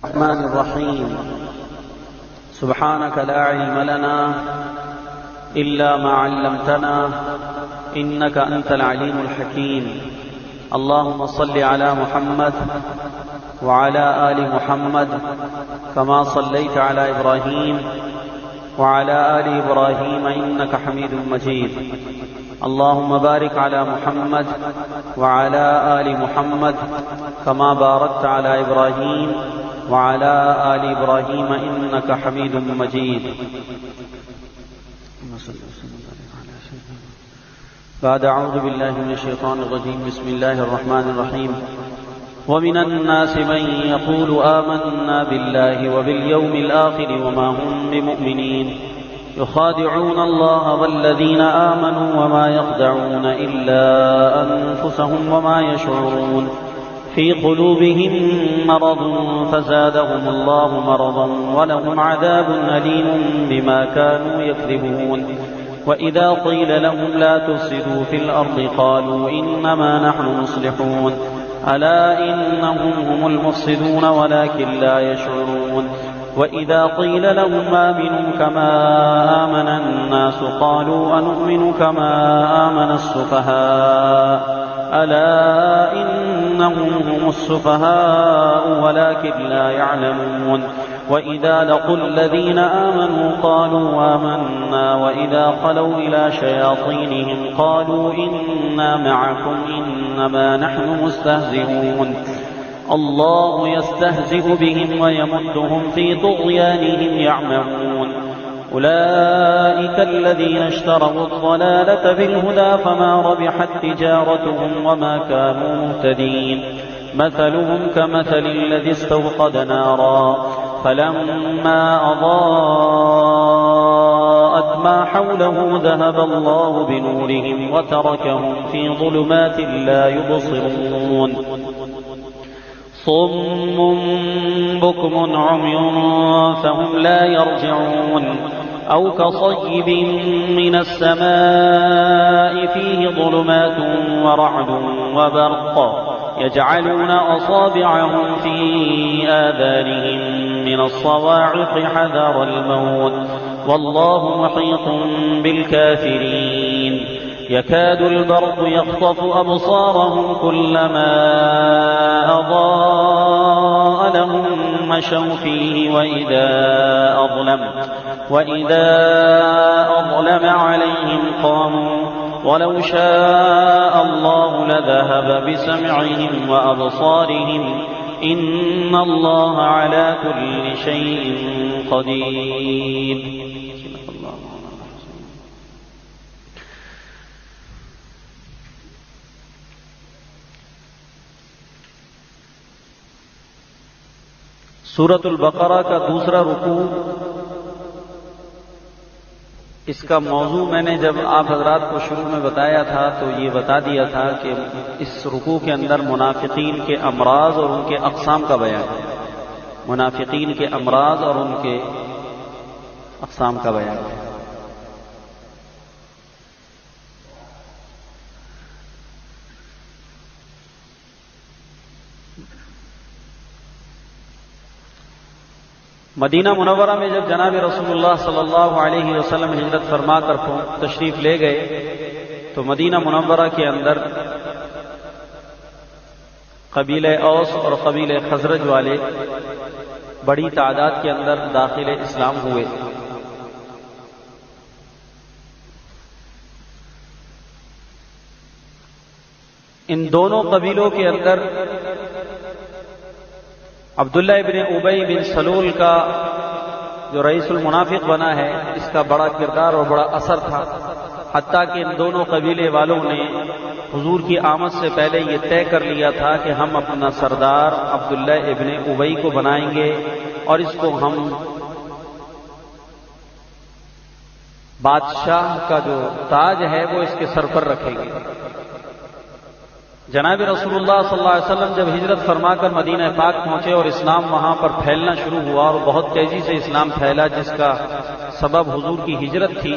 الرحمن الرحيم سبحانك لا علم لنا إلا ما علمتنا إنك أنت العليم الحكيم. اللهم صل على محمد وعلى آل محمد كما صليت على إبراهيم وعلى آل إبراهيم إنك حميد مجيد. اللهم بارك على محمد وعلى آل محمد كما باركت على إبراهيم وعلى آل إبراهيم إنك حميد مجيد. بعد أعوذ بالله من الشيطان الرجيم. بسم الله الرحمن الرحيم. ومن الناس من يقول آمنا بالله وباليوم الآخر وما هم بمؤمنين يخادعون الله والذين آمنوا وما يخدعون إلا أنفسهم وما يشعرون في قلوبهم مرض فزادهم الله مرضا ولهم عذاب أليم بما كانوا يكذبون. وإذا قيل لهم لا تفسدوا في الأرض قالوا إنما نحن مصلحون ألا إنهم هم المفسدون ولكن لا يشعرون. وإذا قيل لهم آمنوا كما آمن الناس قالوا أنؤمن كما آمن السفهاء ألا إنهم هم السفهاء ولكن لا يعلمون. وإذا لقوا الذين آمنوا قالوا آمنا وإذا خلوا إلى شياطينهم قالوا إنا معكم إنما نحن مستهزئون. الله يستهزئ بهم ويمدهم في طغيانهم يعمهون. أولئك الذين اشتروا الضلالة بالهدى فما ربحت تجارتهم وما كانوا مهتدين. مثلهم كمثل الذي استوقد نارا فلما أضاءت ما حوله ذهب الله بنورهم وتركهم في ظلمات لا يبصرون. صم بكم عمي فهم لا يرجعون. أو كصيب من السماء فيه ظلمات ورعد وبرق يجعلون أصابعهم في آذانهم من الصواعق حذر الموت والله محيط بالكافرين. يكاد البرق يخطف أبصارهم كلما أضاء لهم مشوا فيه وإذا أظلم عليهم قاموا ولو شاء الله لذهب بسمعهم وأبصارهم إن الله على كل شيء قدير. سورۃ البقرہ کا دوسرا رکوع، اس کا موضوع میں نے جب آپ حضرات کو شروع میں بتایا تھا تو یہ بتا دیا تھا کہ اس رکوع کے اندر منافقین کے امراض اور ان کے اقسام کا بیان ہے. منافقین کے امراض اور ان کے اقسام کا بیان ہے. مدینہ منورہ میں جب جناب رسول اللہ صلی اللہ علیہ وسلم ہجرت فرما کر تشریف لے گئے تو مدینہ منورہ کے اندر قبیلہ اوس اور قبیلہ خزرج والے بڑی تعداد کے اندر داخل اسلام ہوئے. ان دونوں قبیلوں کے اندر عبداللہ ابن ابی بن سلول کا جو رئیس المنافق بنا ہے اس کا بڑا کردار اور بڑا اثر تھا، حتیٰ کہ ان دونوں قبیلے والوں نے حضور کی آمد سے پہلے یہ طے کر لیا تھا کہ ہم اپنا سردار عبداللہ ابن ابی کو بنائیں گے اور اس کو ہم بادشاہ کا جو تاج ہے وہ اس کے سر پر رکھیں گے. جناب رسول اللہ صلی اللہ علیہ وسلم جب ہجرت فرما کر مدینہ پاک پہنچے اور اسلام وہاں پر پھیلنا شروع ہوا اور بہت تیزی سے اسلام پھیلا جس کا سبب حضور کی ہجرت تھی،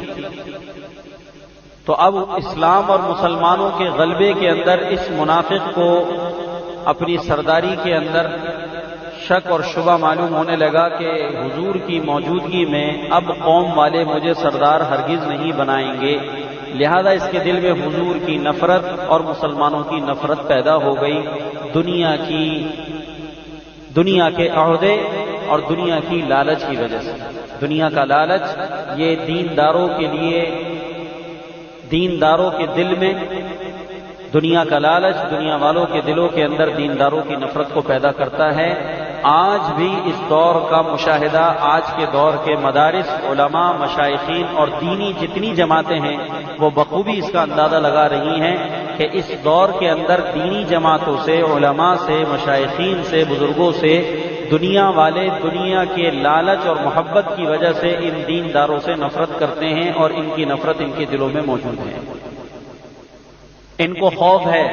تو اب اسلام اور مسلمانوں کے غلبے کے اندر اس منافق کو اپنی سرداری کے اندر شک اور شبہ معلوم ہونے لگا کہ حضور کی موجودگی میں اب قوم والے مجھے سردار ہرگز نہیں بنائیں گے، لہذا اس کے دل میں حضور کی نفرت اور مسلمانوں کی نفرت پیدا ہو گئی، دنیا کے عہدے اور دنیا کی لالچ کی وجہ سے۔ دنیا کا لالچ یہ دینداروں کے دل میں، دنیا کا لالچ دنیا والوں کے دلوں کے اندر دینداروں کی نفرت کو پیدا کرتا ہے۔ آج بھی اس دور کا مشاہدہ، آج کے دور کے مدارس، علماء، مشائخین اور دینی جتنی جماعتیں ہیں وہ بخوبی اس کا اندازہ لگا رہی ہیں کہ اس دور کے اندر دینی جماعتوں سے، علماء سے، مشائخین سے، بزرگوں سے دنیا والے دنیا کے لالچ اور محبت کی وجہ سے ان دینداروں سے نفرت کرتے ہیں، اور ان کی نفرت ان کے دلوں میں موجود ہے۔ ان کو خوف ہے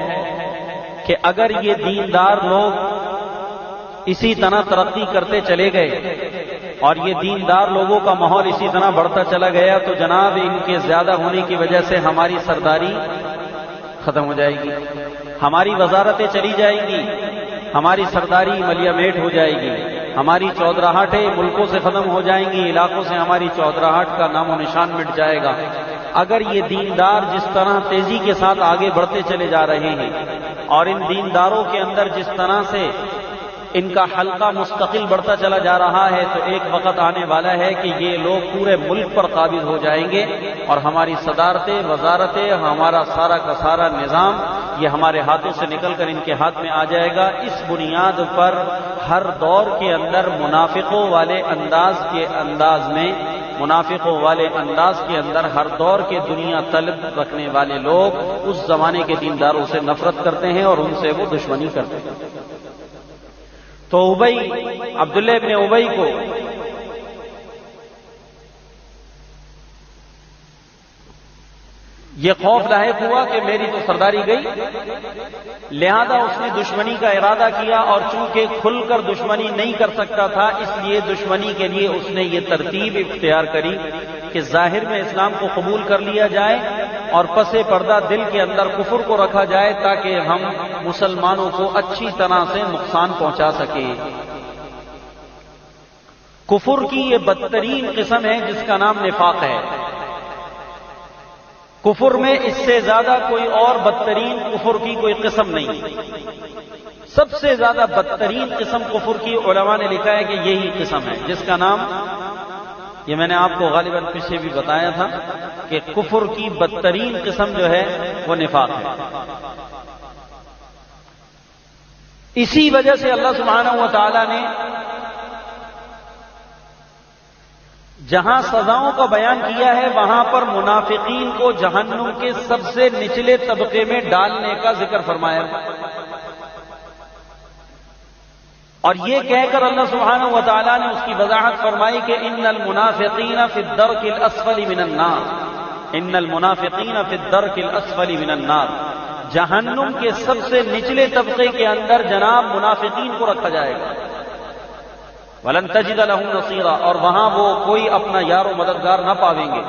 کہ اگر یہ دیندار لوگ اسی طرح ترقی کرتے چلے گئے اور یہ دیندار لوگوں کا ماحول اسی طرح بڑھتا چلا گیا تو جناب ان کے زیادہ ہونے کی وجہ سے ہماری سرداری ختم ہو جائے گی، ہماری وزارتیں چلی جائیں گی، ہماری سرداری ملیا میٹ ہو جائے گی، ہماری چودراہٹیں ملکوں سے ختم ہو جائیں گی، علاقوں سے ہماری چودراہٹ کا نام و نشان مٹ جائے گا۔ اگر یہ دیندار جس طرح تیزی کے ساتھ آگے بڑھتے چلے جا رہے ہیں اور ان دینداروں کے اندر جس طرح سے ان کا حلقہ مستقل بڑھتا چلا جا رہا ہے تو ایک وقت آنے والا ہے کہ یہ لوگ پورے ملک پر قابض ہو جائیں گے اور ہماری صدارتیں، وزارتیں، ہمارا سارا کا سارا نظام یہ ہمارے ہاتھوں سے نکل کر ان کے ہاتھ میں آ جائے گا۔ اس بنیاد پر ہر دور کے اندر منافقوں والے انداز کے اندر ہر دور کے دنیا طلب رکھنے والے لوگ اس زمانے کے دینداروں سے نفرت کرتے ہیں اور ان سے وہ دشمنی کرتے ہیں۔ تو عبداللہ ابن ابی کو یہ خوف لاحق ہوا کہ میری تو سرداری گئی، لہذا اس نے دشمنی کا ارادہ کیا، اور چونکہ کھل کر دشمنی نہیں کر سکتا تھا اس لیے دشمنی کے لیے اس نے یہ ترتیب اختیار کری کہ ظاہر میں اسلام کو قبول کر لیا جائے اور پس پردہ دل کے اندر کفر کو رکھا جائے تاکہ ہم مسلمانوں کو اچھی طرح سے نقصان پہنچا سکیں۔ کفر کی یہ بدترین قسم ہے جس کا نام نفاق ہے۔ کفر میں اس سے زیادہ کوئی اور بدترین کفر کی کوئی قسم نہیں۔ سب سے زیادہ بدترین قسم کفر کی علماء نے لکھا ہے کہ یہی قسم ہے جس کا نام، یہ میں نے آپ کو غالباً پیچھے بھی بتایا تھا کہ کفر کی بدترین قسم جو ہے وہ نفاق ہے۔ اسی وجہ سے اللہ سبحانہ و تعالی نے جہاں سزاؤں کا بیان کیا ہے وہاں پر منافقین کو جہنم کے سب سے نچلے طبقے میں ڈالنے کا ذکر فرمایا، اور یہ کہہ کر اللہ سبحانہ و تعالی نے اس کی وضاحت فرمائی کہ ان المنافقین فی الدرک الاسفل من النار، ان المنافقین فی الدرک الاسفل من النار، جہنم کے سب سے نچلے طبقے کے اندر جناب منافقین کو رکھا جائے گا۔ وَلَن تَجِدَ لَهُمْ نَصِيرًا، اور وہاں وہ کوئی اپنا یار و مددگار نہ پاویں گے،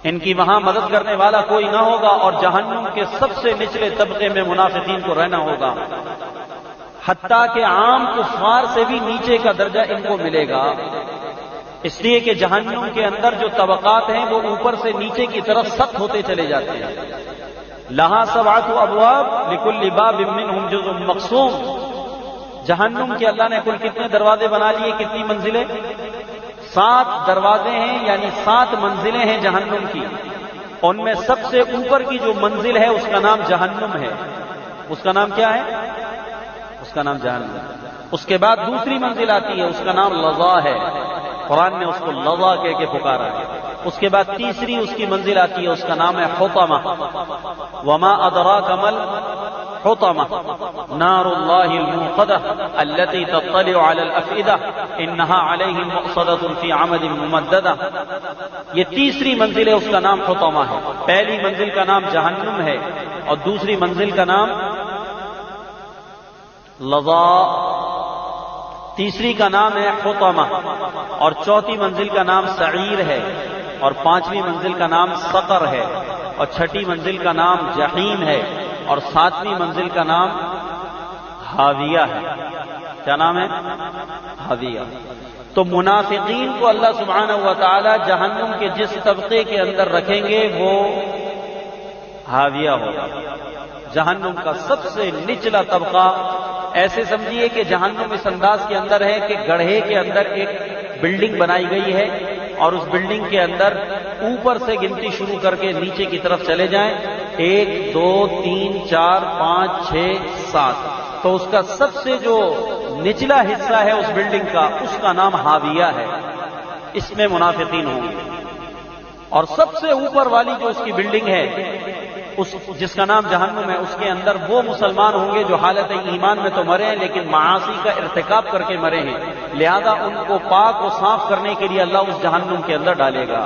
ان کی وہاں مدد کرنے والا کوئی نہ ہوگا، اور جہنم کے سب سے نچلے طبقے میں منافقین کو رہنا ہوگا، حتیٰ کہ عام کفار سے بھی نیچے کا درجہ ان کو ملے گا، اس لیے کہ جہنم کے اندر جو طبقات ہیں وہ اوپر سے نیچے کی طرف سخت ہوتے چلے جاتے ہیں۔ لہا سبعۃ ابواب لکل باب منہم جزء مقسوم، جہنم کے اللہ نے کل کتنے دروازے بنا لیے، کتنی منزلیں؟ 7 دروازے ہیں، یعنی 7 منزلیں ہیں جہنم کی، ان میں سب سے اوپر کی جو منزل ہے اس کا نام جہنم ہے۔ اس کا نام کیا ہے؟ اس کا نام جہنم۔ اس کے بعد دوسری منزل آتی ہے، اس کا نام لظا ہے، قرآن نے اس کو لظا کہہ کے پکارا ہے۔ اس کے بعد تیسری اس کی منزل آتی ہے، اس کا نام ہے حطمہ، وما ادراک ما الحطمہ نار اللہ الموقدہ التي تطلع على الافئدہ انہا علیہم مؤصدۃ فی عمد ممددہ۔ یہ تیسری منزل ہے، اس کا نام حطمہ ہے۔ پہلی منزل کا نام جہنم ہے اور دوسری منزل کا نام لظا، تیسری کا نام ہے حطمہ، اور چوتھی منزل کا نام سعیر ہے، اور 5ویں منزل کا نام سقر ہے، اور 6ٹھی منزل کا نام جحیم ہے، اور 7ویں منزل کا نام حاویہ ہے. کیا نام ہے؟ حاویہ. تو منافقین کو اللہ سبحانہ و تعالی جہنم کے جس طبقے کے اندر رکھیں گے وہ حاویہ ہوگا. جہنم کا سب سے نچلا طبقہ. ایسے سمجھیے کہ جہنم اس انداز کے اندر ہے کہ گڑھے کے اندر ایک بلڈنگ بنائی گئی ہے اور اس بلڈنگ کے اندر اوپر سے گنتی شروع کر کے نیچے کی طرف چلے جائیں. 1 2 3 4 5 6 7. تو اس کا سب سے جو نچلا حصہ ہے اس بلڈنگ کا اس کا نام حاویہ ہے. اس میں منافقین ہوں گے. اور سب سے اوپر والی جو اس کی بلڈنگ ہے جس کا نام جہنم ہے اس کے اندر وہ مسلمان ہوں گے جو حالت ایمان میں تو مرے ہیں لیکن معاصی کا ارتکاب کر کے مرے ہیں. لہذا ان کو پاک و صاف کرنے کے لیے اللہ اس جہنم کے اندر ڈالے گا.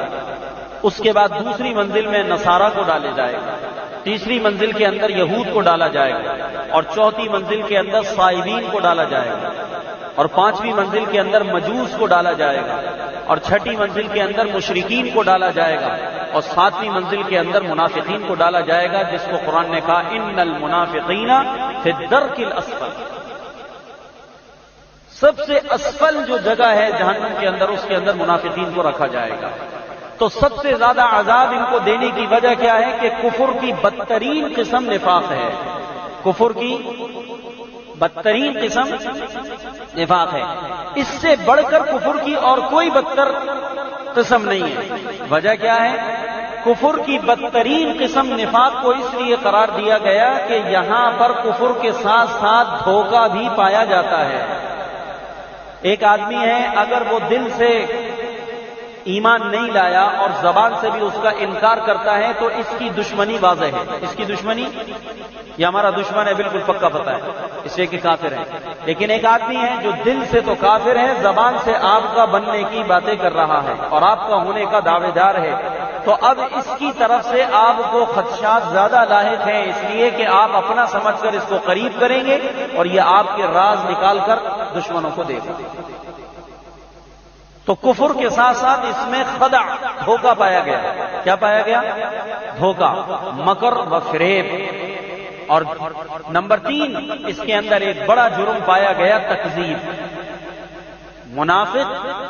اس کے بعد دوسری منزل میں نصارہ کو ڈالے جائے گا. تیسری منزل کے اندر یہود کو ڈالا جائے گا. اور چوتھی منزل کے اندر صائبین کو ڈالا جائے گا. اور پانچویں منزل کے اندر مجوس کو ڈالا جائے گا. اور چھٹی منزل کے اندر مشرکین کو ڈالا جائے گا. اور ساتویں منزل کے اندر منافقین کو ڈالا جائے گا جس کو قرآن نے کہا ان المنافقین فی الدرک الاسفل. سب سے اسفل جو جگہ ہے جہنم کے اندر اس کے اندر منافقین کو رکھا جائے گا. تو سب سے زیادہ عذاب ان کو دینے کی وجہ کیا ہے کہ کفر کی بدترین قسم نفاق ہے. کفر کی بدترین قسم نفاق ہے. اس سے بڑھ کر کفر کی اور کوئی بدتر قسم نہیں ہے. وجہ کیا ہے؟ کفر کی بدترین قسم نفاق کو اس لیے قرار دیا گیا کہ یہاں پر کفر کے ساتھ ساتھ دھوکہ بھی پایا جاتا ہے. ایک آدمی ہے اگر وہ دل سے ایمان نہیں لایا اور زبان سے بھی اس کا انکار کرتا ہے تو اس کی دشمنی واضح ہے. اس کی دشمنی یہ ہمارا دشمن ہے بالکل پکا پتہ ہے اس لیے کہ کافر ہے. لیکن ایک آدمی ہے جو دل سے تو کافر ہے زبان سے آپ کا بننے کی باتیں کر رہا ہے اور آپ کا ہونے کا دعوے دار ہے. تو اب اس کی طرف سے آپ کو خدشات زیادہ لاحق ہیں اس لیے کہ آپ اپنا سمجھ کر اس کو قریب کریں گے اور یہ آپ کے راز نکال کر دشمنوں کو دے گا. تو کفر کے ساتھ ساتھ اس میں خدع دھوکہ پایا گیا. کیا پایا گیا؟ دھوکہ، مکر و فریب. اور نمبر 3 اس کے اندر ایک بڑا جرم پایا گیا تکذیب. منافق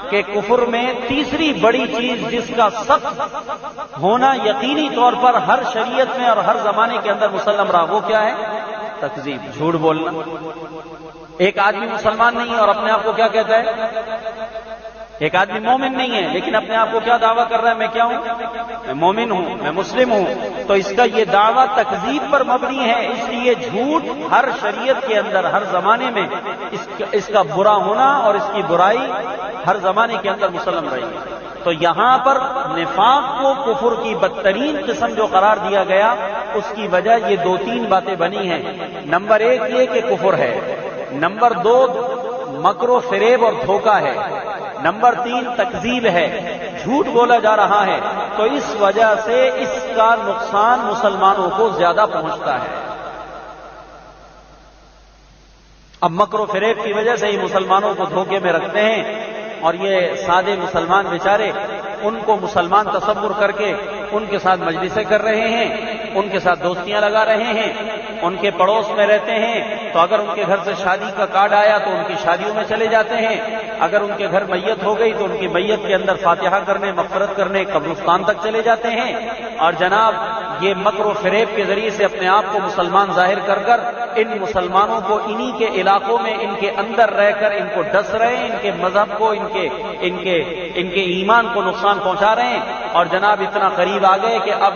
کے کفر میں تیسری بڑی چیز جس کا سخت ہونا یقینی طور پر ہر شریعت میں اور ہر زمانے کے اندر مسلم رہا وہ کیا ہے؟ تکذیب، جھوٹ بولنا. ایک آدمی مسلمان نہیں ہے اور اپنے آپ کو کیا کہتا ہے؟ ایک آدمی مومن نہیں ہے لیکن اپنے آپ کو کیا دعویٰ کر رہا ہے؟ میں کیا ہوں؟ میں مومن ہوں، میں مسلم ہوں. تو اس کا یہ دعویٰ تکذیب پر مبنی ہے. اس لیے جھوٹ ہر شریعت کے اندر ہر زمانے میں اس کا برا ہونا اور اس کی برائی ہر زمانے کے اندر مسلم رہی ہے. تو یہاں پر نفاق کو کفر کی بدترین قسم جو قرار دیا گیا اس کی وجہ یہ 2-3 باتیں بنی ہیں. نمبر 1 یہ کہ کفر ہے. نمبر 2 مکر و فریب اور دھوکہ ہے. نمبر 3 تکذیب ہے، جھوٹ بولا جا رہا ہے. تو اس وجہ سے اس کا نقصان مسلمانوں کو زیادہ پہنچتا ہے. اب مکر و فریب کی وجہ سے ہی مسلمانوں کو دھوکے میں رکھتے ہیں اور یہ سادے مسلمان بیچارے ان کو مسلمان تصور کر کے ان کے ساتھ مجلسیں کر رہے ہیں، ان کے ساتھ دوستیاں لگا رہے ہیں، ان کے پڑوس میں رہتے ہیں. تو اگر ان کے گھر سے شادی کا کارڈ آیا تو ان کی شادیوں میں چلے جاتے ہیں. اگر ان کے گھر میت ہو گئی تو ان کی میت کے اندر فاتحہ کرنے، مغفرت کرنے قبرستان تک چلے جاتے ہیں. اور جناب یہ مکر و فریب کے ذریعے سے اپنے آپ کو مسلمان ظاہر کر کر ان مسلمانوں کو انہی کے علاقوں میں ان کے اندر رہ کر ان کو ڈس رہے ہیں، ان کے مذہب کو ان کے ایمان کو نقصان پہنچا رہے ہیں. اور جناب اتنا قریب آ گئے کہ اب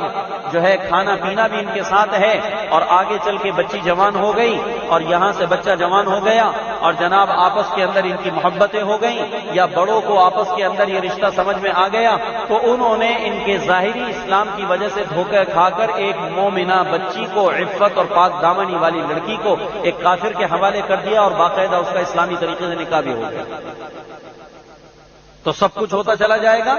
جو ہے کھانا پینا بھی ان کے ساتھ ہے اور آگے چل کے بچی جوان ہو گئی اور یہاں سے بچہ جوان ہو گیا اور جناب آپس کے اندر ان کی محبتیں ہو گئیں یا بڑوں کو آپس کے اندر یہ رشتہ سمجھ میں آ گیا تو انہوں نے ان کے ظاہری اسلام کی وجہ سے دھوکہ کھا کر ایک مومنہ بچی کو، عفت اور پاک دامنی والی لڑکی کو ایک کافر کے حوالے کر دیا اور باقاعدہ اس کا اسلامی طریقے سے نکاح بھی ہو گیا. تو سب کچھ ہوتا چلا جائے گا،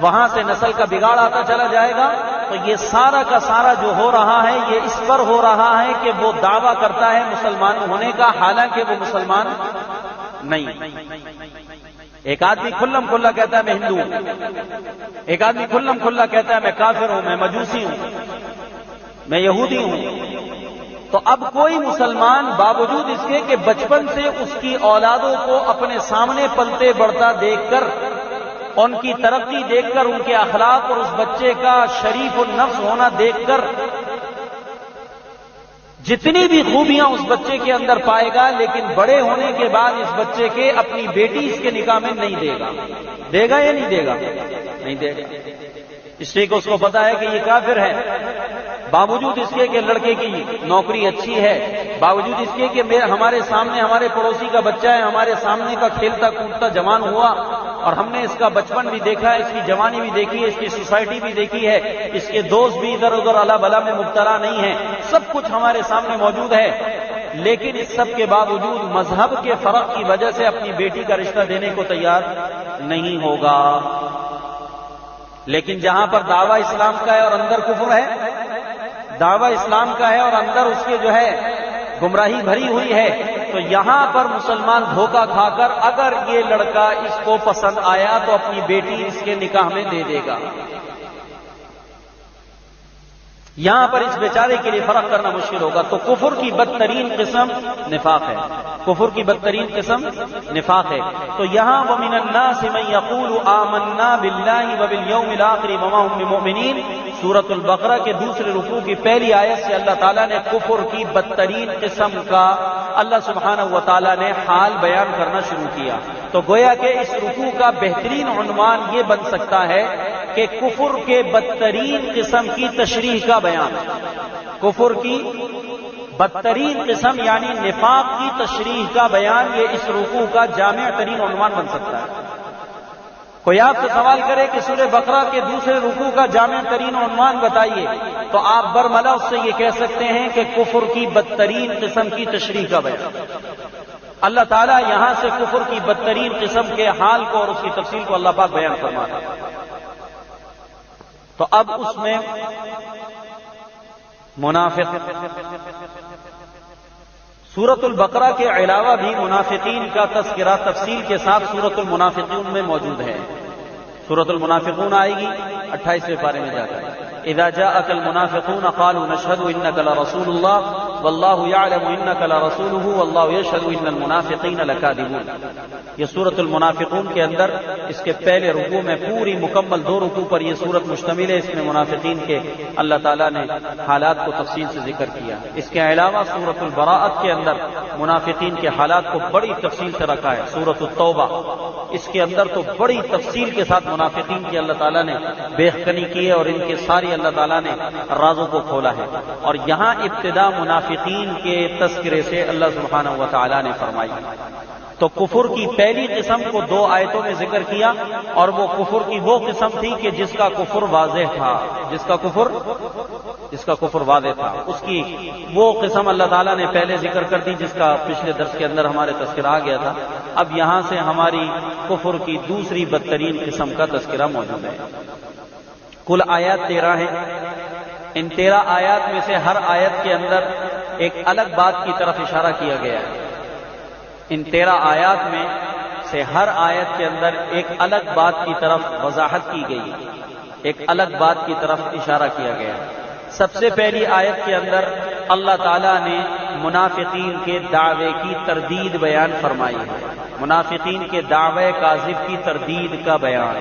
وہاں سے نسل کا بگاڑ آتا چلا جائے گا. تو یہ سارا کا سارا جو ہو رہا ہے یہ اس پر ہو رہا ہے کہ وہ دعویٰ کرتا ہے مسلمان ہونے کا حالانکہ وہ مسلمان نہیں. ایک آدمی کھلم کھلا کہتا ہے میں ہندو ہوں، ایک آدمی کھلم کھلا کہتا ہے میں کافر ہوں، میں مجوسی ہوں، میں یہودی ہوں. تو اب کوئی مسلمان باوجود اس کے کہ بچپن سے اس کی اولادوں کو اپنے سامنے پلتے بڑھتا دیکھ کر، ان کی ترقی دیکھ کر، ان کے اخلاق اور اس بچے کا شریف النفس ہونا دیکھ کر جتنی بھی خوبیاں اس بچے کے اندر پائے گا، لیکن بڑے ہونے کے بعد اس بچے کے اپنی بیٹی اس کے نکاح میں نہیں دے گا. دے گا یا نہیں دے گا؟ نہیں دے گا. اس لیے کہ اس کو پتا ہے کہ یہ کافر ہے. باوجود اس کے کہ لڑکے کی نوکری اچھی ہے، باوجود اس کے کہ ہمارے سامنے ہمارے پڑوسی کا بچہ ہے، ہمارے سامنے کا کھیلتا کودتا جوان ہوا، اور ہم نے اس کا بچپن بھی دیکھا ہے، اس کی جوانی بھی دیکھی ہے، اس کی سوسائٹی بھی دیکھی ہے، اس کے دوست بھی ادھر ادھر اللہ بلا میں مبتلا نہیں ہیں، سب کچھ ہمارے سامنے موجود ہے، لیکن اس سب کے باوجود مذہب کے فرق کی وجہ سے اپنی بیٹی کا رشتہ دینے کو تیار نہیں ہوگا. لیکن جہاں پر دعویٰ اسلام کا ہے اور اندر کفر ہے، دعویٰ اسلام کا ہے اور اندر اس کے جو ہے گمراہی بھری ہوئی ہے، تو یہاں پر مسلمان دھوکہ کھا کر اگر یہ لڑکا اس کو پسند آیا تو اپنی بیٹی اس کے نکاح میں دے دے گا. یہاں پر اس بیچارے کے لیے فرق کرنا مشکل ہوگا. تو کفر کی بدترین قسم نفاق ہے، کفر کی بدترین قسم نفاق ہے. تو یہاں وَمِنَ النَّاسِ مَن يَقُولُ آمَنَّا بِاللَّهِ وَبِالْيَوْمِ الْآخِرِ وَمَا هُم بِمُؤْمِنِينَ. سورۃ البقرہ کے دوسرے رکوع کی پہلی آیت سے اللہ تعالیٰ نے کفر کی بدترین قسم کا اللہ سبحانہ و تعالیٰ نے حال بیان کرنا شروع کیا. تو گویا کہ اس رکوع کا بہترین عنوان یہ بن سکتا ہے کہ کفر کے بدترین قسم کی تشریح کا بیان. کفر کی بدترین قسم یعنی نفاق کی تشریح کا بیان، یہ اس رکوع کا جامع ترین عنوان بن سکتا ہے. کوئی آپ سے سوال کرے کہ سورہ بقرہ کے دوسرے رکوع کا جامع ترین عنوان بتائیے، تو آپ برملا اس سے یہ کہہ سکتے ہیں کہ کفر کی بدترین قسم کی تشریح کا بیان. اللہ تعالیٰ یہاں سے کفر کی بدترین قسم کے حال کو اور اس کی تفصیل کو اللہ پاک بیان فرما رہا ہے. تو اب اس میں منافق، سورۃ البقرہ کے علاوہ بھی منافقین کا تذکرہ تفصیل کے ساتھ سورۃ المنافقون میں موجود ہے. سورۃ المنافقون آئے گی 28ویں پارے میں جا کر، اذا جاءك المنافقون قالوا نشهد انك لرسول الله والله يعلم انك لرسوله والله يشهد ان المنافقين لكاذبون. یہ سورۃ المنافقون کے اندر اس کے پہلے رکوع میں پوری مکمل 2 رکوع پر یہ سورت مشتمل ہے. اس میں منافقین کے اللہ تعالیٰ نے حالات کو تفصیل سے ذکر کیا. اس کے علاوہ سورۃ البراءت کے اندر منافقین کے حالات کو بڑی تفصیل سے رکھا ہے. سورۃ التوبہ اس کے اندر تو بڑی تفصیل کے ساتھ منافقین کی اللہ تعالیٰ نے بیخکنی کی ہے اور ان کے ساری اللہ تعالیٰ نے رازوں کو کھولا ہے. اور یہاں ابتدا منافقین کے تذکرے سے اللہ سبحانہ و تعالیٰ نے فرمائی. تو کفر کی پہلی قسم کو 2 آیتوں میں ذکر کیا، اور وہ کفر کی وہ قسم تھی کہ جس کا کفر واضح تھا، جس کا کفر واضح تھا. اس کی وہ قسم اللہ تعالیٰ نے پہلے ذکر کر دی جس کا پچھلے درس کے اندر ہمارے تذکرہ آ گیا تھا. اب یہاں سے ہماری کفر کی دوسری بدترین قسم کا تذکرہ موجود ہے. کل آیات 13 ہیں. ان 13 آیات میں سے ہر آیت کے اندر ایک الگ بات کی طرف اشارہ کیا گیا ہے. ان 13 آیات میں سے ہر آیت کے اندر ایک الگ بات کی طرف وضاحت کی گئی، ایک الگ بات کی طرف اشارہ کیا گیا. سب سے پہلی آیت کے اندر اللہ تعالیٰ نے منافقین کے دعوے کی تردید بیان فرمائی ہے. منافقین کے دعوے کاذب کی تردید کا بیان.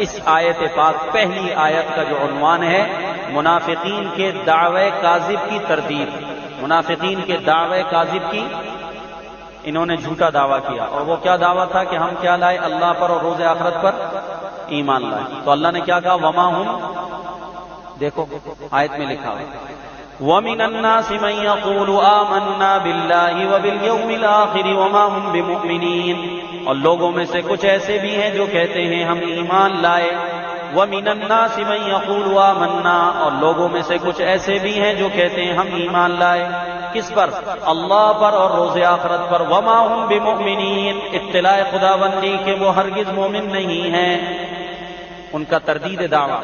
اس آیت پاک پہلی آیت کا جو عنوان ہے منافقین کے دعوے کاذب کی تردید. منافقین کے دعوے کاذب کی، انہوں نے جھوٹا دعویٰ کیا. اور وہ کیا دعویٰ تھا کہ ہم کیا لائے؟ اللہ پر اور روز آخرت پر ایمان لائے. تو اللہ نے کیا کہا؟ وما ہم، دیکھو آیت میں لکھا ہے وَمِنَ النَّاسِ مَن يَقُولُ آمَنَّا بِاللَّهِ وَبِالْيَوْمِ الْآخِرِ وَمَا هُم بِمُؤْمِنِينَ. اور لوگوں میں سے کچھ ایسے بھی ہیں جو کہتے ہیں ہم ایمان لائے. وَمِنَ النَّاسِ مَن يَقُولُ آمَنَّا، اور لوگوں میں سے کچھ ایسے بھی ہیں جو کہتے ہیں ہم ایمان لائے. کس پر؟ اللہ پر اور روز آخرت پر. وَمَا هُم بِمُؤْمِنِينَ، اطلاع خداوندی کہ وہ ہرگز مومن نہیں ہیں. ان کا تردید دعویٰ،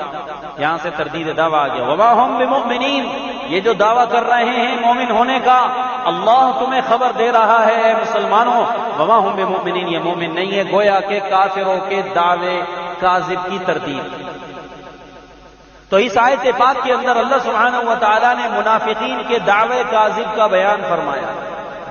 یہاں سے تردید دعویٰ آ گیا. وَمَا هُم بِمُؤْمِنِينَ، یہ جو دعویٰ کر رہے ہیں مومن ہونے کا، اللہ تمہیں خبر دے رہا ہے اے مسلمانوں. وَمَا هُم بِمُؤْمِنِينَ، یہ مومن نہیں ہے. گویا کہ کافروں کے دعوے کاذب کی تردید. تو اس آیت پاک کے اندر اللہ سبحانہ و تعالیٰ نے منافقین کے دعوے کاذب کا بیان فرمایا.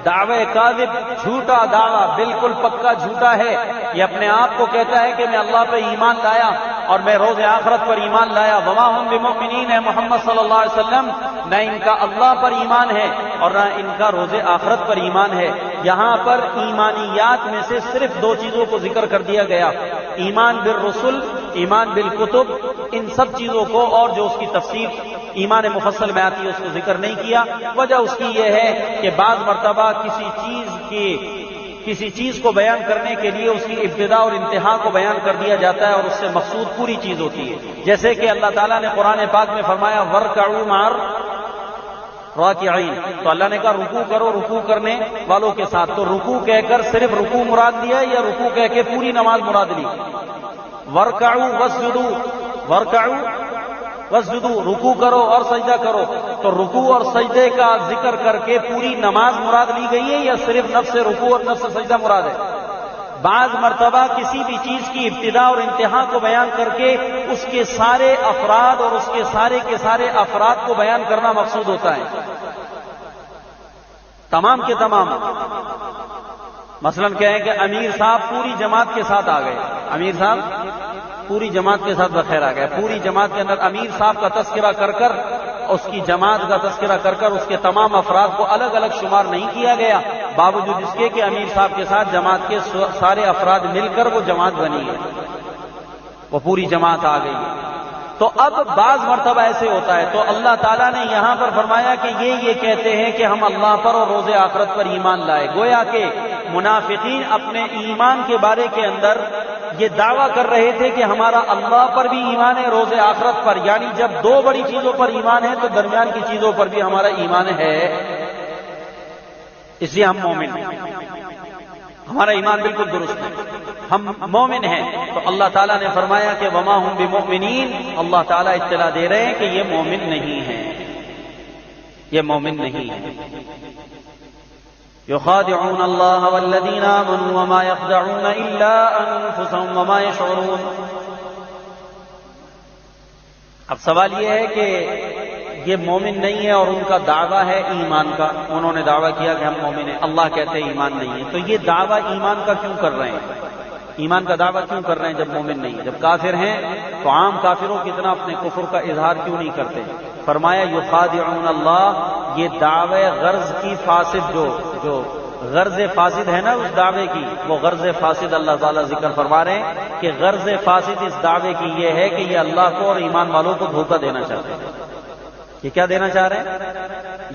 دعوے کاذب، جھوٹا دعویٰ، بالکل پکا جھوٹا ہے. یہ اپنے آپ کو کہتا ہے کہ میں اللہ پہ ایمان لایا اور میں روز آخرت پر ایمان لایا. وما ہم بمؤمنین ہے محمد صلی اللہ علیہ وسلم، نہ ان کا اللہ پر ایمان ہے اور نہ ان کا روز آخرت پر ایمان ہے. یہاں پر ایمانیات میں سے صرف دو چیزوں کو ذکر کر دیا گیا، ایمان بالرسل، ایمان بالکتب. ان سب چیزوں کو اور جو اس کی تفسیر ایمان مفصل میں آتی ہے اس کو ذکر نہیں کیا. وجہ اس کی یہ ہے کہ بعض مرتبہ کسی چیز کو بیان کرنے کے لیے اس کی ابتدا اور انتہا کو بیان کر دیا جاتا ہے اور اس سے مقصود پوری چیز ہوتی ہے. جیسے کہ اللہ تعالیٰ نے قرآن پاک میں فرمایا وَارْكَعُوا مَعَ الرَّاكِعِينَ، تو اللہ نے کہا رکوع کرو رکوع کرنے والوں کے ساتھ. تو رکوع کہہ کر صرف رکوع مراد لیا یا رکوع کہہ کے پوری نماز مراد لی؟ وَارْكَعُوا وَاسْجُدُوا، وَارْكَعُوا وَاسْجُدُوا، رکوع کرو اور سجدہ کرو. تو رکوع اور سجدے کا ذکر کر کے پوری نماز مراد لی گئی ہے یا صرف نفس رکوع اور نفس سجدہ مراد ہے؟ بعض مرتبہ کسی بھی چیز کی ابتدا اور انتہا کو بیان کر کے اس کے سارے افراد اور اس کے سارے افراد کو بیان کرنا مقصود ہوتا ہے، تمام کے تمام. مثلا کہیں کہ امیر صاحب پوری جماعت کے ساتھ آ گئے، امیر صاحب پوری جماعت کے ساتھ بخیر آ گئے. پوری جماعت کے اندر امیر صاحب کا تذکرہ کر کر، اس کی جماعت کا تذکرہ کر کر اس کے تمام افراد کو الگ الگ شمار نہیں کیا گیا، باوجود اس کے کہ امیر صاحب کے ساتھ جماعت کے سارے افراد مل کر وہ جماعت بنی ہے، وہ پوری جماعت آ گئی ہے. تو اب بعض مرتبہ ایسے ہوتا ہے. تو اللہ تعالیٰ نے یہاں پر فرمایا کہ یہ کہتے ہیں کہ ہم اللہ پر اور روز آخرت پر ایمان لائے. گویا کہ منافقین اپنے ایمان کے بارے کے اندر یہ دعویٰ کر رہے تھے کہ ہمارا اللہ پر بھی ایمان ہے، روز آخرت پر. یعنی جب دو بڑی چیزوں پر ایمان ہے تو درمیان کی چیزوں پر بھی ہمارا ایمان ہے، اس لیے ہم مومن ہیں، ہمارا ایمان بالکل درست ہے، ہم مومن ہیں. تو اللہ تعالیٰ نے فرمایا کہ وما ہم بمؤمنین، اللہ تعالیٰ اطلاع دے رہے ہیں کہ یہ مومن نہیں ہیں، یہ مومن نہیں ہیں. يخادعون الله والذين آمنوا وما يخدعون إلا أنفسهم وما يشعرون. اب سوال یہ ہے کہ یہ مومن نہیں ہے اور ان کا دعویٰ ہے ایمان کا، انہوں نے دعویٰ کیا کہ ہم مومن ہیں، اللہ کہتے ہیں ایمان نہیں ہے. تو یہ دعویٰ ایمان کا کیوں کر رہے ہیں؟ ایمان کا دعویٰ کیوں کر رہے ہیں جب مومن نہیں؟ جب کافر ہیں تو عام کافروں کی طرح اپنے کفر کا اظہار کیوں نہیں کرتے؟ فرمایا یخادعون اللہ، یہ دعوے غرض کی فاسد جو غرض فاسد ہے نا اس دعوے کی، وہ غرض فاسد اللہ تعالیٰ ذکر فرما رہے ہیں کہ غرض فاسد اس دعوے کی یہ ہے کہ یہ اللہ کو اور ایمان والوں کو دھوکہ دینا چاہتے ہیں. یہ کیا دینا چاہ رہے ہیں؟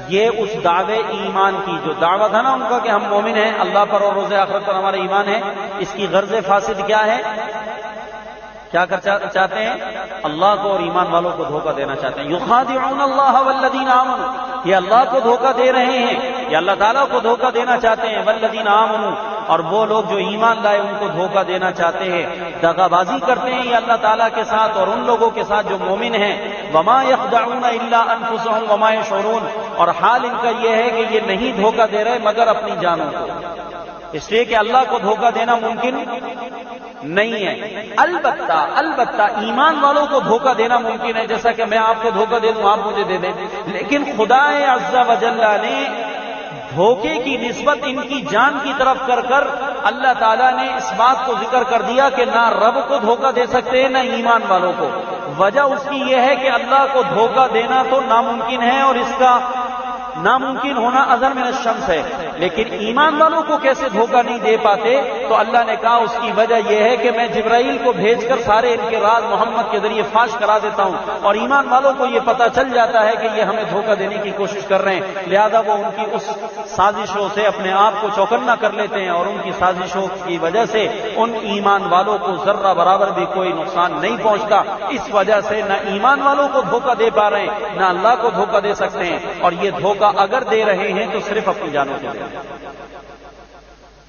یہ اس دعوے ایمان کی جو دعویٰ تھا نا ان کا کہ ہم مومن ہیں، اللہ پر اور روز آخرت پر ہمارا ایمان ہے، اس کی غرض فاسد کیا ہے؟ کیا چاہتے ہیں؟ اللہ کو اور ایمان والوں کو دھوکہ دینا چاہتے ہیں. یخادعون اللہ والذین آمنوا، یہ اللہ کو دھوکہ دے رہے ہیں، یہ اللہ تعالیٰ کو دھوکہ دینا چاہتے ہیں. والذین آمنوا، اور وہ لوگ جو ایمان لائے ان کو دھوکہ دینا چاہتے ہیں، دغا بازی کرتے ہیں یہ اللہ تعالیٰ کے ساتھ اور ان لوگوں کے ساتھ جو مومن ہیں. وما یخدعون الا انفسهم وما یشعرون، اور حال ان کا یہ ہے کہ یہ نہیں دھوکہ دے رہے مگر اپنی جانوں کو، اس لیے کہ اللہ کو دھوکہ دینا ممکن نہیں ہے. البتہ ایمان والوں کو دھوکہ دینا ممکن ہے، جیسا کہ میں آپ کو دھوکہ دے دوں آپ مجھے دے دیں. لیکن خدا عز و جل نے دھوکے کی نسبت ان کی جان کی طرف کر کر اللہ تعالیٰ نے اس بات کو ذکر کر دیا کہ نہ رب کو دھوکہ دے سکتے ہیں نہ ایمان والوں کو. وجہ اس کی یہ ہے کہ اللہ کو دھوکہ دینا تو ناممکن ہے اور اس کا ناممکن ہونا اظہر من الشمس ہے، لیکن ایمان والوں کو کیسے دھوکہ نہیں دے پاتے؟ تو اللہ نے کہا اس کی وجہ یہ ہے کہ میں جبرائیل کو بھیج کر سارے ان کے راز محمد کے ذریعے فاش کرا دیتا ہوں اور ایمان والوں کو یہ پتہ چل جاتا ہے کہ یہ ہمیں دھوکہ دینے کی کوشش کر رہے ہیں، لہذا وہ ان کی اس سازشوں سے اپنے آپ کو چوکنا کر لیتے ہیں اور ان کی سازشوں کی وجہ سے ان ایمان والوں کو ذرہ برابر بھی کوئی نقصان نہیں پہنچتا. اس وجہ سے نہ ایمان والوں کو دھوکہ دے پا رہے ہیں نہ اللہ کو دھوکہ دے سکتے ہیں، اور یہ دھوکہ اگر دے رہے ہیں تو صرف اپنی جانوں کے دے رہے ہیں.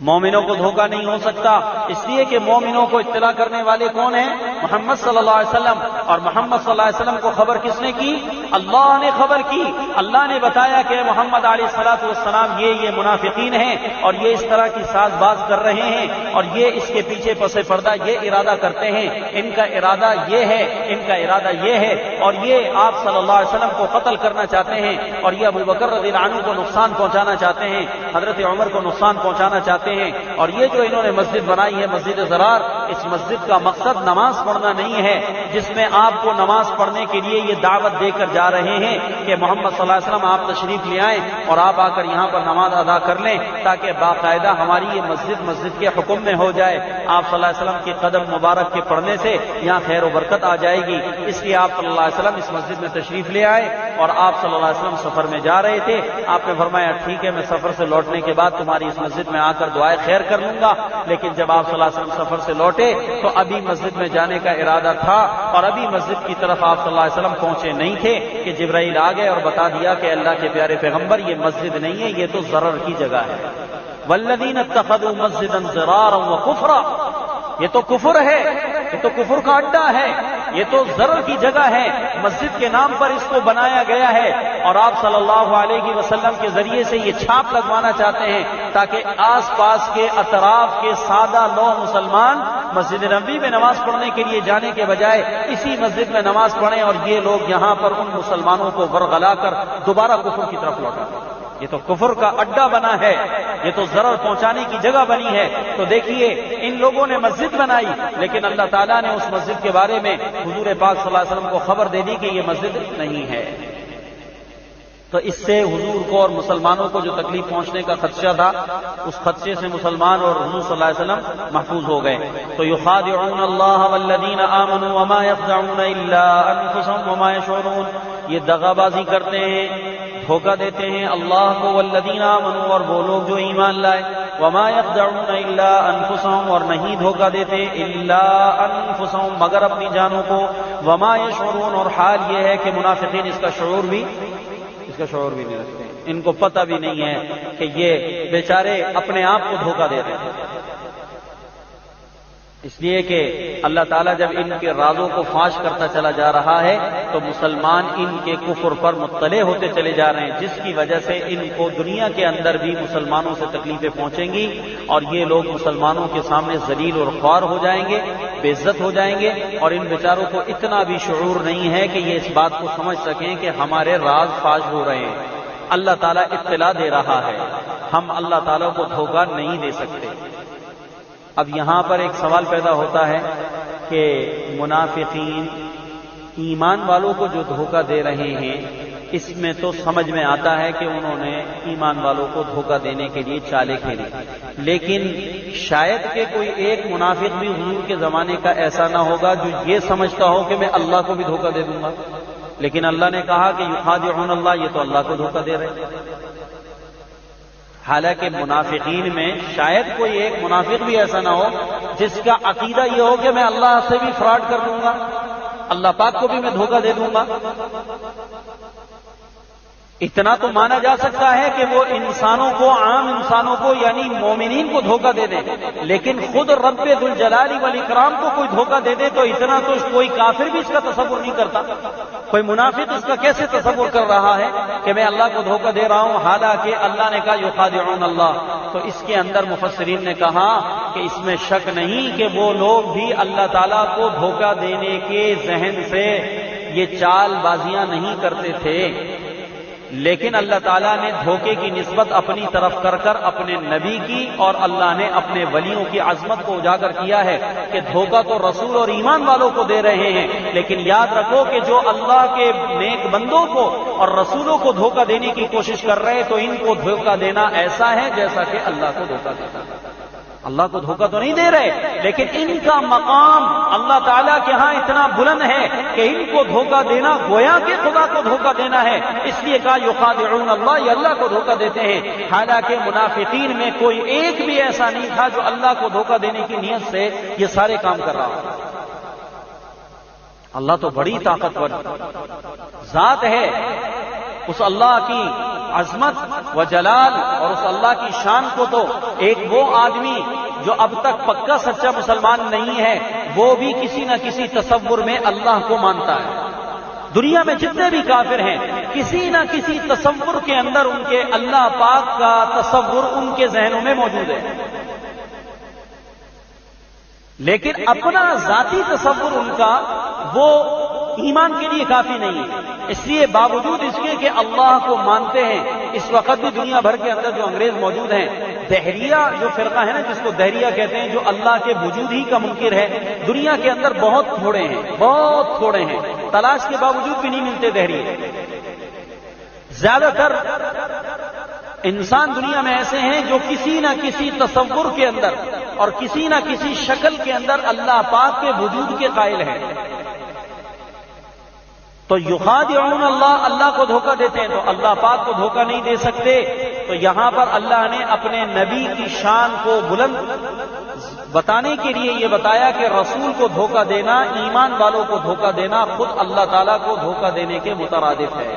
مومنوں کو دھوکہ نہیں ہو سکتا، اس لیے کہ مومنوں کو اطلاع کرنے والے کون ہیں؟ محمد صلی اللہ علیہ وسلم، اور محمد صلی اللہ علیہ وسلم کو خبر کس نے کی؟ اللہ نے خبر کی۔ اللہ نے بتایا کہ محمد علیہ الصلوۃ والسلام یہ منافقین ہیں اور یہ اس طرح کی ساز باز کر رہے ہیں اور یہ اس کے پیچھے پس پردہ یہ ارادہ کرتے ہیں، ان کا ارادہ یہ ہے، ان کا ارادہ یہ ہے، اور یہ آپ صلی اللہ علیہ وسلم کو قتل کرنا چاہتے ہیں، اور یہ ابو بکر رضی اللہ عنہ کو نقصان پہنچانا چاہتے ہیں، حضرت عمر کو نقصان پہنچانا چاہتے ہیں، اور یہ جو انہوں نے مسجد بنائی ہے مسجد ضرار، اس مسجد کا مقصد نماز پڑھنا نہیں ہے، جس میں آپ کو نماز پڑھنے کے لیے یہ دعوت دے کر جا رہے ہیں کہ محمد صلی اللہ علیہ وسلم آپ تشریف لے آئیں اور آپ آ کر یہاں پر نماز ادا کر لیں تاکہ باقاعدہ ہماری یہ مسجد کے حکم میں ہو جائے، آپ صلی اللہ علیہ وسلم کے قدم مبارک کے پڑھنے سے یہاں خیر و برکت آ جائے گی، اس لیے آپ صلی اللہ علیہ وسلم اس مسجد میں تشریف لے آئے، اور آپ صلی اللہ علیہ وسلم سفر میں جا رہے تھے، آپ نے فرمایا ٹھیک ہے میں سفر سے لوٹنے کے بعد تمہاری اس مسجد میں آ کر دعائے خیر کر لوں گا، لیکن جب آپ صلی اللہ علیہ وسلم سفر سے لوٹے تو ابھی مسجد میں جانے کا ارادہ تھا اور ابھی مسجد کی طرف آپ صلی اللہ علیہ وسلم پہنچے نہیں تھے کہ جبرائیل آ گئے اور بتا دیا کہ اللہ کے پیارے پیغمبر یہ مسجد نہیں ہے، یہ تو ضرر کی جگہ ہے، والذین اتخذوا مسجدا ضرارا وکفرا، یہ تو کفر ہے، یہ تو کفر کا اڈا ہے، یہ تو ضرر کی جگہ ہے، مسجد کے نام پر اس کو بنایا گیا ہے، اور آپ صلی اللہ علیہ وسلم کے ذریعے سے یہ چھاپ لگوانا چاہتے ہیں تاکہ آس پاس کے اطراف کے سادہ لو مسلمان مسجد نبوی میں نماز پڑھنے کے لیے جانے کے بجائے اسی مسجد میں نماز پڑھیں، اور یہ لوگ یہاں پر ان مسلمانوں کو ورغلا کر دوبارہ کفر کی طرف لوٹا۔ یہ تو کفر کا اڈا بنا ہے، یہ تو ضرر پہنچانے کی جگہ بنی ہے۔ تو دیکھیے ان لوگوں نے مسجد بنائی، لیکن اللہ تعالیٰ نے اس مسجد کے بارے میں حضور پاک صلی اللہ علیہ وسلم کو خبر دے دی کہ یہ مسجد نہیں ہے۔ تو اس سے حضور کو اور مسلمانوں کو جو تکلیف پہنچنے کا خدشہ تھا، اس خدشے سے مسلمان اور حضور صلی اللہ علیہ وسلم محفوظ ہو گئے۔ تو یخادعون اللہ والذین آمنوا وما یخدعون الا انفسهم وما یشعرون، یہ دغا بازی کرتے ہیں، دھوکہ دیتے ہیں اللہ کو، والذین آمنوا، اور وہ لوگ جو ایمان لائے، وما یخدعون الا انفسهم، اور نہیں دھوکہ دیتے الا انفسهم مگر اپنی جانوں کو، وما یشعرون، اور حال یہ ہے کہ منافقین اس کا شعور بھی نہیں رکھتے، ان کو پتہ بھی نہیں ہے کہ یہ بیچارے اپنے آپ کو دھوکہ دے رہے ہیں، اس لیے کہ اللہ تعالیٰ جب ان کے رازوں کو فاش کرتا چلا جا رہا ہے تو مسلمان ان کے کفر پر مطلع ہوتے چلے جا رہے ہیں، جس کی وجہ سے ان کو دنیا کے اندر بھی مسلمانوں سے تکلیفیں پہنچیں گی اور یہ لوگ مسلمانوں کے سامنے ذلیل اور خوار ہو جائیں گے، بے عزت ہو جائیں گے، اور ان بیچاروں کو اتنا بھی شعور نہیں ہے کہ یہ اس بات کو سمجھ سکیں کہ ہمارے راز فاش ہو رہے ہیں، اللہ تعالیٰ اطلاع دے رہا ہے، ہم اللہ تعالیٰ کو دھوکہ نہیں دے سکتے۔ اب یہاں پر ایک سوال پیدا ہوتا ہے کہ منافقین ایمان والوں کو جو دھوکہ دے رہے ہیں، اس میں تو سمجھ میں آتا ہے کہ انہوں نے ایمان والوں کو دھوکہ دینے کے لیے چالیں کھیلی، لیکن شاید کہ کوئی ایک منافق بھی حضور کے زمانے کا ایسا نہ ہوگا جو یہ سمجھتا ہو کہ میں اللہ کو بھی دھوکہ دے دوں گا، لیکن اللہ نے کہا کہ یخادعون اللہ، یہ تو اللہ کو دھوکہ دے رہے ہیں۔ حالانکہ منافقین میں شاید کوئی ایک منافق بھی ایسا نہ ہو جس کا عقیدہ یہ ہو کہ میں اللہ سے بھی فراڈ کر دوں گا، اللہ پاک کو بھی میں دھوکہ دے دوں گا۔ اتنا تو مانا جا سکتا ہے کہ وہ انسانوں کو، عام انسانوں کو یعنی مومنین کو دھوکہ دے دے، لیکن خود رب ذوالجلال والاکرام کو کوئی دھوکہ دے دے تو اتنا تو کوئی کافر بھی اس کا تصور نہیں کرتا، کوئی منافق اس کا کیسے تصور کر رہا ہے کہ میں اللہ کو دھوکہ دے رہا ہوں، حالانکہ اللہ نے کہا یخادعون اللہ۔ تو اس کے اندر مفسرین نے کہا کہ اس میں شک نہیں کہ وہ لوگ بھی اللہ تعالیٰ کو دھوکہ دینے کے ذہن سے یہ چال بازیاں نہیں کرتے تھے، لیکن اللہ تعالیٰ نے دھوکے کی نسبت اپنی طرف کر کر اپنے نبی کی، اور اللہ نے اپنے ولیوں کی عظمت کو اجاگر کیا ہے کہ دھوکہ تو رسول اور ایمان والوں کو دے رہے ہیں، لیکن یاد رکھو کہ جو اللہ کے نیک بندوں کو اور رسولوں کو دھوکہ دینے کی کوشش کر رہے تو ان کو دھوکہ دینا ایسا ہے جیسا کہ اللہ کو دھوکہ دیتا ہے۔ اللہ کو دھوکہ تو نہیں دے رہے، لیکن ان کا مقام اللہ تعالیٰ کے ہاں اتنا بلند ہے کہ ان کو دھوکہ دینا گویا کہ خدا کو دھوکہ دینا ہے، اس لیے کہا یخادعون اللہ، یہ اللہ کو دھوکہ دیتے ہیں۔ حالانکہ منافقین میں کوئی ایک بھی ایسا نہیں تھا جو اللہ کو دھوکہ دینے کی نیت سے یہ سارے کام کر رہا ہو۔ اللہ تو بڑی طاقتور ذات ہے، اس اللہ کی عظمت و جلال اور اس اللہ کی شان کو تو ایک وہ آدمی جو اب تک پکا سچا مسلمان نہیں ہے وہ بھی کسی نہ کسی تصور میں اللہ کو مانتا ہے. دنیا میں جتنے بھی کافر ہیں کسی نہ کسی تصور کے اندر ان کے اللہ پاک کا تصور ان کے ذہنوں میں موجود ہے، لیکن اپنا ذاتی تصور ان کا وہ ایمان کے لیے کافی نہیں ہے. اس لیے باوجود اس کے کہ اللہ کو مانتے ہیں، اس وقت بھی دنیا بھر کے اندر جو انگریز موجود ہیں، دہریہ جو فرقہ ہے نا جس کو دہریہ کہتے ہیں، جو اللہ کے وجود ہی کا منکر ہے، دنیا کے اندر بہت تھوڑے ہیں، بہت تھوڑے ہیں، تلاش کے باوجود بھی نہیں ملتے دہریہ. زیادہ تر انسان دنیا میں ایسے ہیں جو کسی نہ کسی تصور کے اندر اور کسی نہ کسی شکل کے اندر اللہ پاک کے وجود کے قائل ہیں. تو یخادعون اللہ، اللہ کو دھوکہ دیتے ہیں، تو اللہ پاک کو دھوکہ نہیں دے سکتے. تو یہاں پر اللہ نے اپنے نبی کی شان کو بلند بتانے کے لیے یہ بتایا کہ رسول کو دھوکہ دینا، ایمان والوں کو دھوکہ دینا خود اللہ تعالیٰ کو دھوکہ دینے کے مترادف ہے.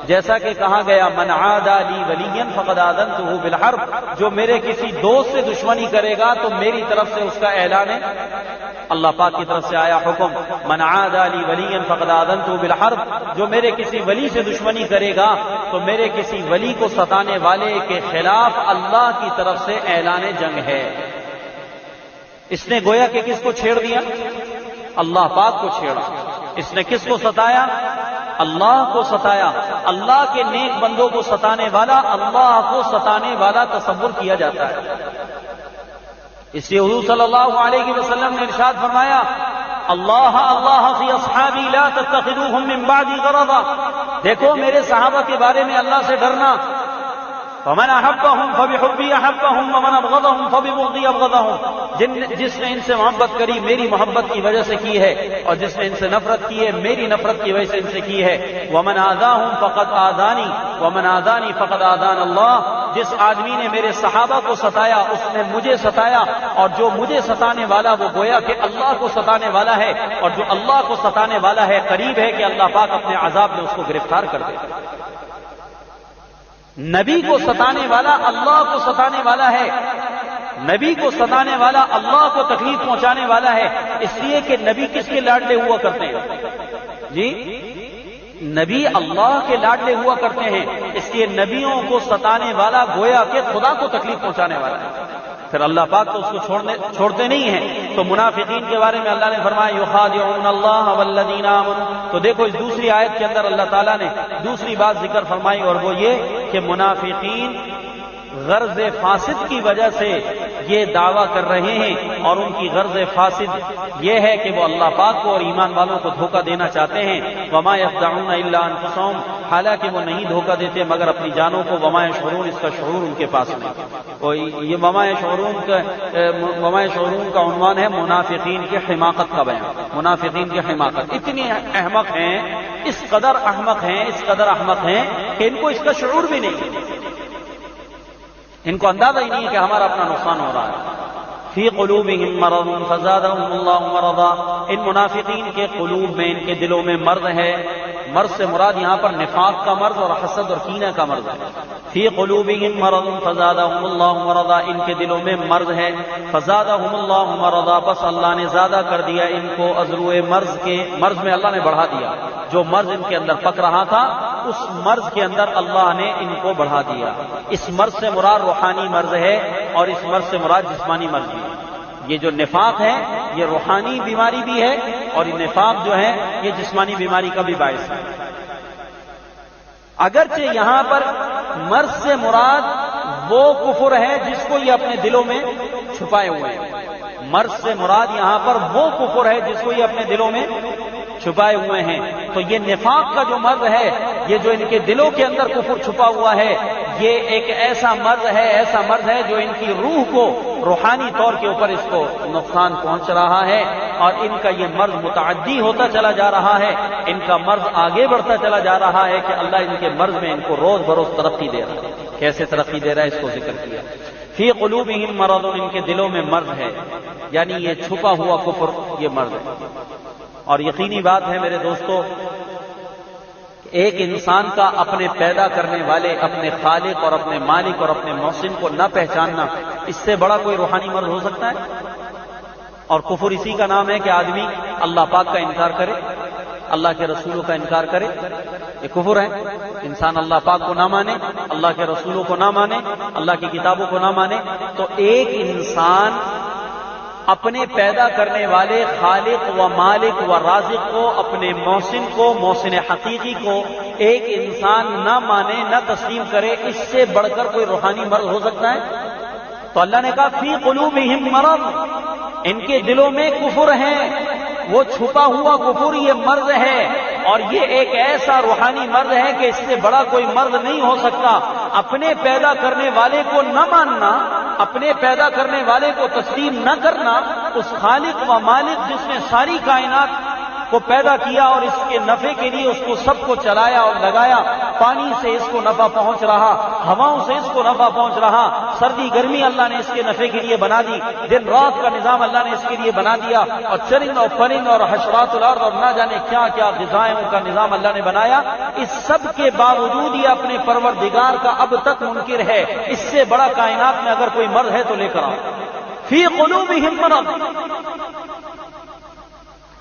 جیسا کہ کہا گیا من عادى لي وليا فقد آذنته بالحرب، جو میرے کسی دوست سے دشمنی کرے گا تو میری طرف سے اس کا اعلان ہے. اللہ پاک کی طرف سے آیا حکم من عادى لي وليا فقد آذنته بالحرب، جو میرے کسی ولی سے دشمنی کرے گا تو میرے کسی ولی کو ستانے والے کے خلاف اللہ کی طرف سے اعلان جنگ ہے. اس نے گویا کہ کس کو چھیڑ دیا؟ اللہ پاک کو چھیڑا. اس نے کس کو ستایا؟ اللہ کو ستایا. اللہ کے نیک بندوں کو ستانے والا اللہ کو ستانے والا تصور کیا جاتا ہے. اس لیے حضور صلی اللہ علیہ وسلم نے ارشاد فرمایا اللہ اللہ فی اصحابی لا تتخذوهم من بعدی غرضا، دیکھو میرے صحابہ کے بارے میں اللہ سے ڈرنا. فمن احبهم فبحبی احبهم ومن ابغضهم فببغضی ابغضهم، جس نے ان سے محبت کری میری محبت کی وجہ سے کی ہے، اور جس نے ان سے نفرت کی ہے میری نفرت کی وجہ سے ان سے کی ہے. ومن آذاهم فقد آذانی ومن آذانی فقد آذان اللہ، جس آدمی نے میرے صحابہ کو ستایا اس نے مجھے ستایا، اور جو مجھے ستانے والا وہ گویا کہ اللہ کو ستانے والا ہے، اور جو اللہ کو ستانے والا ہے قریب ہے کہ اللہ پاک اپنے عذاب میں اس کو گرفتار کر دے. نبی کو ستانے والا اللہ کو ستانے والا ہے، نبی کو ستانے والا اللہ کو تکلیف پہنچانے والا ہے. اس لیے کہ نبی کس کے لاڈلے ہوا کرتے ہیں؟ جی نبی اللہ کے لاڈلے ہوا کرتے ہیں، اس لیے نبیوں کو ستانے والا گویا کہ خدا کو تکلیف پہنچانے والا ہے. پھر اللہ پاک تو اس کو چھوڑتے نہیں ہیں. تو منافقین کے بارے میں اللہ نے فرمایا یخادعون اللہ والذین آمنوا. تو دیکھو اس دوسری آیت کے اندر اللہ تعالیٰ نے دوسری بات ذکر فرمائی، اور وہ یہ کہ منافقین غرض فاسد کی وجہ سے یہ دعویٰ کر رہے ہیں، اور ان کی غرض فاسد یہ ہے کہ وہ اللہ پاک کو اور ایمان والوں کو دھوکہ دینا چاہتے ہیں. وما یخدعون الا انفسهم، حالانکہ وہ نہیں دھوکہ دیتے مگر اپنی جانوں کو. وما یشعرون، اس کا شعور ان کے پاس نہیں. یہ وما یشعرون کا عنوان ہے منافقین کی حماقت کا بیان. منافقین کی حماقت، اتنی احمق ہیں، اس قدر احمق ہیں، اس قدر احمق ہیں کہ ان کو اس کا شعور بھی نہیں، ان کو اندازہ ہی نہیں ہے کہ ہمارا اپنا نقصان ہو رہا ہے. فی قلوبہم مرض فزادہم اللہ مرضا، ان منافقین کے قلوب میں، ان کے دلوں میں مرض ہے. مرض سے مراد یہاں پر نفاق کا مرض اور حسد اور کینہ کا مرض ہے. فی قلوبہم مرض فزادہم اللہ مرضا، ان کے دلوں میں مرض ہے. فزادہم اللہ مرضا، بس اللہ نے زیادہ کر دیا ان کو ازروئے مرض کے، مرض میں اللہ نے بڑھا دیا. جو مرض ان کے اندر پک رہا تھا اس مرض کے اندر اللہ نے ان کو بڑھا دیا. اس مرض سے مراد روحانی مرض ہے، اور اس مرض سے مراد جسمانی مرض بھی ہے. یہ جو نفاق ہے یہ روحانی بیماری بھی ہے، اور یہ نفاق جو ہے یہ جسمانی بیماری کا بھی باعث ہے. اگرچہ یہاں پر مرض سے مراد وہ کفر ہے جس کو یہ اپنے دلوں میں چھپائے ہوئے ہیں. مرض سے مراد یہاں پر وہ کفر ہے جس کو یہ اپنے دلوں میں چھپائے ہوئے ہیں. تو یہ نفاق کا جو مرض ہے، یہ جو ان کے دلوں کے اندر کفر چھپا ہوا ہے، یہ ایک ایسا مرض ہے جو ان کی روح کو روحانی طور کے اوپر اس کو نقصان پہنچ رہا ہے، اور ان کا یہ مرض متعدی ہوتا چلا جا رہا ہے. ان کا مرض آگے بڑھتا چلا جا رہا ہے کہ اللہ ان کے مرض میں ان کو روز بروز ترقی دے رہا ہے. کیسے ترقی دے رہا ہے اس کو ذکر کیا. فی قلوبہم مرض، ان کے دلوں میں مرض ہے، یعنی یہ چھپا ہوا کفر یہ مرض ہے. اور یقینی بات ہے میرے دوستو، ایک انسان کا اپنے پیدا کرنے والے اپنے خالق اور اپنے مالک اور اپنے محسن کو نہ پہچاننا، اس سے بڑا کوئی روحانی مرض ہو سکتا ہے؟ اور کفر اسی کا نام ہے کہ آدمی اللہ پاک کا انکار کرے، اللہ کے رسولوں کا انکار کرے، یہ کفر ہے۔ انسان اللہ پاک کو نہ مانے، اللہ کے رسولوں کو نہ مانے، اللہ کی کتابوں کو نہ مانے، تو ایک انسان اپنے پیدا کرنے والے خالق و مالک و رازق کو، اپنے محسن کو، محسن حقیقی کو ایک انسان نہ مانے، نہ تسلیم کرے، اس سے بڑھ کر کوئی روحانی مرض ہو سکتا ہے؟ تو اللہ نے کہا فی قلوبہم مرض، ان کے دلوں میں کفر ہے، وہ چھپا ہوا کفر، یہ مرض ہے، اور یہ ایک ایسا روحانی مرض ہے کہ اس سے بڑا کوئی مرض نہیں ہو سکتا۔ اپنے پیدا کرنے والے کو نہ ماننا، اپنے پیدا کرنے والے کو تسلیم نہ کرنا، اس خالق و مالک جس نے ساری کائنات کو پیدا کیا اور اس کے نفع کے لیے اس کو سب کو چلایا اور لگایا، پانی سے اس کو نفع پہنچ رہا، ہواؤں سے اس کو نفع پہنچ رہا، سردی گرمی اللہ نے اس کے نفع کے لیے بنا دی، دن رات کا نظام اللہ نے اس کے لیے بنا دیا، اور چرند اور پرند اور حشرات الارض اور نہ جانے کیا کیا غذائیں کا نظام اللہ نے بنایا۔ اس سب کے باوجود یہ اپنے پروردگار کا اب تک منکر ہے۔ اس سے بڑا کائنات میں اگر کوئی مرض ہے تو لے کر آؤ۔ فی قلوبہم مرض،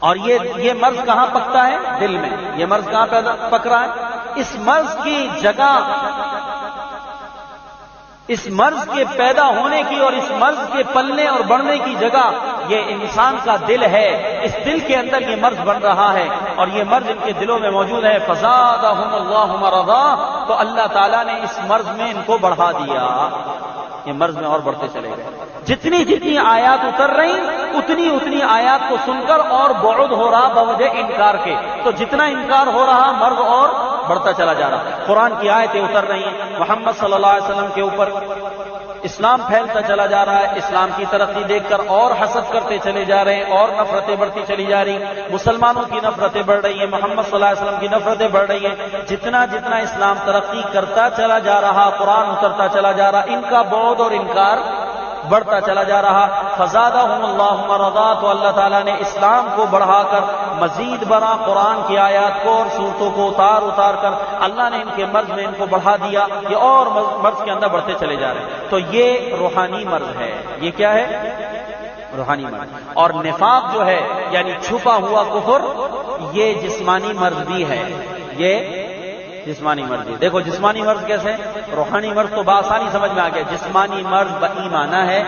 اور یہ مرض کہاں پکتا ہے؟ دل میں۔ یہ مرض کہاں پک رہا ہے؟ اس مرض کی جگہ، اس مرض کے پیدا ہونے کی اور اس مرض کے پلنے اور بڑھنے کی جگہ یہ انسان کا دل ہے۔ اس دل کے اندر یہ مرض بن رہا ہے، اور یہ مرض ان کے دلوں میں موجود ہے۔ فزادہم اللہ مرضا، تو اللہ تعالیٰ نے اس مرض میں ان کو بڑھا دیا، یہ مرض میں اور بڑھتے چلے گئے۔ جتنی جتنی آیات اتر رہی اتنی اتنی آیات کو سن کر اور بعد ہو رہا بوجہ انکار کے، تو جتنا انکار ہو رہا مرض اور بڑھتا چلا جا رہا۔ قرآن کی آیتیں اتر رہی ہیں، محمد صلی اللہ علیہ وسلم کے اوپر اسلام پھیلتا چلا جا رہا ہے، اسلام کی ترقی دیکھ کر اور حسد کرتے چلے جا رہے ہیں، اور نفرتیں بڑھتی چلی جا رہی، مسلمانوں کی نفرتیں بڑھ رہی ہیں، محمد صلی اللہ علیہ وسلم کی نفرتیں بڑھ رہی ہیں۔ جتنا جتنا اسلام ترقی کرتا چلا جا رہا، قرآن اترتا چلا جا رہا، ان کا بعد اور انکار بڑھتا چلا جا رہا۔ فزادہم اللہ مرضا، تو اللہ تعالیٰ نے اسلام کو بڑھا کر مزید بڑھا، قرآن کی آیات کو اور صورتوں کو اتار اتار کر اللہ نے ان کے مرض میں ان کو بڑھا دیا، یہ اور مرض کے اندر بڑھتے چلے جا رہے ہیں۔ تو یہ روحانی مرض ہے۔ یہ کیا ہے؟ روحانی مرض۔ اور نفاق جو ہے یعنی چھپا ہوا کفر، یہ جسمانی مرض بھی ہے، یہ جسمانی مرض۔ دیکھو جسمانی مرض کیسے؟ روحانی مرض تو بآسانی سمجھ میں آ گیا۔ جسمانی مرض بایمانہ ہے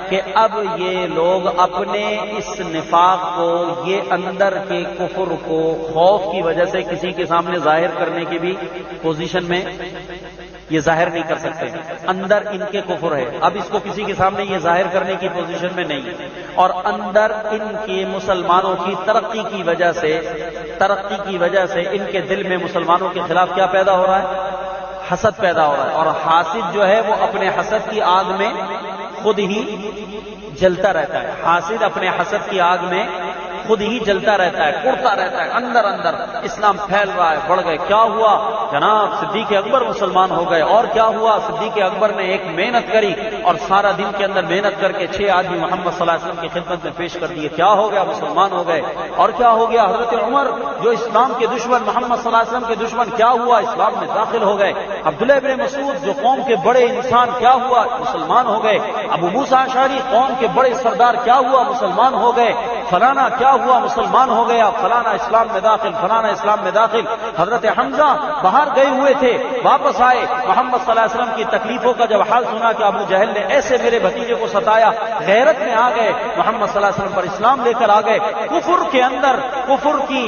کہ اب یہ لوگ اپنے اس نفاق کو، یہ اندر کے کفر کو خوف کی وجہ سے کسی کے سامنے ظاہر کرنے کی بھی پوزیشن میں یہ ظاہر نہیں کر سکتے، اندر ان کے کفر ہے، اب اس کو کسی کے سامنے یہ ظاہر کرنے کی پوزیشن میں نہیں ہے۔ اور اندر ان کے مسلمانوں کی ترقی کی وجہ سے ان کے دل میں مسلمانوں کے خلاف کیا پیدا ہو رہا ہے؟ حسد پیدا ہو رہا ہے، اور حاسد جو ہے وہ اپنے حسد کی آگ میں خود ہی جلتا رہتا ہے۔ حاسد اپنے حسد کی آگ میں خود ہی جلتا رہتا ہے، کڑتا رہتا ہے، اندر اندر اسلام پھیل رہا ہے، بڑھ گئے۔ کیا ہوا جناب؟ صدیق اکبر مسلمان ہو گئے۔ اور کیا ہوا؟ صدیق اکبر نے ایک محنت کری اور سارا دن کے اندر محنت کر کے 6 آدمی محمد صلی اللہ علیہ وسلم کی خدمت میں پیش کر دیے۔ کیا ہو گیا؟ مسلمان ہو گئے۔ اور کیا ہو گیا؟ حضرت عمر جو اسلام کے دشمن، محمد صلی اللہ علیہ وسلم کے دشمن، کیا ہوا؟ اسلام میں داخل ہو گئے۔ عبداللہ ابن مسعود جو قوم کے بڑے انسان، کیا ہوا؟ مسلمان ہو گئے۔ ابو موسیٰ اشعری قوم کے بڑے سردار، کیا ہوا؟ مسلمان ہو گئے۔ فلانا کیا ہوا؟ مسلمان ہو گیا، فلانا اسلام میں داخل، فلانا اسلام میں داخل۔ حضرت حمزہ باہر گئے ہوئے تھے، واپس آئے، محمد صلی اللہ علیہ وسلم کی تکلیفوں کا جب حال سنا کہ ابو جہل نے ایسے میرے بھتیجے کو ستایا، غیرت میں آ گئے، محمد صلی اللہ علیہ وسلم پر اسلام لے کر آ گئے۔ کفر کے اندر، کفر کی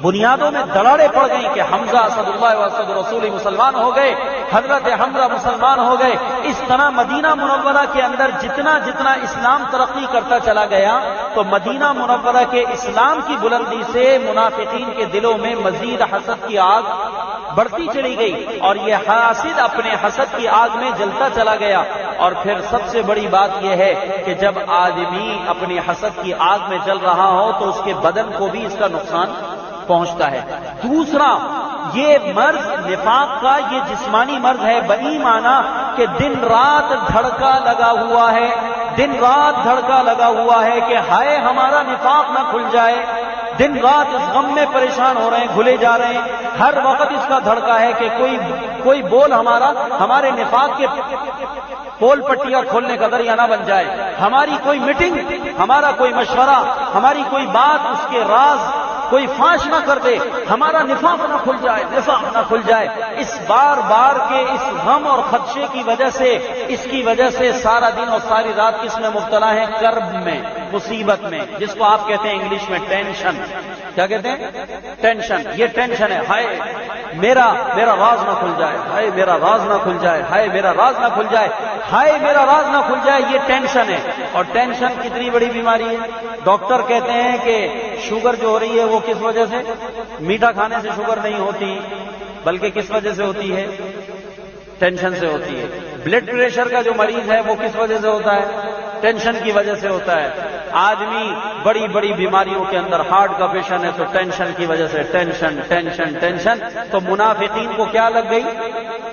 بنیادوں میں دراڑیں پڑ گئیں کہ حمزہ اسد اللہ و اسد رسول مسلمان ہو گئے، حضرت حمزہ مسلمان ہو گئے۔ اس طرح مدینہ منورہ کے اندر جتنا جتنا اسلام ترقی کرتا چلا گیا، تو مدینہ منورہ کے اسلام کی بلندی سے منافقین کے دلوں میں مزید حسد کی آگ بڑھتی چلی گئی، اور یہ حاسد اپنے حسد کی آگ میں جلتا چلا گیا۔ اور پھر سب سے بڑی بات یہ ہے کہ جب آدمی اپنی حسد کی آگ میں جل رہا ہو تو اس کے بدن کو بھی اس کا نقصان پہنچتا ہے۔ دوسرا، یہ مرض نفاق کا یہ جسمانی مرض ہے، بایمانہ کہ دن رات دھڑکا لگا ہوا ہے، دن رات دھڑکا لگا ہوا ہے کہ ہائے ہمارا نفاق نہ کھل جائے، دن رات اس غم میں پریشان ہو رہے ہیں، گھلے جا رہے ہیں، ہر وقت اس کا دھڑکا ہے کہ کوئی بول ہمارے نفاق کے پول پٹیاں کھولنے کا ذریعہ نہ بن جائے، ہماری کوئی میٹنگ، ہمارا کوئی مشورہ، ہماری کوئی بات اس کے راز کوئی فاش نہ کر دے، ہمارا نفاق نہ کھل جائے، نفاق نہ کھل جائے۔ اس بار بار کے اس غم اور خدشے کی وجہ سے، اس کی وجہ سے سارا دن اور ساری رات کس میں مبتلا ہے؟ کرب میں، مصیبت میں، جس کو آپ کہتے ہیں انگلش میں ٹینشن۔ کیا کہتے ہیں؟ ٹینشن۔ یہ ٹینشن ہے، ہائے میرا راز نہ کھل جائے، ہائے میرا راز نہ کھل جائے، ہائے میرا راز نہ کھل جائے، ہائے میرا راز نہ کھل جائے، یہ ٹینشن ہے۔ اور ٹینشن کتنی بڑی بیماری ہے۔ ڈاکٹر کہتے ہیں کہ شوگر جو ہو رہی ہے وہ کس وجہ سے؟ میٹھا کھانے سے شوگر نہیں ہوتی، بلکہ کس وجہ سے ہوتی ہے؟ ٹینشن سے ہوتی ہے۔ بلڈ پریشر کا جو مریض ہے وہ کس وجہ سے ہوتا ہے؟ ٹینشن کی وجہ سے ہوتا ہے۔ آدمی بڑی بڑی بیماریوں کے اندر، ہارٹ کا پیشنٹ ہے تو ٹینشن کی وجہ سے، ٹینشن ٹینشن ٹینشن۔ تو منافقین کو کیا لگ گئی؟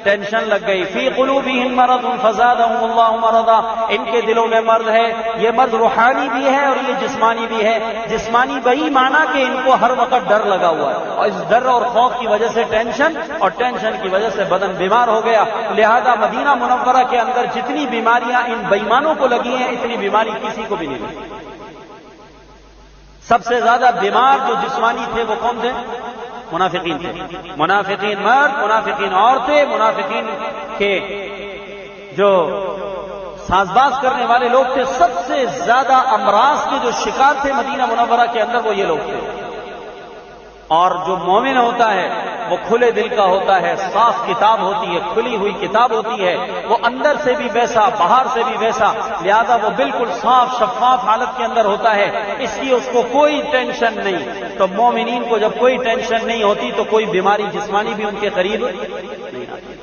ٹینشن لگ گئی۔ فی قلوبہم مرض فزادہم اللہ مرضا، ان کے دلوں میں مرض ہے۔ یہ مرض روحانی بھی ہے اور یہ جسمانی بھی ہے۔ جسمانی بہی معنی کہ ان کو ہر وقت ڈر لگا ہوا ہے، اور اس ڈر اور خوف کی وجہ سے ٹینشن، اور ٹینشن کی وجہ سے بدن بیمار ہو گیا۔ لہذا مدینہ منورہ کے اندر جتنی بیماریاں ان بےایمانوں کو لگی ہیں، اتنی بیماری کسی کو بھی نہیں لگی۔ سب سے زیادہ بیمار جو جسمانی تھے وہ کون تھے؟ منافقین تھے۔ منافقین مرد، منافقین عورتیں، منافقین کے جو ساز باز کرنے والے لوگ تھے، سب سے زیادہ امراض کے جو شکار تھے مدینہ منورہ کے اندر وہ یہ لوگ تھے۔ اور جو مومن ہوتا ہے وہ کھلے دل کا ہوتا ہے، صاف کتاب ہوتی ہے، کھلی ہوئی کتاب ہوتی ہے، وہ اندر سے بھی ویسا، باہر سے بھی ویسا، لہذا وہ بالکل صاف شفاف حالت کے اندر ہوتا ہے، اس لیے اس کو کوئی ٹینشن نہیں۔ تو مومنین کو جب کوئی ٹینشن نہیں ہوتی تو کوئی بیماری جسمانی بھی ان کے قریب نہیں آتی۔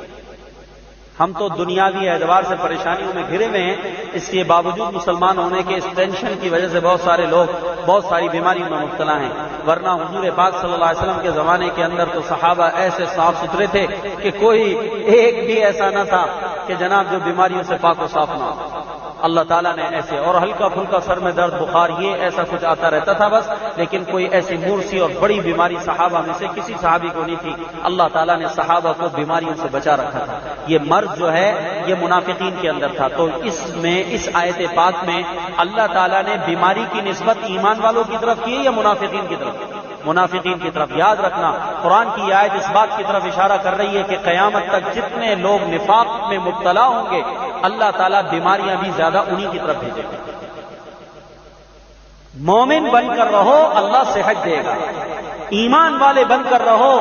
ہم تو دنیاوی اعتبار سے پریشانیوں میں گھرے ہوئے ہیں، اس کے باوجود مسلمان ہونے کے اس ٹینشن کی وجہ سے بہت سارے لوگ بہت ساری بیماریوں میں مبتلا ہیں۔ ورنہ حضور پاک صلی اللہ علیہ وسلم کے زمانے کے اندر تو صحابہ ایسے صاف ستھرے تھے کہ کوئی ایک بھی ایسا نہ تھا کہ جناب جو بیماریوں سے پاک و صاف نہ ہو۔ اللہ تعالیٰ نے ایسے، اور ہلکا پھلکا سر میں درد، بخار، یہ ایسا کچھ آتا رہتا تھا بس، لیکن کوئی ایسی مورسی اور بڑی بیماری صحابہ میں سے کسی صحابی کو نہیں تھی۔ اللہ تعالیٰ نے صحابہ کو بیماریوں سے بچا رکھا تھا۔ یہ مرض جو ہے یہ منافقین کے اندر تھا۔ تو اس آیت پاک میں اللہ تعالیٰ نے بیماری کی نسبت ایمان والوں کی طرف کی ہے یا منافقین کی طرف؟ منافقین کی طرف۔ یاد رکھنا قرآن کی آیت اس بات کی طرف اشارہ کر رہی ہے کہ قیامت تک جتنے لوگ نفاق میں مبتلا ہوں گے اللہ تعالیٰ بیماریاں بھی زیادہ انہی کی طرف بھیجے گا۔ مومن بن کر رہو اللہ صحت دے گا، ایمان والے بن کر رہو،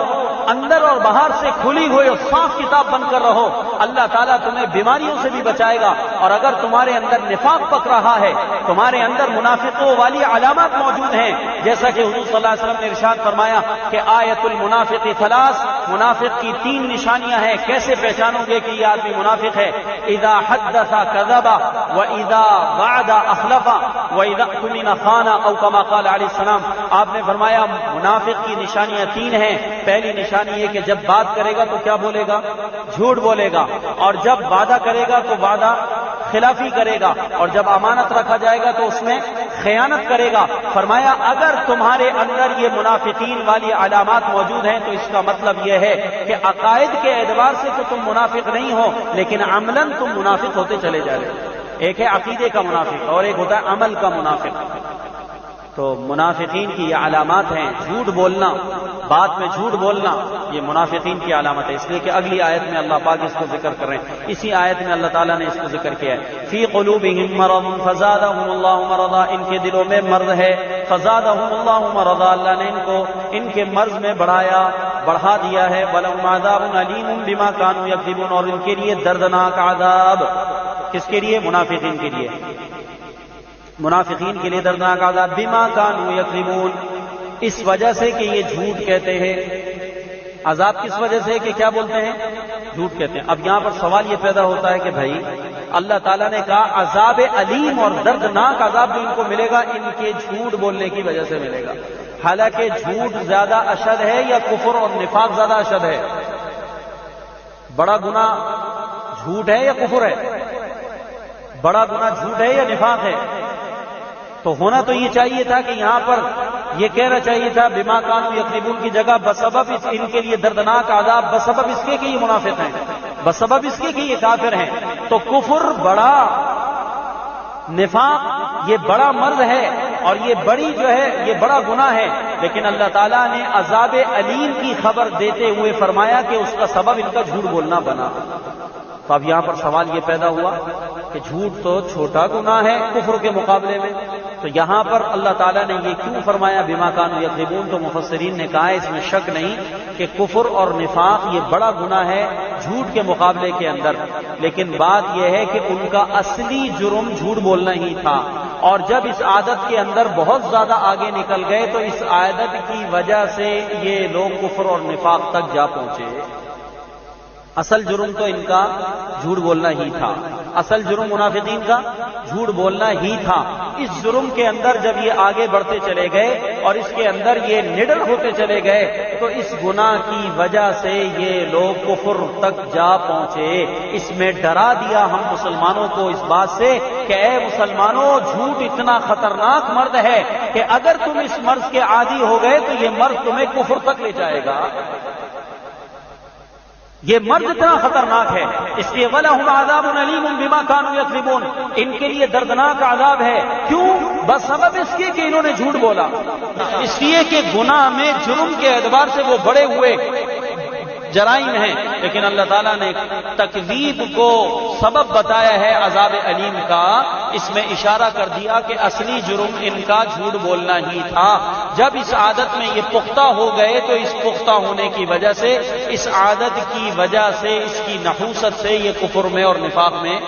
اندر اور باہر سے کھلی ہوئی اور صاف کتاب بن کر رہو، اللہ تعالیٰ تمہیں بیماریوں سے بھی بچائے گا۔ اور اگر تمہارے اندر نفاق پک رہا ہے، تمہارے اندر منافقوں والی علامات موجود ہیں، جیسا کہ حضور صلی اللہ علیہ وسلم نے ارشاد فرمایا کہ آیت المنافق ثلاث، منافق کی 3 نشانیاں ہیں۔ کیسے پہچانو گے کہ یہ آدمی منافق ہے؟ اذا حدث كذب واذا وعد اخلف واذا اؤتمن خان، او كما قال علیہ السلام۔ آپ نے فرمایا منافق کی نشانیاں 3 ہیں۔ پہلی نشانی یہ کہ جب بات کرے گا تو کیا بولے گا؟ جھوٹ بولے گا، اور جب وعدہ کرے گا تو وعدہ خلافی کرے گا، اور جب امانت رکھا جائے گا تو اس میں خیانت کرے گا۔ فرمایا اگر تمہارے اندر یہ منافقین والی علامات موجود ہیں تو اس کا مطلب یہ ہے کہ عقائد کے اعتبار سے تو تم منافق نہیں ہو، لیکن عملاً تم منافق ہوتے چلے جا رہے ہو۔ ایک ہے عقیدے کا منافق اور ایک ہوتا ہے عمل کا منافق۔ تو منافقین کی یہ علامات ہیں، جھوٹ بولنا، بات میں جھوٹ بولنا، یہ منافقین کی علامت ہے۔ اس لیے کہ اگلی آیت میں اللہ پاک اس کو ذکر کر رہے ہیں، اسی آیت میں اللہ تعالیٰ نے اس کو ذکر کیا ہے۔ فی قلوبہم مرض فزادہم اللہ مرضا، ان کے دلوں میں مرض ہے، فزادہم اللہ مرضا، اللہ نے ان کو ان کے مرض میں بڑھا دیا ہے۔ ولہم عذاب علیم بما کانوا یکذبون، اور ان کے لیے دردناک عذاب، کس کے لیے؟ منافقین کے لیے، منافقین کے لیے دردناک عذاب، بما کانوا یکذبون، اس وجہ سے کہ یہ جھوٹ کہتے ہیں۔ عذاب کس وجہ سے کہ کیا بولتے ہیں؟ جھوٹ کہتے ہیں۔ اب یہاں پر سوال یہ پیدا ہوتا ہے کہ بھائی اللہ تعالیٰ نے کہا عذاب علیم اور دردناک عذاب جو ان کو ملے گا ان کے جھوٹ بولنے کی وجہ سے ملے گا، حالانکہ جھوٹ زیادہ اشد ہے یا کفر اور نفاق زیادہ اشد ہے؟ بڑا گناہ جھوٹ ہے یا کفر ہے؟ بڑا گناہ جھوٹ ہے یا نفاق ہے؟ تو ہونا تو یہ چاہیے تھا کہ یہاں پر یہ کہنا چاہیے تھا بما کانوا یکذبون کی جگہ بسبب ان کے لیے دردناک عذاب، بسبب اس کے کہ یہ منافق ہیں، بسبب اس کے کہ یہ کافر ہیں۔ تو کفر بڑا، نفاق یہ بڑا مرض ہے اور یہ بڑی جو ہے یہ بڑا گناہ ہے، لیکن اللہ تعالیٰ نے عذاب علیم کی خبر دیتے ہوئے فرمایا کہ اس کا سبب ان کا جھوٹ بولنا بنا۔ تو اب یہاں پر سوال یہ پیدا ہوا کہ جھوٹ تو چھوٹا گناہ ہے کفر کے مقابلے میں، تو یہاں پر اللہ تعالیٰ نے یہ کیوں فرمایا بما کانوا یکذبون؟ تو مفسرین نے کہا اس میں شک نہیں کہ کفر اور نفاق یہ بڑا گناہ ہے جھوٹ کے مقابلے کے اندر، لیکن بات یہ ہے کہ ان کا اصلی جرم جھوٹ بولنا ہی تھا، اور جب اس عادت کے اندر بہت زیادہ آگے نکل گئے تو اس عادت کی وجہ سے یہ لوگ کفر اور نفاق تک جا پہنچے۔ اصل جرم تو ان کا جھوٹ بولنا ہی تھا، اصل جرم منافقین کا جھوٹ بولنا ہی تھا۔ اس جرم کے اندر جب یہ آگے بڑھتے چلے گئے اور اس کے اندر یہ نڈر ہوتے چلے گئے تو اس گناہ کی وجہ سے یہ لوگ کفر تک جا پہنچے۔ اس میں ڈرا دیا ہم مسلمانوں کو اس بات سے کہ اے مسلمانوں، جھوٹ اتنا خطرناک مرض ہے کہ اگر تم اس مرض کے عادی ہو گئے تو یہ مرض تمہیں کفر تک لے جائے گا۔ یہ مرض اتنا خطرناک ہے، اس لیے وَلَهُمْ عَذَابٌ أَلِيمٌ بِمَا كَانُوا يَكْذِبُونَ، ان کے لیے دردناک عذاب ہے۔ کیوں؟ بس سبب اس کے کہ انہوں نے جھوٹ بولا، اس لیے کہ گناہ میں جرم کے اعتبار سے وہ بڑے ہوئے جرائم ہیں، لیکن اللہ تعالیٰ نے تکذیب کو سبب بتایا ہے عذاب علیم کا۔ اس میں اشارہ کر دیا کہ اصلی جرم ان کا جھوٹ بولنا ہی تھا۔ جب اس عادت میں یہ پختہ ہو گئے تو اس پختہ ہونے کی وجہ سے، اس عادت کی وجہ سے، اس کی نحوست سے یہ کفر میں اور نفاق میں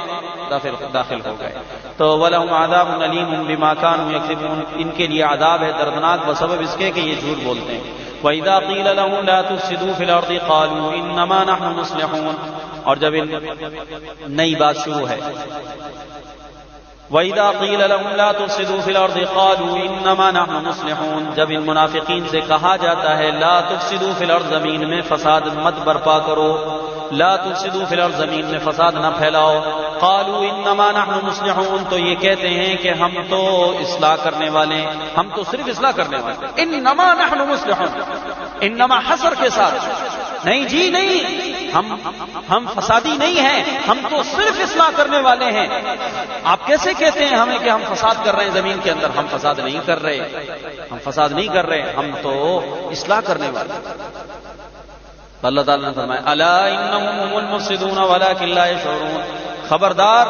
داخل ہو گئے۔ تو وَلَهُمْ عَذَابٌ أَلِيمٌ بِمَا كَانُوا يَكْذِبُونَ، ان کے لیے عذاب ہے دردناک بسبب اس کے کہ یہ جھوٹ بولتے ہیں۔ وَإِذَا قِيلَ لَهُمْ لَا تُفْسِدُوا فِي الْأَرْضِ قَالُوا إِنَّمَا نَحْنُ مُصْلِحُونَ، اور جب نئی بات شروع ہے، وَإِذَا قِيلَ لَهُمْ لَا تُفْسِدُوا فِي الْأَرْضِ قَالُوا إِنَّمَا نَحْنُ مُصْلِحُونَ، جب ان منافقین سے کہا جاتا ہے لا تفسدوا فی الارض، زمین میں فساد مت برپا کرو، لا تفسدوا فی الارض، زمین میں فساد نہ پھیلاؤ، قالوا انما نحن مصلحون، تو یہ کہتے ہیں کہ ہم تو اصلاح کرنے والے ہیں، ہم تو صرف اصلاح کرنے والے ہیں۔ انما نحن مصلحون، انما حصر کے ساتھ، نہیں جی نہیں، ہم فسادی نہیں ہیں، ہم تو صرف اصلاح کرنے والے ہیں۔ آپ کیسے کہتے ہیں ہمیں کہ ہم فساد کر رہے ہیں زمین کے اندر؟ ہم فساد نہیں کر رہے، ہم فساد نہیں کر رہے، ہم تو اصلاح کرنے والے ہیں۔ اللہ تعالیٰ نے فرمایا الا انہم هم المفسدون ولکن لا یشعرون، خبردار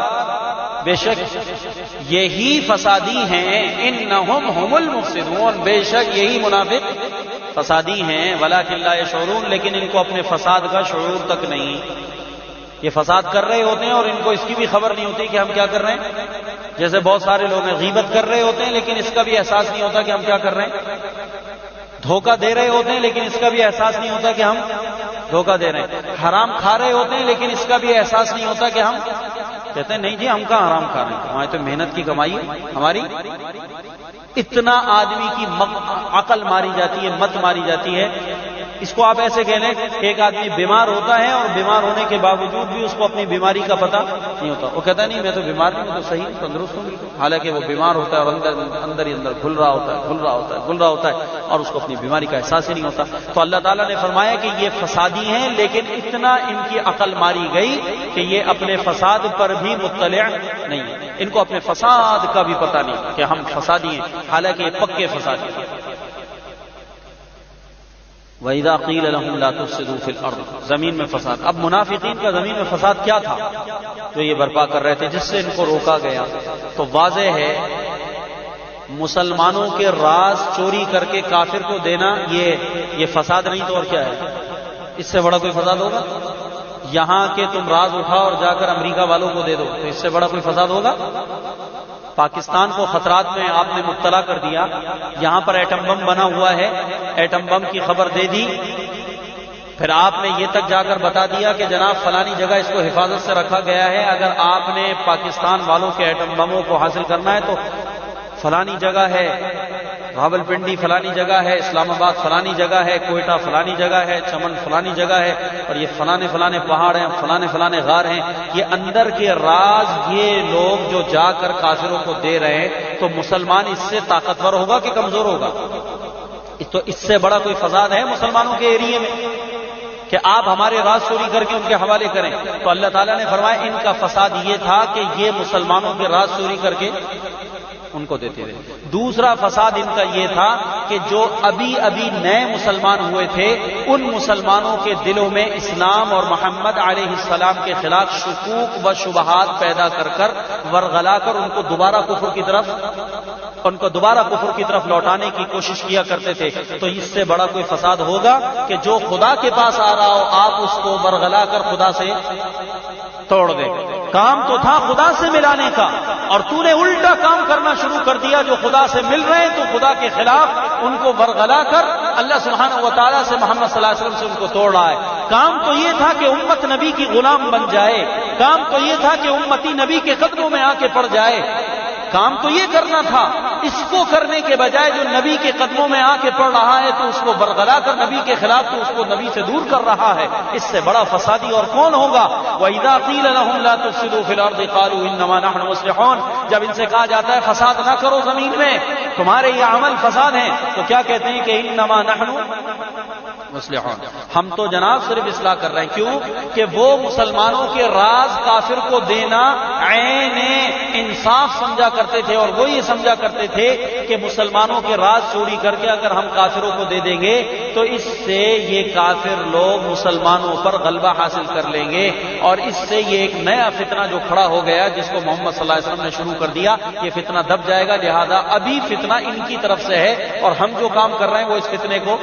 بے شک یہی فسادی ہیں، انہم هم المفسدون، بے شک یہی منافق فسادی ہیں، ولکن لا یشعرون، لیکن ان کو اپنے فساد کا شعور تک نہیں۔ یہ فساد کر رہے ہوتے ہیں اور ان کو اس کی بھی خبر نہیں ہوتی کہ ہم کیا کر رہے ہیں، جیسے بہت سارے لوگ ہیں غیبت کر رہے ہوتے ہیں لیکن اس کا بھی احساس نہیں ہوتا کہ ہم کیا کر رہے ہیں، دھوکہ دے رہے ہوتے ہیں لیکن اس کا بھی احساس نہیں ہوتا کہ ہم دھوکہ دے رہے ہیں، حرام کھا رہے ہوتے ہیں لیکن اس کا بھی احساس نہیں ہوتا کہ ہم کہتے ہیں نہیں جی ہم کہاں حرام کھا رہے ہیں، ہماری تو محنت کی کمائی ہے ہماری۔ اتنا آدمی کی عقل ماری جاتی ہے، مت ماری جاتی ہے۔ اس کو آپ ایسے کہہ لیں کہ ایک آدمی بیمار ہوتا ہے اور بیمار ہونے کے باوجود بھی اس کو اپنی بیماری کا پتہ نہیں ہوتا، وہ کہتا ہے نہیں میں تو بیمار نہیں، میں تو صحیح تندرست ہوں، حالانکہ وہ بیمار ہوتا ہے اور اندر ہی اندر گھل رہا ہوتا ہے اور اس کو اپنی بیماری کا احساس ہی نہیں ہوتا۔ تو اللہ تعالیٰ نے فرمایا کہ یہ فسادی ہیں، لیکن اتنا ان کی عقل ماری گئی کہ یہ اپنے فساد پر بھی مطلع نہیں، ان کو اپنے فساد کا بھی پتہ نہیں کہ ہم فسادی ہیں، حالانکہ یہ پکے فسادی ہیں۔ وَإِذَا قِيلَ لَهُمْ لَا تُفْسِدُوا فِي الْأَرْضِ، زمین میں فساد۔ اب منافقین کا زمین میں فساد کیا تھا تو یہ برپا کر رہے تھے جس سے ان کو روکا گیا۔ تو واضح ہے مسلمانوں کے راز چوری کر کے کافر کو دینا یہ فساد نہیں تو اور کیا ہے؟ اس سے بڑا کوئی فساد ہوگا؟ یہاں کہ تم راز اٹھاؤ اور جا کر امریکہ والوں کو دے دو، تو اس سے بڑا کوئی فساد ہوگا؟ پاکستان کو خطرات میں آپ نے مبتلا کر دیا، یہاں پر ایٹم بم بنا ہوا ہے، ایٹم بم کی خبر دے دی، پھر آپ نے یہ تک جا کر بتا دیا کہ جناب فلانی جگہ اس کو حفاظت سے رکھا گیا ہے، اگر آپ نے پاکستان والوں کے ایٹم بموں کو حاصل کرنا ہے تو فلانی جگہ ہے، راولپنڈی فلانی جگہ ہے، اسلام آباد فلانی جگہ ہے، کوئٹہ فلانی جگہ ہے، چمن فلانی جگہ ہے، اور یہ فلانے فلانے پہاڑ ہیں، فلانے فلانے غار ہیں، یہ اندر کے راز یہ لوگ جو جا کر کافروں کو دے رہے ہیں، تو مسلمان اس سے طاقتور ہوگا کہ کمزور ہوگا؟ تو اس سے بڑا کوئی فساد ہے مسلمانوں کے ایریے میں کہ آپ ہمارے راز چوری کر کے ان کے حوالے کریں؟ تو اللہ تعالیٰ نے فرمایا ان کا فساد یہ تھا کہ یہ مسلمانوں کے راز چوری کر کے ان کو دیتے تھے۔ دوسرا فساد ان کا یہ تھا کہ جو ابھی ابھی نئے مسلمان ہوئے تھے، ان مسلمانوں کے دلوں میں اسلام اور محمد علیہ السلام کے خلاف شکوک و شبہات پیدا کر کر ورغلا کر ان کو دوبارہ کفر کی طرف لوٹانے کی کوشش کیا کرتے تھے۔ تو اس سے بڑا کوئی فساد ہوگا کہ جو خدا کے پاس آ رہا ہو آپ اس کو ورغلا کر خدا سے توڑ دے۔ کام تو تھا خدا سے ملانے کا، اور تو نے الٹا کام کرنا شروع کر دیا۔ جو خدا سے مل رہے ہیں تو خدا کے خلاف ان کو ورغلا کر اللہ سبحانہ و تعالیٰ سے، محمد صلی اللہ علیہ وسلم سے ان کو توڑ رہا ہے۔ کام تو یہ تھا کہ امت نبی کی غلام بن جائے، کام تو یہ تھا کہ امتی نبی کے قدموں میں آ کے پڑ جائے، کام تو یہ کرنا تھا۔ اس کو کرنے کے بجائے جو نبی کے قدموں میں آ کے پڑ رہا ہے تو اس کو برگلا کر نبی کے خلاف تو اس کو نبی سے دور کر رہا ہے، اس سے بڑا فسادی اور کون ہوگا؟ وَإِذَا قِيلَ لَهُمْ لَا تُفْسِدُوا فِي الْأَرْضِ قَالُوا إِنَّمَا نَحْنُ مُصْلِحُونَ، جب ان سے کہا جاتا ہے فساد نہ کرو زمین میں، تمہارے یہ عمل فساد ہیں، تو کیا کہتے ہیں کہ إِنَّمَا نَحْنُ مصلحون، ہم تو جناب صرف اصلاح کر رہے ہیں۔ کیوں؟ کہ وہ مسلمانوں کے راز کافر کو دینا عین انصاف سمجھا کرتے تھے، اور وہ یہ سمجھا کرتے تھے کہ مسلمانوں کے راز چوری کر کے اگر ہم کافروں کو دے دیں گے تو اس سے یہ کافر لوگ مسلمانوں پر غلبہ حاصل کر لیں گے، اور اس سے یہ ایک نیا فتنہ جو کھڑا ہو گیا جس کو محمد صلی اللہ علیہ وسلم نے شروع کر دیا، یہ فتنہ دب جائے گا۔ لہذا ابھی فتنہ ان کی طرف سے ہے، اور ہم جو کام کر رہے ہیں وہ اس فتنے کو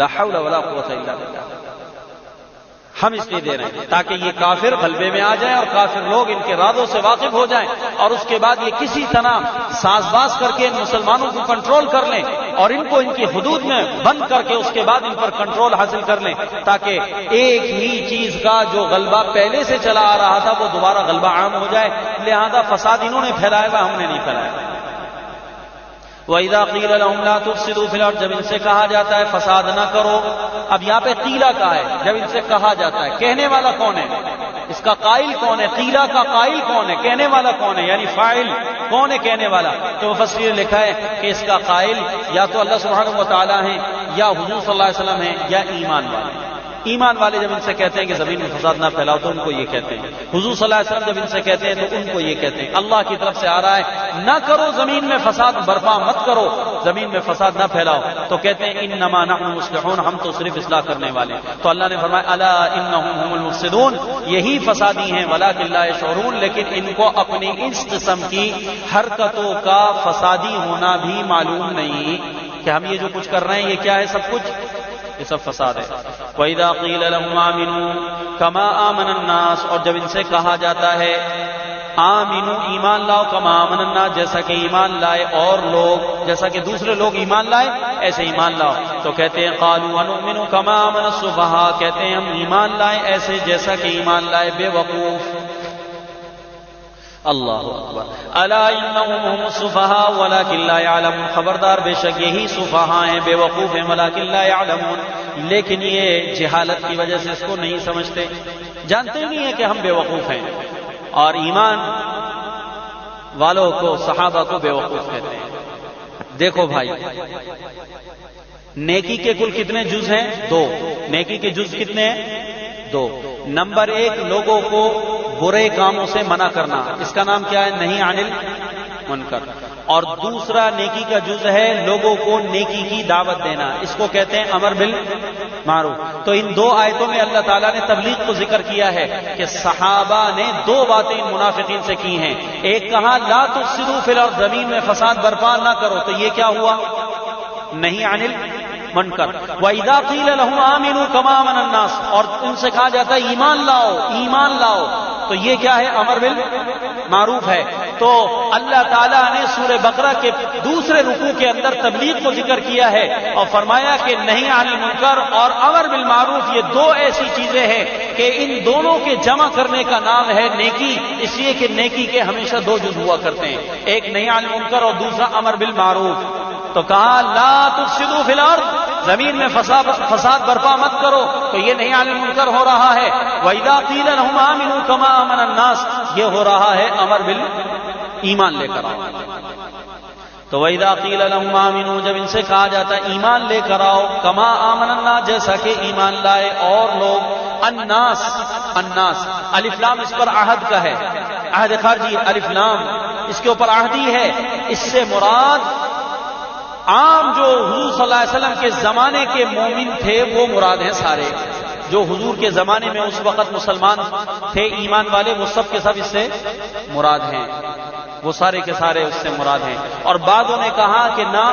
لا حول ولا قوت الا باللہ ہم اس لیے دے رہے ہیں تاکہ یہ کافر غلبے میں آ جائیں اور کافر لوگ ان کے رازوں سے واقف ہو جائیں، اور اس کے بعد یہ کسی طرح ساز باز کر کے ان مسلمانوں کو کنٹرول کر لیں اور ان کو ان کی حدود میں بند کر کے اس کے بعد ان پر کنٹرول حاصل کر لیں، تاکہ ایک ہی چیز کا جو غلبہ پہلے سے چلا آ رہا تھا وہ دوبارہ غلبہ عام ہو جائے۔ لہذا فساد انہوں نے پھیلایا ہوا، ہم نے نہیں پھیلایا۔ وَإِذَا قِيلَ لَهُمْ لَا تُفْسِدُوا فِي الْأَرْضِ، جب ان سے کہا جاتا ہے فساد نہ کرو۔ اب یہاں پہ قیلہ کا ہے، جب ان سے کہا جاتا ہے، کہنے والا کون ہے؟ اس کا قائل کون ہے؟ قیلہ کا قائل کون ہے؟ کہنے والا کون ہے؟ یعنی فاعل کون ہے کہنے والا؟ تو مفسرین نے لکھا ہے کہ اس کا قائل یا تو اللہ سبحانہ و تعالیٰ ہیں، یا حضور صلی اللہ علیہ وسلم ہیں، یا ایمان والے۔ ایمان والے جب ان سے کہتے ہیں کہ زمین میں فساد نہ پھیلاؤ تو ان کو یہ کہتے ہیں، حضور صلی اللہ علیہ وسلم جب ان سے کہتے ہیں تو ان کو یہ کہتے ہیں۔ اللہ کی طرف سے آ رہا ہے نہ کرو زمین میں فساد، برپا مت کرو، زمین میں فساد نہ پھیلاؤ، تو کہتے ہیں انما نحن مصلحون، ہم تو صرف اصلاح کرنے والے ہیں۔ تو اللہ نے فرمایا الا انہم هم المفسدون، یہی فسادی ہیں ولکن لا یشعرون، لیکن ان کو اپنی اس قسم کی حرکتوں کا فسادی ہونا بھی معلوم نہیں کہ ہم یہ جو کچھ کر رہے ہیں یہ کیا ہے، سب کچھ یہ سب فساد ہے۔ وَإِذَا قِيلَ لَهُمْ آمِنُوا كَمَا آمَنَ النَّاسُ، اور جب ان سے کہا جاتا ہے آمینو ایمان لاؤ، کما آمن الناس، جیسا کہ ایمان لائے اور لوگ، جیسا کہ دوسرے لوگ ایمان لائے ایسے ایمان لاؤ، تو کہتے ہیں قالوا ونؤمن كما آمن السفهاء، کہتے ہیں ہم ایمان لائے ایسے جیسا کہ ایمان لائے بے وقوف۔ اللہ اکبر، الا انهم هم السفهاء ولكن لا يعلمون، خبردار بے شک یہی سفہاء ہیں، بے وقوف ہیں، ولكن لا يعلمون، لیکن یہ جہالت کی وجہ سے اس کو نہیں سمجھتے، جانتے نہیں ہیں کہ ہم بے وقوف ہیں۔ اور ایمان والوں کو، صحابہ کو بے وقوف کہتے ہیں۔ دیکھو بھائی، نیکی کے کل کتنے جز ہیں؟ 2۔ نیکی کے جز کتنے ہیں؟ 2۔ نمبر 1 لوگوں کو برے کاموں سے منع کرنا، اس کا نام کیا ہے؟ نہی عن المنکر۔ اور دوسرا نیکی کا جز ہے لوگوں کو نیکی کی دعوت دینا، اس کو کہتے ہیں امر بالمعروف۔ تو ان 2 آیتوں میں اللہ تعالیٰ نے تبلیغ کو ذکر کیا ہے کہ صحابہ نے 2 باتیں ان منافقین سے کی ہیں۔ ایک کہا لا تفسدوا فی الارض، زمین میں فساد برپا نہ کرو، تو یہ کیا ہوا؟ نہی عن المنکر۔ وَإِذَا قِيلَ لَهُمْ آمِنُوا كَمَا آمَنَ النَّاسُ، اور ان سے کہا جاتا ہے ایمان لاؤ، ایمان لاؤ، تو یہ کیا ہے؟ امر بالمعروف ہے۔ تو اللہ تعالیٰ نے سورہ بقرہ کے دوسرے رکوع کے اندر تبلیغ کو ذکر کیا ہے اور فرمایا کہ نہی عن المنکر اور امر بالمعروف یہ 2 ایسی چیزیں ہیں کہ ان دونوں کے جمع کرنے کا نام ہے نیکی، اس لیے کہ نیکی کے ہمیشہ 2 جز ہوا کرتے ہیں، ایک نہی عن المنکر اور دوسرا امر بالمعروف۔ تو کہا لا تفسدوا فی الارض، زمین میں فساد برپا مت کرو، تو یہ نہیں عن المنکر ہو رہا ہے. وَإِذَا قِيلَ لَهُمْ آمِنُوا كَمَا آمَنَ النَّاسِ، یہ ہو رہا ہے امر بالایمان لے کر آؤ. تو وَإِذَا قِيلَ لَهُمْ آمِنُوا، جب ان سے کہا جاتا ہے ایمان لے کر آؤ، کما آمن الناس، جیسا کہ ایمان لائے اور لوگ. الناس، الناس الف لام اس پر عہد کا ہے، عہد خارجی الف لام اس کے اوپر عہدی ہے. اس سے مراد عام جو حضور صلی اللہ علیہ وسلم کے زمانے کے مومن تھے وہ مراد ہیں سارے. جو حضور کے زمانے میں اس وقت مسلمان تھے ایمان والے، وہ سب کے سب اس سے مراد ہیں، وہ سارے کے سارے اس سے مراد ہیں. اور بعضوں نے کہا کہ نہ،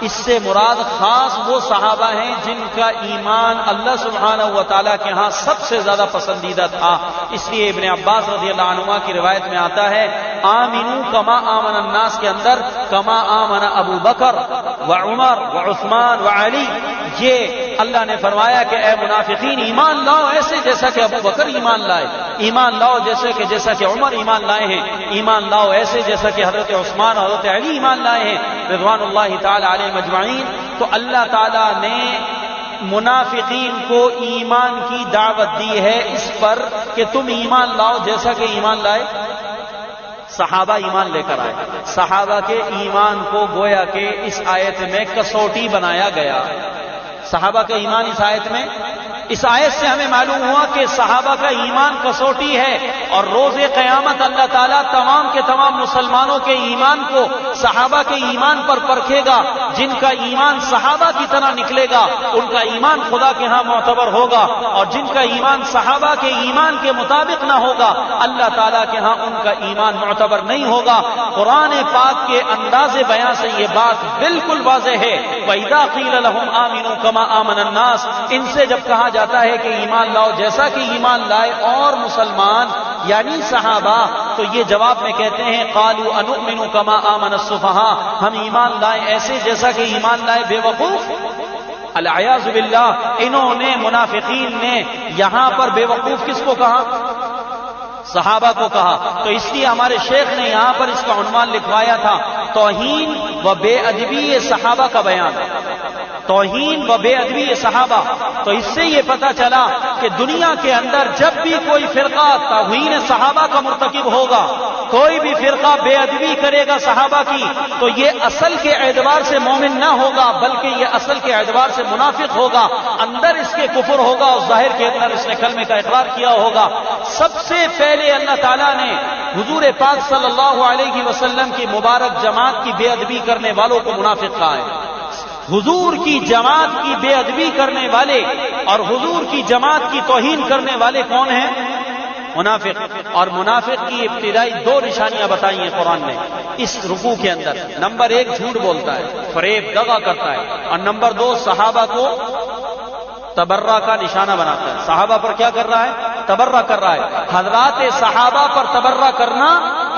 اس سے مراد خاص وہ صحابہ ہیں جن کا ایمان اللہ سبحانہ و تعالیٰ کے ہاں سب سے زیادہ پسندیدہ تھا. اس لیے ابن عباس رضی اللہ عنہما کی روایت میں آتا ہے آمنوا کما آمن الناس کے اندر کما آمن ابو بکر و عمر و عثمان و علی، یہ اللہ نے فرمایا کہ اے منافقین ایمان لاؤ ایسے جیسا کہ ابو بکر ایمان لائے، ایمان لاؤ جیسا کہ عمر ایمان لائے ہیں، ایمان لاؤ ایسے جیسا کہ حضرت عثمان اور حضرت علی ایمان لائے ہیں رضوان اللہ تعالی علیہ مجمعین. تو اللہ تعالیٰ نے منافقین کو ایمان کی دعوت دی ہے اس پر کہ تم ایمان لاؤ جیسا کہ ایمان لائے صحابہ ایمان لے کر آئے. صحابہ کے ایمان کو گویا کہ اس آیت میں کسوٹی بنایا گیا. صحابہ کا ایمان اس آیت سے ہمیں معلوم ہوا کہ صحابہ کا ایمان کسوٹی ہے، اور روز قیامت اللہ تعالیٰ تمام کے تمام مسلمانوں کے ایمان کو صحابہ کے ایمان پر پرکھے گا. جن کا ایمان صحابہ کی طرح نکلے گا ان کا ایمان خدا کے ہاں معتبر ہوگا، اور جن کا ایمان صحابہ کے ایمان کے مطابق نہ ہوگا اللہ تعالیٰ کے ہاں ان کا ایمان معتبر نہیں ہوگا. قرآن پاک کے انداز بیان سے یہ بات بالکل واضح ہے. وَإِذَا قِيلَ لَهُمْ آمِنُوا كَمَا آمَنَ النَّاسِ، ان سے جب کہا جاتا ہے کہ ایمان لاؤ جیسا کہ ایمان لائے اور مسلمان یعنی صحابہ، تو یہ جواب میں کہتے ہیں قالوا انؤمن كما آمن السفهاء، ہم ایمان لائے ایسے جیسا کہ ایمان لائے بے وقوف. العیاذ باللہ، انہوں نے منافقین نے یہاں پر بے وقوف کس کو کہا؟ صحابہ کو کہا. تو اس لیے ہمارے شیخ نے یہاں پر اس کا عنوان لکھوایا تھا توہین و بے ادبی صحابہ کا بیان. توہین و بے ادبی صحابہ. تو اس سے یہ پتہ چلا کہ دنیا کے اندر جب بھی کوئی فرقہ توہین صحابہ کا مرتکب ہوگا، کوئی بھی فرقہ بے ادبی کرے گا صحابہ کی، تو یہ اصل کے اعتبار سے مومن نہ ہوگا بلکہ یہ اصل کے اعتبار سے منافق ہوگا. اندر اس کے کفر ہوگا اور ظاہر کے اندر اس نے کلمے کا اقرار کیا ہوگا. سب سے پہلے اللہ تعالیٰ نے حضور پاک صلی اللہ علیہ وسلم کی مبارک جماعت کی بے ادبی کرنے والوں کو منافق کہا ہے. حضور کی جماعت کی بے ادبی کرنے والے اور حضور کی جماعت کی توہین کرنے والے کون ہیں؟ منافق. اور منافق کی ابتدائی دو نشانیاں بتائی ہیں قرآن نے اس رکوع کے اندر. نمبر ایک، جھوٹ بولتا ہے، فریب دغا کرتا ہے، اور نمبر دو، صحابہ کو تبرہ کا نشانہ بناتا ہے. صحابہ پر کیا کر رہا ہے؟ تبرہ کر رہا ہے. حضرات صحابہ پر تبرہ کرنا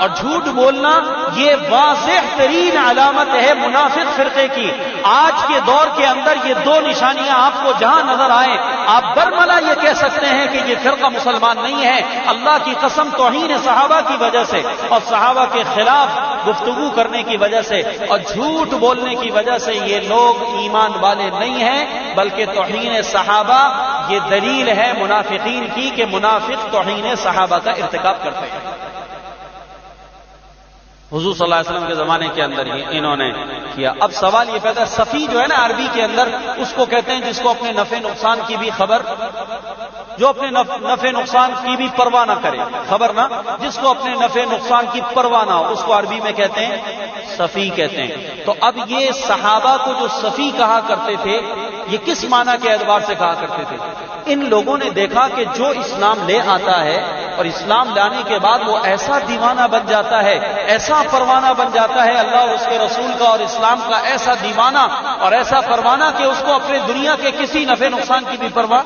اور جھوٹ بولنا یہ واضح ترین علامت ہے منافق فرقے کی. آج کے دور کے اندر یہ دو نشانیاں آپ کو جہاں نظر آئیں آپ برملا یہ کہہ سکتے ہیں کہ یہ فرقہ مسلمان نہیں ہے. اللہ کی قسم توہین صحابہ کی وجہ سے اور صحابہ کے خلاف گفتگو کرنے کی وجہ سے اور جھوٹ بولنے کی وجہ سے یہ لوگ ایمان والے نہیں ہیں بلکہ توہین صحابہ یہ دلیل ہے منافقین کی کہ منافق توہین صحابہ کا ارتکاب کرتے ہیں. حضور صلی اللہ علیہ وسلم کے زمانے کے اندر ہی انہوں نے کیا. اب سوال یہ پیدا ہے، صفی جو ہے نا عربی کے اندر اس کو کہتے ہیں جس کو اپنے نفع نقصان کی بھی خبر، جو اپنے نفع نقصان کی بھی پرواہ نہ کرے، خبر نہ، جس کو اپنے نفع نقصان کی پرواہ نہ ہو اس کو عربی میں کہتے ہیں صفی کہتے ہیں. تو اب یہ صحابہ کو جو صفی کہا کرتے تھے یہ کس معنی کے اعتبار سے کہا کرتے تھے؟ ان لوگوں نے دیکھا کہ جو اسلام لے آتا ہے اور اسلام لانے کے بعد وہ ایسا دیوانہ بن جاتا ہے، ایسا پروانہ بن جاتا ہے اللہ اور اس کے رسول کا اور اسلام کا، ایسا دیوانہ اور ایسا پروانہ کہ اس کو اپنے دنیا کے کسی نفع نقصان کی بھی پرواہ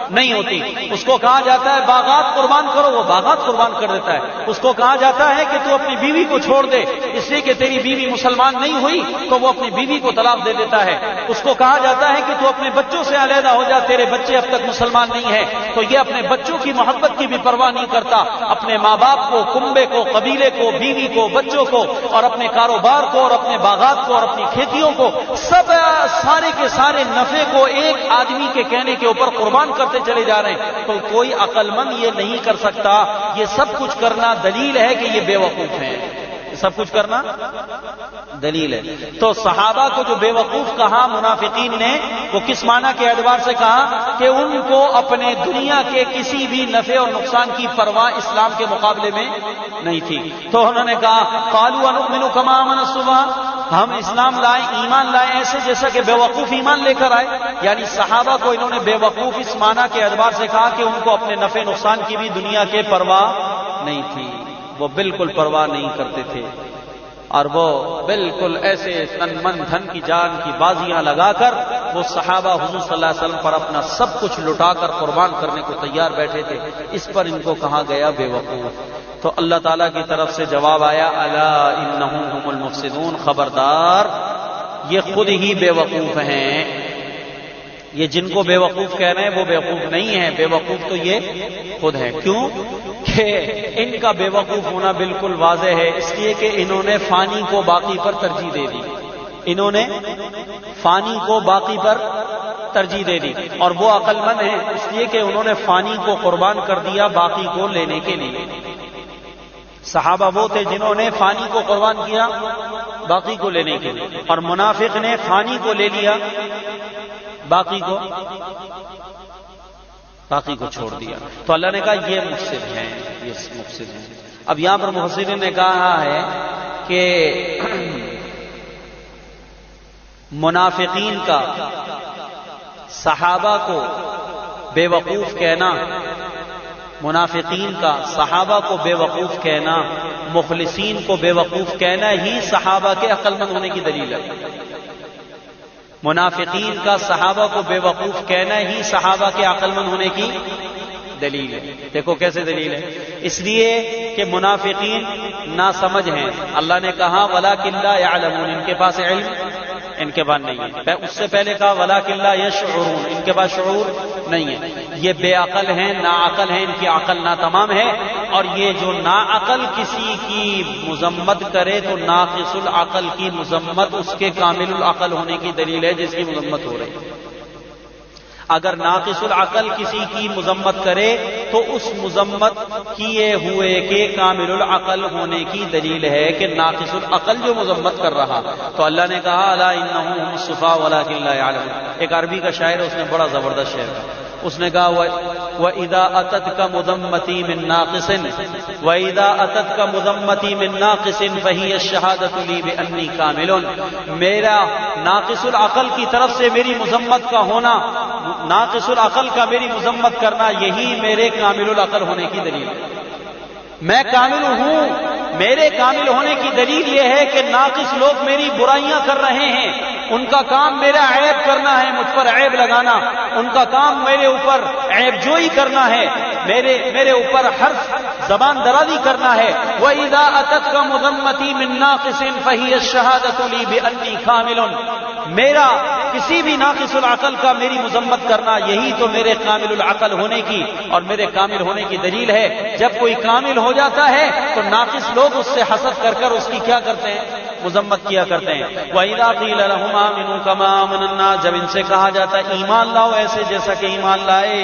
نہیں ہوتی. اس کو کہا جاتا ہے باغات قربان کرو، وہ باغات قربان کر دیتا ہے. اس کو کہا جاتا ہے کہ تو اپنی بیوی کو چھوڑ دے اس لیے کہ تیری بیوی مسلمان نہیں ہوئی تو وہ اپنی بیوی کو طلاق دے دیتا ہے. اس کو کہا جاتا ہے کہ تو اپنے بچوں سے علیحدہ ہو جا، تیرے بچے اب تک مسلمان نہیں ہیں، تو یہ اپنے بچوں کی محبت کی بھی پرواہ نہیں کرتا، اپنے ماں باپ کو، کنبے کو، قبیلے کو، بیوی کو، بچوں کو، اور اپنے کاروبار کو، اور اپنے باغات کو، اور اپنی کھیتیوں کو، سب سارے کے سارے نفع کو ایک آدمی کے کہنے کے اوپر قربان کرتے چلے جا رہے ہیں، تو کوئی عقل مند یہ نہیں کر سکتا۔ یہ سب کچھ کرنا دلیل ہے کہ یہ بے وقوف ہیں، سب کچھ کرنا دلیل ہے۔ تو صحابہ کو جو بے وقوف کہا منافقین نے، وہ کس معنی کے اعتبار سے کہا؟ کہ ان کو اپنے دنیا کے کسی بھی نفع اور نقصان کی پرواہ اسلام کے مقابلے میں نہیں تھی۔ تو انہوں نے کہا قالوا انؤمن كما آمن السفهاء، ہم اسلام لائے، ایمان لائے ایسے جیسا کہ بے وقوف ایمان لے کر آئے۔ یعنی صحابہ کو انہوں نے بے وقوف اس معنی کے اعتبار سے کہا کہ ان کو اپنے نفع نقصان کی بھی دنیا کے پرواہ نہیں تھی، وہ بالکل پرواہ نہیں کرتے تھے، اور وہ بالکل ایسے تن من دھن کی جان کی بازیاں لگا کر وہ صحابہ حضور صلی اللہ علیہ وسلم پر اپنا سب کچھ لٹا کر قربان کرنے کو تیار بیٹھے تھے۔ اس پر ان کو کہا گیا بے وقوف۔ تو اللہ تعالیٰ کی طرف سے جواب آیا الا انہم هم المفسدون، خبردار یہ خود ہی بے وقوف ہیں، یہ جن کو بے وقوف کہہ رہے ہیں وہ بے وقوف نہیں ہیں، بے وقوف تو یہ خود ہیں۔ کیوں کہ ان کا بے وقوف ہونا بالکل واضح ہے، اس لیے کہ انہوں نے فانی کو باقی پر ترجیح دے دی، انہوں نے فانی کو باقی پر ترجیح دے دی، اور وہ عقل مند ہیں اس لیے کہ انہوں نے فانی کو قربان کر دیا باقی کو لینے کے لیے۔ صحابہ وہ تھے جنہوں نے فانی کو قربان کیا باقی کو لینے کے لیے، اور منافق نے فانی کو لے لیا باقی کو چھوڑ دیا۔ تو اللہ نے کہا یہ مفسد ہیں، یہ مفسد ہیں۔ اب یہاں پر مفسرین نے کہا ہے کہ منافقین کا صحابہ کو بے وقوف کہنا، منافقین کا صحابہ کو بے وقوف کہنا، مخلصین کو بے وقوف کہنا ہی صحابہ کے عقل مند ہونے کی دلیل ہے۔ منافقین کا صحابہ کو بے وقوف کہنا ہی صحابہ کے عقل مند ہونے کی دلیل ہے۔ دیکھو کیسے دلیل ہے، اس لیے کہ منافقین ناسمجھ ہیں۔ اللہ نے کہا وَلَٰكِن لَّا يَعْلَمُونَ، ان کے پاس علم ان کے پاس نہیں ہے۔ اس سے پہلے کہا وَلَٰكِن لَّا يَشْعُرُونَ، ان کے پاس شعور نہیں ہے۔ یہ بے عقل ہیں، ناعقل ہیں، ان کی عقل ناتمام ہے، اور یہ جو ناعقل کسی کی مذمت کرے تو ناقص العقل کی مذمت اس کے کامل العقل ہونے کی دلیل ہے جس کی مذمت ہو رہی ہے۔ اگر ناقص العقل کسی کی مذمت کرے تو اس مذمت کیے ہوئے کے کامل العقل ہونے کی دلیل ہے کہ ناقص العقل جو مذمت کر رہا۔ تو اللہ نے کہا الا انہم هم الصفا ولکن لا يعلمون۔ ایک عربی کا شاعر ہے، اس نے بڑا زبردست شعر کہا، اس نے کہا وَإِذَا أَتَتْكَ مُذَمَّتِي مِن نَاقِصٍ وَإِذَا أَتَتْكَ مُذَمَّتِي مِن نَاقِصٍ فَهِيَ الشَّهَادَةُ لِي بِأَنِّي كَامِلٌ، میرا ناقص العقل کی طرف سے میری مذمت کا ہونا، ناقص العقل کا میری مذمت کرنا، یہی میرے کامل العقل ہونے کی دلیل ہے۔ میں کامل ہوں، میرے کامل ہونے کی دلیل یہ ہے کہ ناقص لوگ میری برائیاں کر رہے ہیں، ان کا کام میرا عیب کرنا ہے، مجھ پر عیب لگانا، ان کا کام میرے اوپر عیب جوئی کرنا ہے، میرے اوپر ہر زبان درازی کرنا ہے۔ وَإِذَا أَتَتْكَ مُذَمَّتِي مِن نَاقِصٍ فَهِيَ الشَّهَادَةُ لِي بِأَنِّي كَامِلٌ، میرا کسی بھی ناقص العقل کا میری مذمت کرنا، یہی تو میرے کامل العقل ہونے کی اور میرے کامل ہونے کی دلیل ہے۔ جب کوئی کامل ہو جاتا ہے تو ناقص لوگ اس سے حسد کر کر اس کی کیا کرتے ہیں؟ مذمت کیا کرتے ہیں۔ وَإِذَا قِيلَ لَهُمْ آمِنُوا كَمَا آمَنَ النَّاسُ، جب ان سے کہا جاتا ہے ایمان لاؤ ایسے جیسا کہ ایمان لائے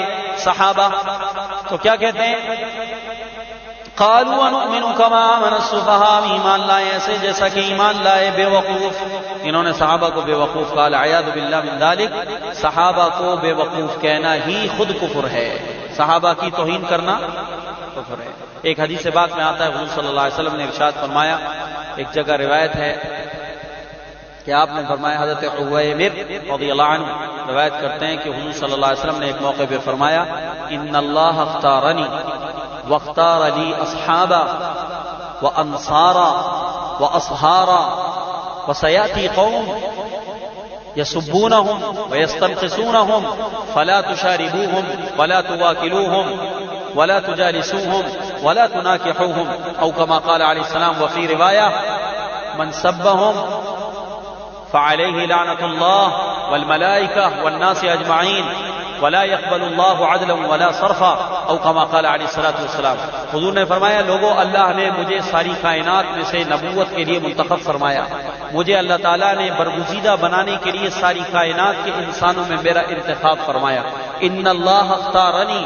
صحابہ، تو کیا کہتے ہیں؟ قالوا ونؤمن كما آمن السفهاء، ایمان لائے ایسے جیسا کہ ایمان لائے بے وقوف۔ انہوں نے صحابہ کو بے وقوف کہا، العیاذ باللہ من ذلک، صحابہ کو بے وقوف کہنا ہی خود کفر ہے، صحابہ کی توہین کرنا کفر ہے۔ ایک حدیث پاک میں آتا ہے حضور صلی اللہ علیہ وسلم نے ارشاد فرمایا، ایک جگہ روایت ہے کہ آپ نے فرمایا، حضرت عویمر رضی اللہ عنہ روایت کرتے ہیں کہ حضور صلی اللہ علیہ وسلم نے ایک موقع پہ فرمایا ان اللہ اختارنی واختار لی اصحابا وانصارا واصہارا وسیاتی قوم یسبونہم ویستنقصونہم فلا تشاربوہم ولا تواکلوہم ولا تجالسوہم ولا تناکحوہم، او کما قال علیہ السلام، وفی روایہ من سبہم فعلیہ لعنت اللہ والملائکہ والناس اجمعین ولا يقبل الله عدلا ولا صرفا او كما قال علیہ الصلوۃ والسلام. حضور نے فرمایا لوگوں اللہ نے مجھے ساری کائنات میں سے نبوت کے لیے منتخب فرمایا. مجھے اللہ تعالیٰ نے برگزیدہ بنانے کے لیے ساری کائنات کے انسانوں میں میرا انتخاب فرمایا. ان اللہ اختارنی،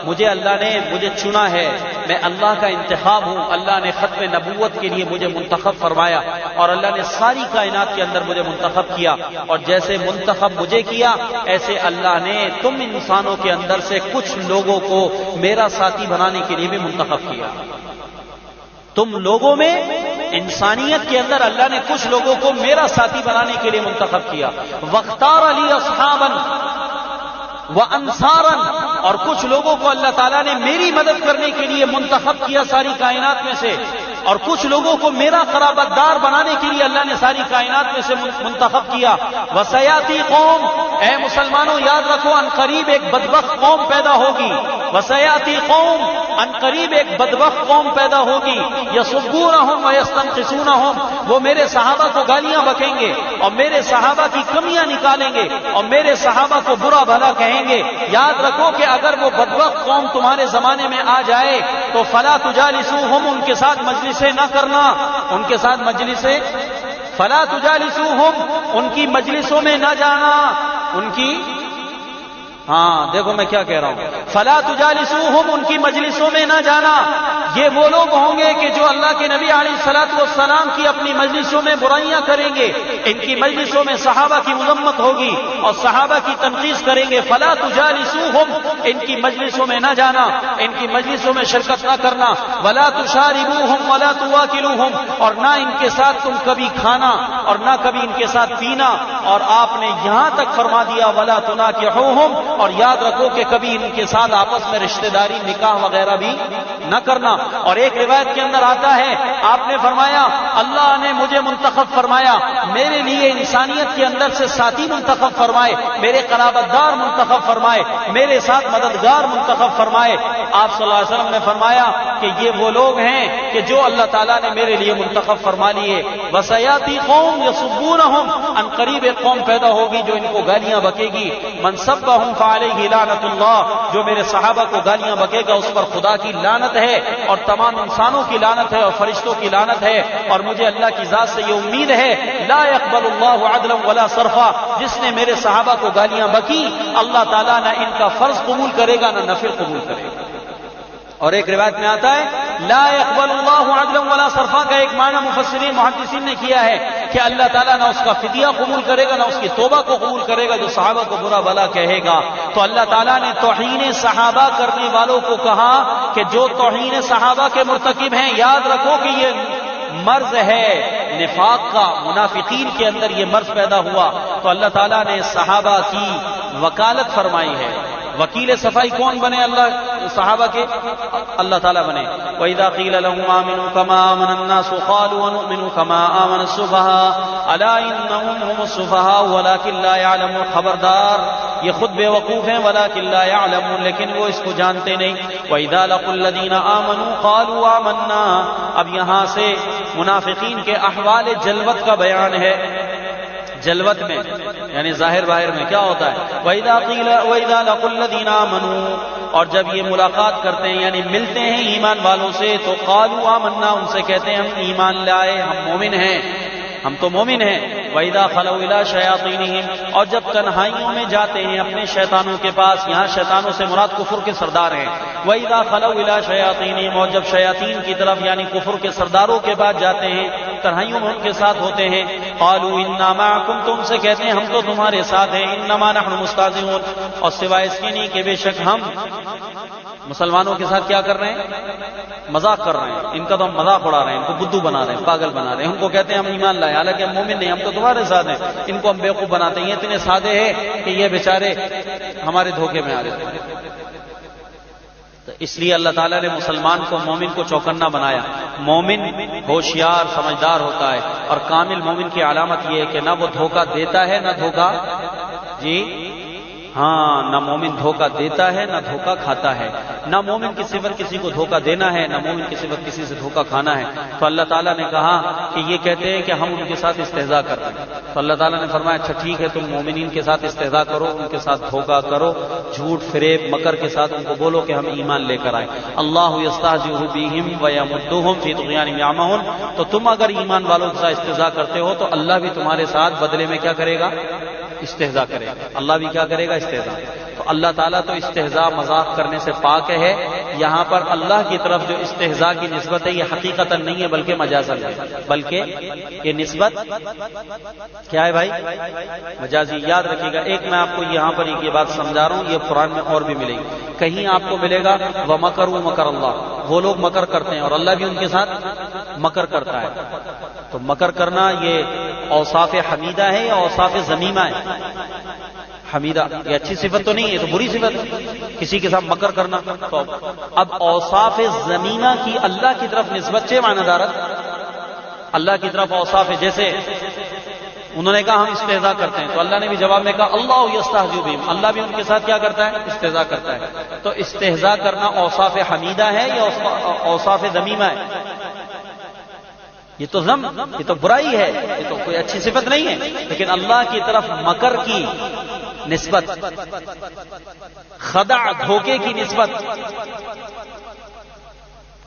مجھے اللہ نے مجھے چنا ہے، میں اللہ کا انتخاب ہوں. اللہ نے ختم نبوت کے لیے مجھے منتخب فرمایا اور اللہ نے ساری کائنات کے اندر مجھے منتخب کیا. اور جیسے منتخب مجھے کیا ایسے اللہ نے تم انسانوں کے اندر سے کچھ لوگوں کو میرا ساتھی بنانے کے لیے بھی منتخب کیا. تم لوگوں میں انسانیت کے اندر اللہ نے کچھ لوگوں کو میرا ساتھی بنانے کے لیے منتخب کیا. وَاخْتَارَ لِي أَصْحَابًا وَأَنصَارًا، اور کچھ لوگوں کو اللہ تعالیٰ نے میری مدد کرنے کے لیے منتخب کیا ساری کائنات میں سے، اور کچھ لوگوں کو میرا قرابت دار بنانے کے لیے اللہ نے ساری کائنات میں سے منتخب کیا. وَسَيَأْتِي قَوْمٌ، اے مسلمانوں یاد رکھو ان قریب ایک بدبخت قوم پیدا ہوگی. وَسَيَأْتِي قَوْمٌ، ان قریب ایک بدبخت قوم پیدا ہوگی. يَسُبُّونَهُمْ وَيَسْتَنْقِصُونَهُمْ، وہ میرے صحابہ کو گالیاں بکیں گے اور میرے صحابہ کی کمیاں نکالیں گے اور میرے صحابہ کو برا بھلا کہیں گے. یاد رکھو کہ اگر وہ بدبخت قوم تمہارے زمانے میں آ جائے تو فلا تجالسوہم، ان کے ساتھ مجلسیں نہ کرنا، ان کے ساتھ مجلسیں، فلا تجالسوہم، ان کی مجلسوں میں نہ جانا، ان کی، ہاں دیکھو میں کیا کہہ رہا ہوں، فلا تجالسوہم، ان کی مجلسوں میں نہ جانا. یہ وہ لوگ ہوں گے کہ جو اللہ کے نبی علیہ الصلوۃ والسلام کی اپنی مجلسوں میں برائیاں کریں گے. ان کی مجلسوں میں صحابہ کی مذمت ہوگی اور صحابہ کی تنقید کریں گے. فلا تجالسوہم، ان کی مجلسوں میں نہ جانا، ان کی مجلسوں میں شرکت نہ کرنا. ولا تشاربوہم ولا تواکلوہم، اور نہ ان کے ساتھ تم کبھی کھانا اور نہ کبھی ان کے ساتھ پینا. اور آپ نے یہاں تک فرما دیا ولا تناکحوہم، اور یاد رکھو کہ کبھی ان کے ساتھ آپس میں رشتہ داری نکاح وغیرہ بھی نہ کرنا. اور ایک روایت کے اندر آتا ہے آپ نے فرمایا اللہ نے مجھے منتخب فرمایا، میرے لیے انسانیت کے اندر سے ساتھی منتخب فرمائے، میرے قرابت دار منتخب فرمائے، میرے ساتھ مددگار منتخب فرمائے. آپ صلی اللہ علیہ وسلم نے فرمایا کہ یہ وہ لوگ ہیں کہ جو اللہ تعالیٰ نے میرے لیے منتخب فرما لیے. وَسَيَأْتِي قَوْمٌ يَسُبُّونَهُمْ، ان قریب ایک قوم پیدا ہوگی جو ان کو گالیاں بکے گی. مَنْ سَبَّهُمْ فَعَلَيْهِ لَعْنَةُ اللَّهِ، جو میرے صحابہ کو گالیاں بکے گا اس پر خدا کی لعنت ہے اور تمام انسانوں کی لعنت ہے اور فرشتوں کی لعنت ہے. اور مجھے اللہ کی ذات سے یہ امید ہے لا يقبل اللہ عدلا ولا صرفا، جس نے میرے صحابہ کو گالیاں بکی اللہ تعالیٰ نہ ان کا فرض قبول کرے گا نہ نفل قبول کرے گا. اور ایک روایت میں آتا ہے لا يقبل اللہ عدلا ولا صرفا کا ایک معنی مفسرین محدثین نے کیا ہے کہ اللہ تعالیٰ نہ اس کا فدیہ قبول کرے گا نہ اس کی توبہ کو قبول کرے گا جو صحابہ کو برا بھلا کہے گا. تو اللہ تعالیٰ نے توہین صحابہ کرنے والوں کو کہا کہ جو توہین صحابہ کے مرتکب ہیں، یاد رکھو کہ یہ مرض ہے نفاق کا، منافقین کے اندر یہ مرض پیدا ہوا. تو اللہ تعالیٰ نے صحابہ کی وکالت فرمائی ہے. وکیل صفائی کون بنے؟ اللہ صحابہ کے اللہ تعالیٰ بنے. وَإِذَا قِيلَ لَهُمْ آمِنُوا كَمَا آمَنَ النَّاسُ قَالُوا وَنُؤْمِنُ كَمَا آمَنَ السُّفَهَاءُ أَلَا إِنَّهُمْ هُمُ السُّفَهَاءُ وَلَكِنْ لَا يَعْلَمُونَ. خبردار یہ خود بے وقوف ہیں، وَلَكِنْ لَا يَعْلَمُونَ، لیکن وہ اس کو جانتے نہیں. وَإِذَا لَقُوا الَّذِينَ آمَنُوا قَالُوا آمَنَّا. اب یہاں سے منافقین کے احوال جلوت کا بیان ہے. جلوت میں یعنی ظاہر باہر میں کیا ہوتا ہے؟ وَإِذَا لَقُوا الَّذِينَ آمَنُوا، اور جب یہ ملاقات کرتے ہیں یعنی ملتے ہیں ایمان والوں سے تو قالوا آمنا، ان سے کہتے ہیں ہم ایمان لائے، ہم مومن ہیں، ہم تو مومن ہیں. وَإِذَا خَلَوْا إِلَىٰ شَيَاطِينِهِمْ، اور جب تنہائیوں میں جاتے ہیں اپنے شیطانوں کے پاس، یہاں شیطانوں سے مراد کفر کے سردار ہیں. وَإِذَا خَلَوْا إِلَىٰ شَيَاطِينِهِمْ، اور جب شیاطین کی طرف یعنی کفر کے سرداروں کے بعد جاتے ہیں، تنہائیوں میں ان کے ساتھ ہوتے ہیں. قَالُوا إِنَّا مَعَكُمْ، تو ان سے کہتے ہیں ہم تو تمہارے ساتھ ہیں. إِنَّمَا نَحْنُ مُسْتَهْزِئُونَ، اور سوائے اس کے نہیں کہ بے شک ہم مسلمانوں کے ساتھ کیا کر رہے ہیں؟ مذاق کر رہے ہیں. ان کا تو ہم مذاق اڑا رہے ہیں، ان کو بدھو بنا رہے ہیں، پاگل بنا رہے ہیں. ان کو کہتے ہیں ہم ایمان لائے حالانکہ ہم مومن نہیں، ہم تو تمہارے ساتھ ہیں. ان کو ہم بیوقوف بناتے ہیں. یہ اتنے سادے ہیں کہ یہ بیچارے ہمارے دھوکے میں آ جاتے ہیں. تو اس لیے اللہ تعالیٰ نے مسلمان کو، مومن کو چوکنا بنایا. مومن ہوشیار سمجھدار ہوتا ہے اور کامل مومن کی علامت یہ ہے کہ نہ وہ دھوکہ دیتا ہے نہ دھوکہ ہاں نہ مومن دھوکہ دیتا ہے نہ دھوکہ کھاتا ہے. نہ مومن کی صفت کسی کو دھوکہ دینا ہے، نہ مومن کی صفت کسی سے دھوکہ کھانا ہے. تو اللہ تعالیٰ نے کہا کہ یہ کہتے ہیں کہ ہم ان کے ساتھ استہزاء کرتے ہیں. تو اللہ تعالیٰ نے فرمایا اچھا ٹھیک ہے، تم مومنین کے ساتھ استہزاء کرو، ان کے ساتھ دھوکہ کرو، جھوٹ فریب مکر کے ساتھ ان کو بولو کہ ہم ایمان لے کر آئے. اللہ یستہزئ بہم ویمدھم فی طغیانہم یعمہون. تو تم اگر ایمان والوں کے ساتھ استہزاء کرتے ہو تو اللہ بھی تمہارے ساتھ بدلے میں کیا کرے گا؟ استہزاء کرے گا. اللہ بھی کیا کرے گا؟ استہزاء. تو اللہ تعالیٰ تو استہزاء مذاق کرنے سے پاک ہے. یہاں پر اللہ کی طرف جو استہزاء کی نسبت ہے یہ حقیقتاً نہیں ہے بلکہ مجازاً ہے. بلکہ یہ نسبت کیا ہے بھائی؟ مجازی. یاد رکھیے گا، ایک میں آپ کو یہاں پر یہ بات سمجھا رہا ہوں، یہ قرآن میں اور بھی ملے گی. کہیں آپ کو ملے گا وَمَكَرُوا مَكَرَ اللَّهِ، وہ لوگ مکر کرتے ہیں اور اللہ بھی ان کے ساتھ مکر کرتا ہے. تو مکر کرنا یہ اوصاف حمیدہ ہے یا اوصاف ذمیمہ ہے؟ حمیدہ. یہ اچھی صفت تو نہیں ہے، تو بری صفت ہے کسی کے ساتھ مکر کرنا. تو اب اوصاف ذمیمہ کی اللہ کی طرف نسبت سے معنی دارت اللہ کی طرف اوصاف ہے. جیسے انہوں نے کہا ہم استہزاء کرتے ہیں، تو اللہ نے بھی جواب میں کہا اللہ یستہزئ بہم، اللہ بھی ان کے ساتھ کیا کرتا ہے؟ استہزاء کرتا ہے. تو استہزاء کرنا اوصاف حمیدہ ہے یا اوصاف ذمیمہ ہے؟ یہ تو ذم، یہ تو برائی ہے، یہ تو کوئی اچھی صفت نہیں ہے. لیکن اللہ کی طرف مکر کی نسبت، خدع دھوکے کی نسبت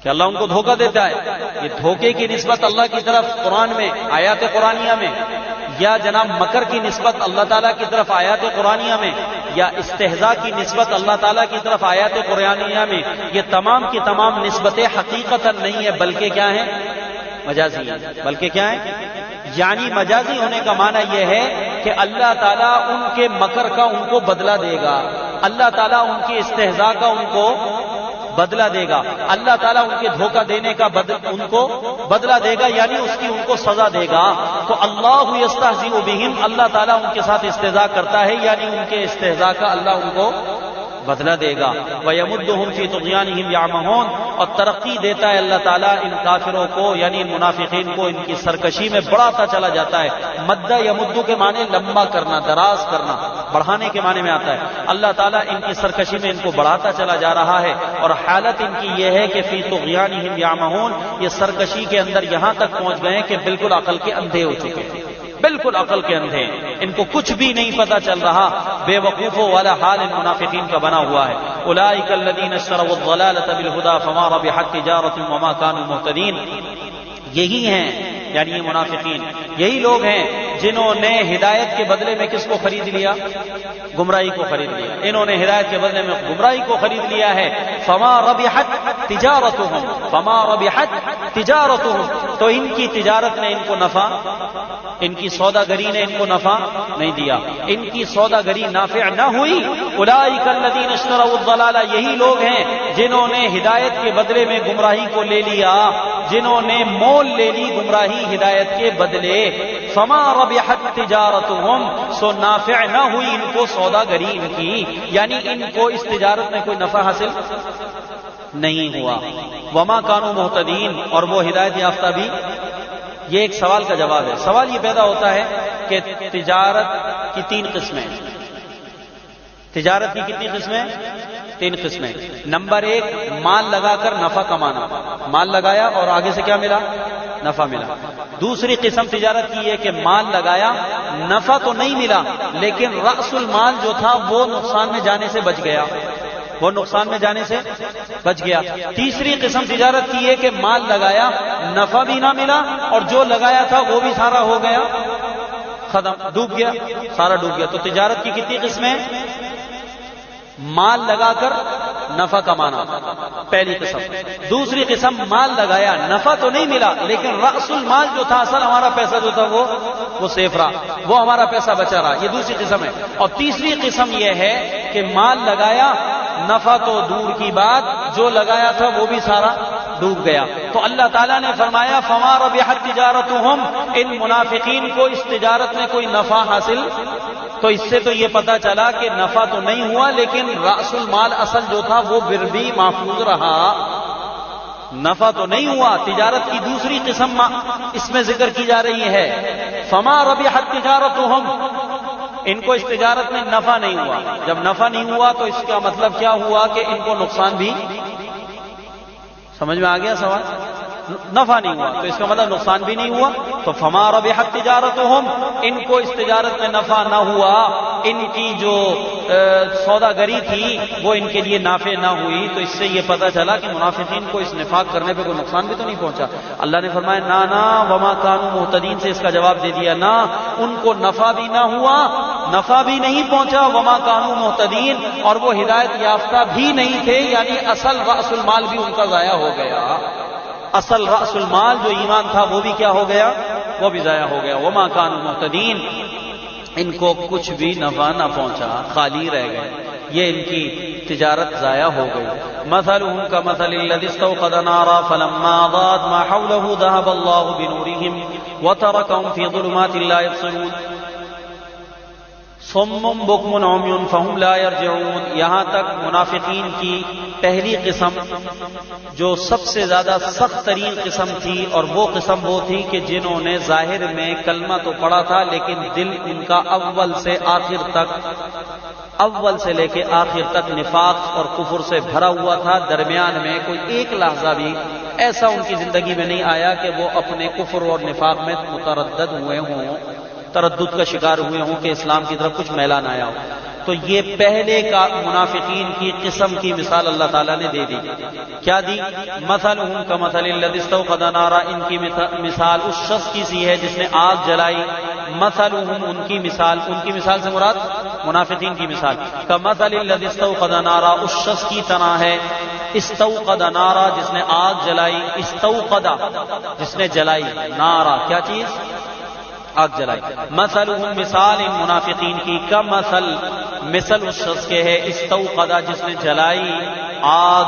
کہ اللہ ان کو دھوکہ دیتا ہے، یہ دھوکے کی نسبت اللہ کی طرف قرآن میں آیات قرآنیہ میں، یا جناب مکر کی نسبت اللہ تعالیٰ کی طرف آیات قرآنیہ میں، یا استہزاء کی نسبت اللہ تعالیٰ کی طرف آیات قرآنیہ میں، یہ تمام کی تمام نسبتیں حقیقتاً نہیں ہے بلکہ کیا ہیں؟ مجازی. بلکہ کیا ہے؟ یعنی مجازی ہونے کا معنی یہ ہے کہ اللہ تعالیٰ ان کے مکر کا ان کو بدلہ دے گا، اللہ تعالیٰ ان کی استہزاء کا ان کو بدلہ دے گا، اللہ تعالیٰ ان کے دھوکہ دینے کا ان کو بدلہ دے گا، یعنی اس کی ان کو سزا دے گا. تو اللہ یستہزئ بہم، اللہ تعالیٰ ان کے ساتھ استہزاء کرتا ہے، یعنی ان کے استہزاء کا اللہ ان کو بدلہ دے گا. وَيَمُدُّهُمْ فِي طُغْيَانِهِمْ يَعْمَهُونَ، اور ترقی دیتا ہے اللہ تعالیٰ ان کافروں کو، یعنی ان منافقین کو ان کی سرکشی میں بڑھاتا چلا جاتا ہے. مدّ یمد کے معنی لمبا کرنا، دراز کرنا، بڑھانے کے معنی میں آتا ہے. اللہ تعالیٰ ان کی سرکشی میں ان کو بڑھاتا چلا جا رہا ہے، اور حالت ان کی یہ ہے کہ فی طغیانہم یعمہون، یہ سرکشی کے اندر یہاں تک پہنچ گئے کہ بالکل عقل کے اندھے ہو چکے ہیں، بالکل عقل کے اندھے. ان کو کچھ بھی نہیں پتا چل رہا، بے وقوفوں والا حال ان منافقین کا بنا ہوا ہے. اولئک الذین اشتروا الضلالۃ بالہدی فما ربحت تجارتهم وما كانوا مہتدین. یہی ہیں، یعنی یہ منافقین یہی لوگ ہیں جنہوں نے ہدایت کے بدلے میں کس کو خرید لیا؟ گمراہی کو خرید لیا. انہوں نے ہدایت کے بدلے میں گمراہی کو خرید لیا ہے. فما ربحت تجارتهم، فما ربحت تجارتهم، تو ان کی تجارت نے ان کو نفع، ان کی سوداگری نے ان کو نفع نہیں دیا، ان کی سوداگری نافع نہ ہوئی. اولئک الذین اشتروا الضلالہ، یہی لوگ ہیں جنہوں نے ہدایت کے بدلے میں گمراہی کو لے لیا، جنہوں نے مول لے لی گمراہی ہدایت کے بدلے. فما ربحت تجارتهم، سو نافع نہ ہوئی ان کو سوداگری ان کی، یعنی ان کو اس تجارت میں کوئی نفع حاصل نہیں ہوا. وما كانوا مہتدین، اور وہ ہدایت یافتہ بھی. یہ ایک سوال کا جواب ہے. سوال یہ پیدا ہوتا ہے کہ تجارت کی 3 قسمیں. تجارت کی کتنی قسمیں؟ 3 قسمیں. نمبر 1 مال لگا کر نفع کمانا، مال لگایا اور آگے سے کیا ملا؟ نفع ملا. دوسری قسم تجارت کی ہے کہ مال لگایا، نفع تو نہیں ملا لیکن رأس المال جو تھا وہ نقصان میں جانے سے بچ گیا، وہ نقصان میں جانے سے بچ گیا. تیسری قسم تجارت کی ہے کہ مال لگایا، نفع بھی نہ ملا اور جو لگایا تھا وہ بھی سارا ہو گیا، ختم، ڈوب گیا، سارا ڈوب گیا. تو تجارت کی کتنی قسمیں؟ مال لگا کر نفع کمانا پہلی قسم. دوسری قسم مال لگایا، نفع تو نہیں ملا لیکن رأس المال جو تھا، اصل ہمارا پیسہ جو تھا وہ سیف رہا، وہ ہمارا پیسہ بچا رہا، یہ دوسری قسم ہے. اور تیسری قسم یہ ہے کہ مال لگایا، نفع تو دور کی بات، جو لگایا تھا وہ بھی سارا ڈوب گیا. تو اللہ تعالیٰ نے فرمایا فما ربحت تجارتهم، ان منافقین کو اس تجارت میں کوئی نفع حاصل. تو اس سے تو یہ پتا چلا کہ نفع تو نہیں ہوا لیکن رأس المال اصل جو تھا وہ بھی محفوظ رہا. نفع تو نہیں ہوا. تجارت کی دوسری قسم اس میں ذکر کی جا رہی ہے فما ربحت تجارتهم، ان کو اس تجارت میں نفع نہیں ہوا. جب نفع نہیں ہوا تو اس کا مطلب کیا ہوا کہ ان کو نقصان بھی. سمجھ میں آ گیا سوال؟ نفع نہیں ہوا تو اس کا مطلب نقصان بھی نہیں ہوا. تو فما ربحت تجارتهم، ان کو اس تجارت میں نفع نہ ہوا، ان کی جو سوداگری تھی وہ ان کے لیے نافع نہ ہوئی. تو اس سے یہ پتہ چلا کہ منافقین کو اس نفاق کرنے پہ کوئی نقصان بھی تو نہیں پہنچا. اللہ نے فرمایا نا وما كانوا مهتدين سے اس کا جواب دے دیا، نہ ان کو نفع بھی نہ ہوا، نفع بھی نہیں پہنچا، وما كانوا مهتدين، اور وہ ہدایت یافتہ بھی نہیں تھے، یعنی اصل رأس المال بھی ان کا ضائع ہو گیا. اصل رأس المال جو ایمان تھا وہ بھی کیا ہو گیا؟ وہ بھی ضائع ہو گیا. وما كانوا مهتدين، ان کو کچھ بھی نفع نہ پہنچا، خالی رہ گئے، یہ ان کی تجارت ضائع ہو گئی. مثلهم كمثل الذي استوقد نارا فلما اضاءت ما حوله ذهب الله بنورهم وتركهم في ظلمات لا يبصرون صم بکم عمی فهم لا يرجعون. یہاں تک منافقین کی پہلی قسم جو سب سے زیادہ سخت ترین قسم تھی، اور وہ قسم وہ تھی کہ جنہوں نے ظاہر میں کلمہ تو پڑھا تھا لیکن دل ان کا اول سے لے کے آخر تک نفاق اور کفر سے بھرا ہوا تھا. درمیان میں کوئی ایک لحظہ بھی ایسا ان کی زندگی میں نہیں آیا کہ وہ اپنے کفر اور نفاق میں متردد ہوئے ہوں، تردد کا شکار ہوئے ہوں کہ اسلام کی طرف کچھ میلان آیا ہو. تو یہ پہلے کا منافقین کی قسم کی مثال اللہ تعالیٰ نے دے دی. کیا دی؟ مثلهم کمثل الذی استوقد نارا، ان کی مثال اس شخص کی سی ہے جس نے آگ جلائی. مثلهم ان کی مثال سے مراد منافقین کی مثال. کمثل الذی استوقد نارا، اس شخص کی طرح ہے. استوقد نارا، جس نے آگ جلائی. استوقد، جس نے جلائی. نارا، کیا چیز؟ آگ جلائی. مثلهم، مثال ان منافقین کی، کا مثل اس شخص کے ہے. استوقد، جس نے جلائی آگ.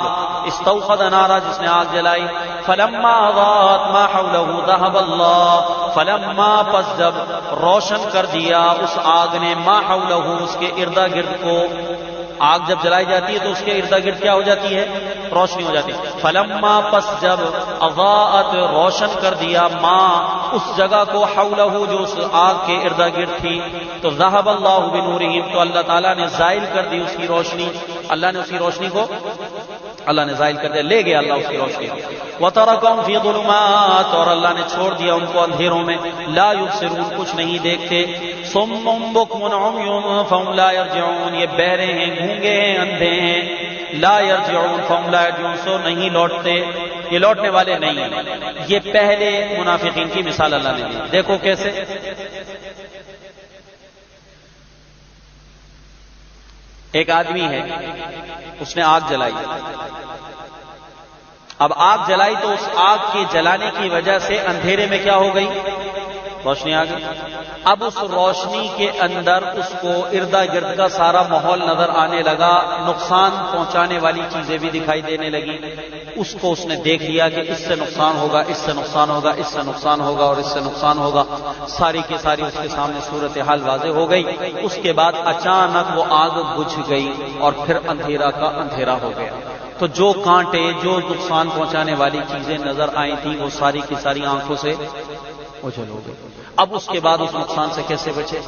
استوقد نارا، جس نے آگ جلائی. فلما اضاءت ما حوله ذهب الله، فلما، پس جب روشن کر دیا اس آگ نے، ما حوله، اس کے ارد گرد کو. آگ جب جلائی جاتی ہے تو اس کے ارد گرد کیا ہو جاتی ہے؟ روشنی ہو جاتی ہے. فلما، پس جب اضاءت، روشن کر دیا، ما، اس جگہ کو، حولہ، جو اس آگ کے ارد گرد تھی، تو ذهب اللہ بنورہم، تو اللہ تعالیٰ نے زائل کر دی اس کی روشنی. اللہ نے اس کی روشنی کو زائل کر دیا، لے گیا اللہ اس کی روشنی. وترکہم فی ظلمات، اور اللہ نے چھوڑ دیا ان کو اندھیروں میں. لا یبصرون، کچھ نہیں دیکھتے. صم بکم عمی فهم لا یرجعون، یہ بہرے ہیں، گونگے ہیں، اندھے ہیں. لا یرجعون فهم لا یرجعون، سو نہیں لوٹتے، یہ لوٹنے والے نہیں ہیں. یہ پہلے منافقین کی مثال اللہ نے دی. دیکھو کیسے. ایک آدمی ہے، اس نے آگ جلائی. اب آگ جلائی تو اس آگ کے جلانے کی وجہ سے اندھیرے میں کیا ہو گئی؟ روشنی آ گئی. اب اس روشنی کے اندر اس کو اردا گرد کا سارا ماحول نظر آنے لگا، نقصان پہنچانے والی چیزیں بھی دکھائی دینے لگی. اس کو اس نے دیکھ لیا کہ اس سے نقصان ہوگا، اس سے نقصان ہوگا، اس سے نقصان ہوگا اور اس سے نقصان ہوگا. ساری کی ساری اس کے سامنے صورتحال واضح ہو گئی. اس کے بعد اچانک وہ آگ بجھ گئی اور پھر اندھیرا کا اندھیرا ہو گیا. تو جو کانٹے، جو نقصان پہنچانے والی چیزیں نظر آئی تھیں وہ ساری کی ساری آنکھوں سے اوجھل ہو گئی. اب اس کے بعد اس نقصان سے کیسے بچے؟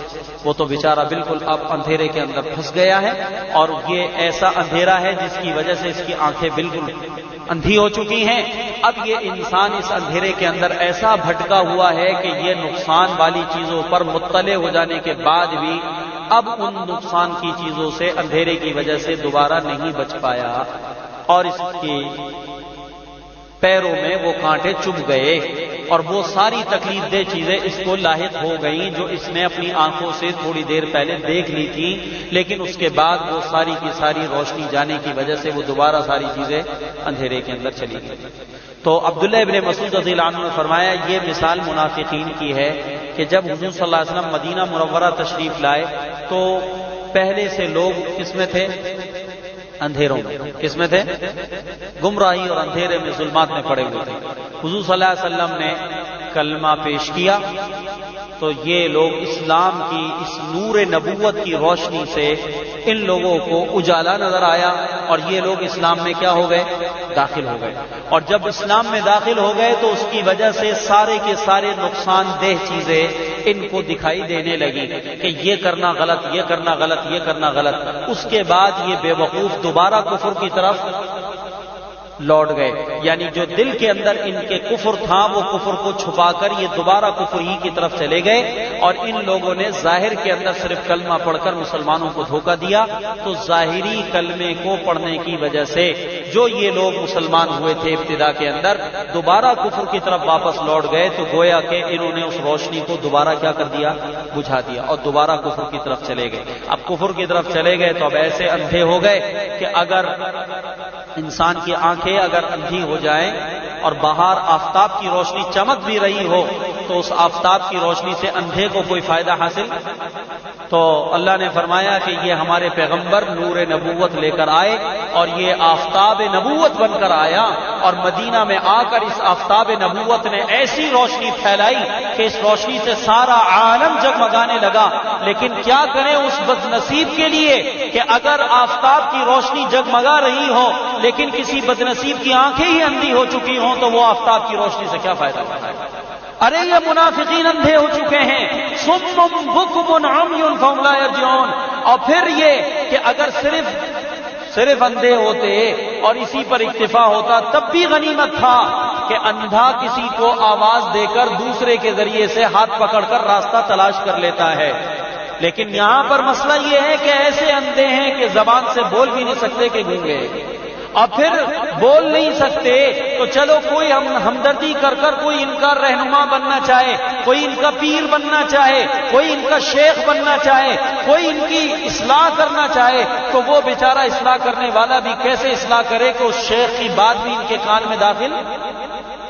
وہ تو بیچارہ بالکل اب اندھیرے کے اندر پھنس گیا ہے، اور یہ ایسا اندھیرا ہے جس کی وجہ سے اس کی آنکھیں بالکل اندھی ہو چکی ہیں. اب یہ انسان اس اندھیرے کے اندر ایسا بھٹکا ہوا ہے کہ یہ نقصان والی چیزوں پر مطلع ہو جانے کے بعد بھی اب ان نقصان کی چیزوں سے اندھیرے کی وجہ سے دوبارہ نہیں بچ پایا، اور اس کی پیروں میں وہ کانٹے چبھ گئے، اور وہ ساری تکلیف دہ چیزیں اس کو لاحق ہو گئیں جو اس نے اپنی آنکھوں سے تھوڑی دیر پہلے دیکھ لی تھی. لیکن اس کے بعد وہ ساری کی ساری روشنی جانے کی وجہ سے وہ دوبارہ ساری چیزیں اندھیرے کے اندر چلی گئی. تو عبداللہ ابن مسعود رضی اللہ عنہ نے فرمایا یہ مثال منافقین کی ہے کہ جب حضور صلی اللہ علیہ وسلم مدینہ منورہ تشریف لائے تو پہلے سے لوگ کس میں تھے؟ اندھیروں میں. کس میں تھے؟ گمراہی اور اندھیرے میں، ظلمات میں پڑے ہوئے تھے. حضور صلی اللہ علیہ وسلم نے کلمہ پیش کیا تو یہ لوگ اسلام کی اس نور نبوت کی روشنی سے ان لوگوں کو اجالا نظر آیا، اور یہ لوگ اسلام میں کیا ہو گئے؟ داخل ہو گئے، اور جب اسلام میں داخل ہو گئے تو اس کی وجہ سے سارے کے سارے نقصان دہ چیزیں ان کو دکھائی دینے لگی کہ یہ کرنا غلط، یہ کرنا غلط، یہ کرنا غلط۔ اس کے بعد یہ بے وقوف دوبارہ کفر کی طرف لوٹ گئے، یعنی جو دل کے اندر ان کے کفر تھا وہ کفر کو چھپا کر یہ دوبارہ کفر ہی کی طرف چلے گئے، اور ان لوگوں نے ظاہر کے اندر صرف کلمہ پڑھ کر مسلمانوں کو دھوکہ دیا۔ تو ظاہری کلمے کو پڑھنے کی وجہ سے جو یہ لوگ مسلمان ہوئے تھے ابتدا کے اندر، دوبارہ کفر کی طرف واپس لوٹ گئے، تو گویا کہ انہوں نے اس روشنی کو دوبارہ کیا کر دیا، بجھا دیا، اور دوبارہ کفر کی طرف چلے گئے۔ اب کفر کی طرف چلے گئے تو اب ایسے اندھے ہو گئے کہ اگر انسان کی آنکھیں اگر اندھی ہو جائیں اور باہر آفتاب کی روشنی چمک بھی رہی ہو تو اس آفتاب کی روشنی سے اندھے کو کوئی فائدہ حاصل، تو اللہ نے فرمایا کہ یہ ہمارے پیغمبر نور نبوت لے کر آئے، اور یہ آفتاب نبوت بن کر آیا، اور مدینہ میں آ کر اس آفتاب نبوت نے ایسی روشنی پھیلائی کہ اس روشنی سے سارا عالم جگمگانے لگا۔ لیکن کیا کریں اس بد نصیب کے لیے کہ اگر آفتاب کی روشنی جگمگا رہی ہو لیکن کسی بد نصیب کی آنکھیں ہی اندھی ہو چکی ہوں تو وہ آفتاب کی روشنی سے کیا فائدہ اٹھائے گا؟ ارے یہ منافقین اندھے ہو چکے ہیں، صم بکم عمی فهم لا یرجعون۔ اور پھر یہ کہ اگر صرف اندھے ہوتے اور اسی پر اکتفا ہوتا تب بھی غنیمت تھا کہ اندھا کسی کو آواز دے کر دوسرے کے ذریعے سے ہاتھ پکڑ کر راستہ تلاش کر لیتا ہے، لیکن یہاں پر مسئلہ یہ ہے کہ ایسے اندھے ہیں کہ زبان سے بول بھی نہیں سکتے کہ گونگے، اور پھر بول نہیں سکتے تو چلو کوئی ہمدردی کر کوئی ان کا رہنما بننا چاہے، کوئی ان کا پیر بننا چاہے، کوئی ان کا شیخ بننا چاہے، کوئی ان کی اصلاح کرنا چاہے، تو وہ بیچارہ اصلاح کرنے والا بھی کیسے اصلاح کرے کہ اس شیخ کی بات بھی ان کے کان میں داخل،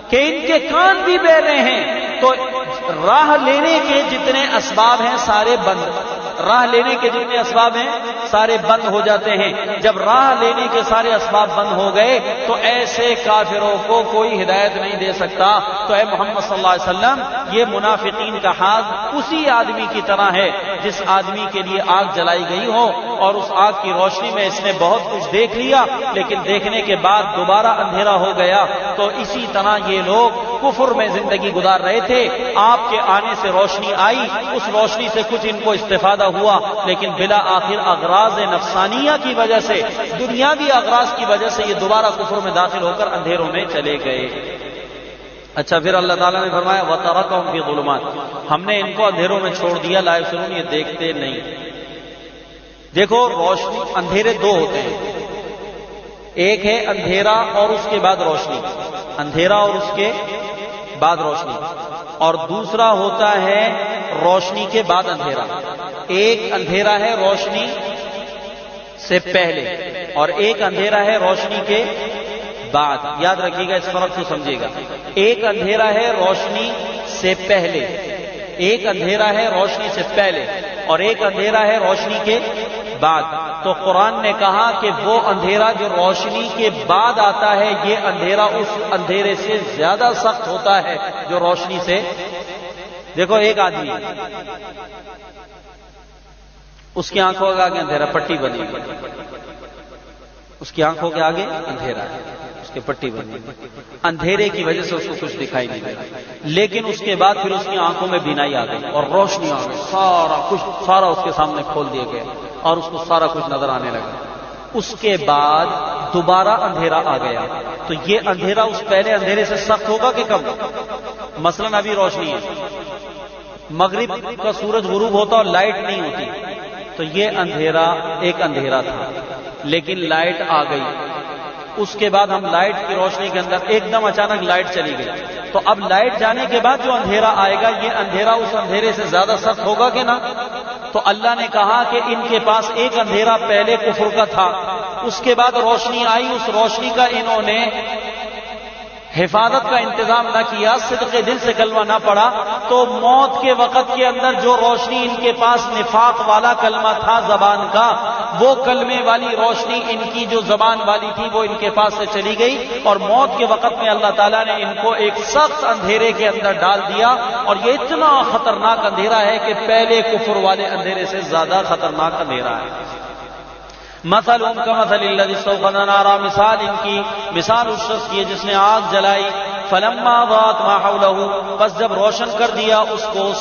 کہ ان کے کان بھی بہ رہے ہیں۔ تو راہ لینے کے جتنے اسباب ہیں سارے بند، راہ لینے کے جتنے اسباب ہیں سارے بند ہو جاتے ہیں۔ جب راہ لینے کے سارے اسباب بند ہو گئے تو ایسے کافروں کو کوئی ہدایت نہیں دے سکتا۔ تو اے محمد صلی اللہ علیہ وسلم، یہ منافقین کا حال اسی آدمی کی طرح ہے جس آدمی کے لیے آگ جلائی گئی ہو، اور اس آگ کی روشنی میں اس نے بہت کچھ دیکھ لیا لیکن دیکھنے کے بعد دوبارہ اندھیرا ہو گیا۔ تو اسی طرح یہ لوگ کفر میں زندگی گزار رہے تھے، آپ کے آنے سے روشنی آئی، اس روشنی سے کچھ ان کو استفادہ ہوا، لیکن بلا آخر اغراض نفسانیہ کی وجہ سے، دنیاوی اغراض کی وجہ سے یہ دوبارہ کفر میں داخل ہو کر اندھیروں میں چلے گئے۔ اچھا، پھر اللہ تعالیٰ نے فرمایا وَتَرَكَهُمْ فِي ظُلُمَاتٍ، ہم نے ان کو اندھیروں میں چھوڑ دیا، لا يبصرون، یہ دیکھتے نہیں۔ دیکھو، روشنی، اندھیرے دو ہوتے ہیں، ایک ہے اندھیرا اور اس کے بعد روشنی، اندھیرا اور اس کے بعد روشنی، اور دوسرا ہوتا ہے روشنی کے بعد اندھیرا۔ ایک اندھیرا ہے روشنی سے پہلے اور ایک اندھیرا ہے روشنی کے بعد۔ یاد رکھیے گا، اس فرق کو سمجھیے گا۔ ایک اندھیرا ہے روشنی سے پہلے، ایک اندھیرا ہے روشنی سے پہلے اور ایک اندھیرا ہے روشنی کے بعد۔ تو قرآن نے کہا کہ وہ اندھیرا جو روشنی کے بعد آتا ہے، یہ اندھیرا اس اندھیرے سے زیادہ سخت ہوتا ہے جو روشنی سے۔ دیکھو، ایک آدمی، اس کی آنکھوں کے آگے اندھیرا، پٹی بنی، اس کی آنکھوں کے آگے اندھیرا ہے، اس کے پٹی بنی، اندھیرے کی وجہ سے اس کو کچھ دکھائی نہیں دے رہا، لیکن اس کے بعد پھر اس کی آنکھوں میں بینائی آ گئی اور روشنی آ گئی، سارا اس کے سامنے کھول دیا گیا اور اس کو سارا کچھ نظر آنے لگا۔ اس کے بعد دوبارہ اندھیرا آ گیا، تو یہ اندھیرا اس پہلے اندھیرے سے سخت ہوگا کہ کم؟ مثلا ابھی روشنی ہے، مغرب کا سورج غروب ہوتا اور لائٹ نہیں ہوتی، تو یہ اندھیرا ایک اندھیرا تھا، لیکن لائٹ آ گئی، اس کے بعد ہم لائٹ کی روشنی کے اندر ایک دم اچانک لائٹ چلی گئی، تو اب لائٹ جانے کے بعد جو اندھیرا آئے گا، یہ اندھیرا اس اندھیرے سے زیادہ سخت ہوگا کہ نہ؟ تو اللہ نے کہا کہ ان کے پاس ایک اندھیرا پہلے کفر کا تھا، اس کے بعد روشنی آئی، اس روشنی کا انہوں نے حفاظت کا انتظام نہ کیا، صدق دل سے کلمہ نہ پڑھا، تو موت کے وقت کے اندر جو روشنی ان کے پاس نفاق والا کلمہ تھا زبان کا، وہ کلمے والی روشنی ان کی جو زبان والی تھی وہ ان کے پاس سے چلی گئی، اور موت کے وقت میں اللہ تعالیٰ نے ان کو ایک سخت اندھیرے کے اندر ڈال دیا، اور یہ اتنا خطرناک اندھیرا ہے کہ پہلے کفر والے اندھیرے سے زیادہ خطرناک اندھیرا ہے۔ مثلهم كمثل الذي استوقد نارا، مثال اس شخص کی ہے جس نے آگ جلائی، فلما ضاءت ما حوله، پس جب روشن کر دیا اس کو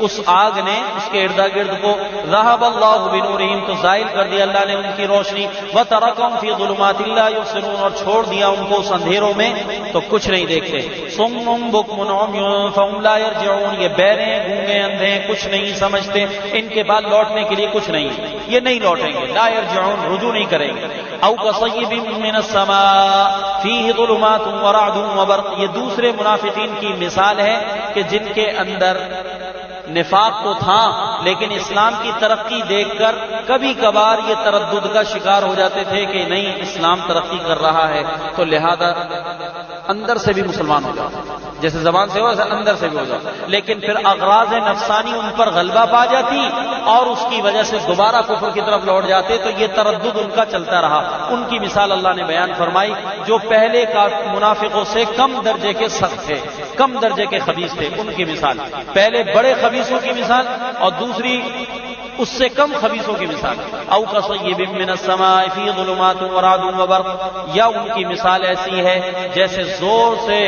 اس آگ نے اس کے ارد گرد کو، ذهب الله بنورهم، تو زائل کر دیا اللہ نے ان کی روشنی، وترکهم فی ظلمات لا یبصرون، اور چھوڑ دیا ان کو اس اندھیروں میں تو کچھ نہیں دیکھتے، صم بکم عمی فهم لا یرجعون، یہ بہرے گونگے اندھے کچھ نہیں سمجھتے، ان کے بعد لوٹنے کے لیے کچھ نہیں، یہ نہیں لوٹیں گے، لا یرجعون، رجوع نہیں کریں گے۔ او کصیب من السماء فیہ ظلمات ورعد وبرق، یہ دوسرے منافقین کی مثال ہے کہ جن کے اندر نفاق تو تھا لیکن اسلام کی ترقی دیکھ کر کبھی کبھار یہ تردد کا شکار ہو جاتے تھے کہ نہیں اسلام ترقی کر رہا ہے تو لہذا اندر سے بھی مسلمان ہو جاؤ، جیسے زبان سے ہو ویسے اندر سے بھی ہو جاؤ، لیکن پھر اغراض نفسانی ان پر غلبہ پا جاتی اور اس کی وجہ سے دوبارہ کفر کی طرف لوٹ جاتے، تو یہ تردد ان کا چلتا رہا۔ ان کی مثال اللہ نے بیان فرمائی جو پہلے کا منافقوں سے کم درجے کے سخت تھے، کم درجے کے خبیث تھے، ان کی مثال، پہلے بڑے خبیثوں کی مثال اور دوسری اس سے کم خبیثوں کی مثال، او کصیب من السماء فی ظلمات ورعد وبرق، یا ان کی مثال ایسی ہے جیسے زور سے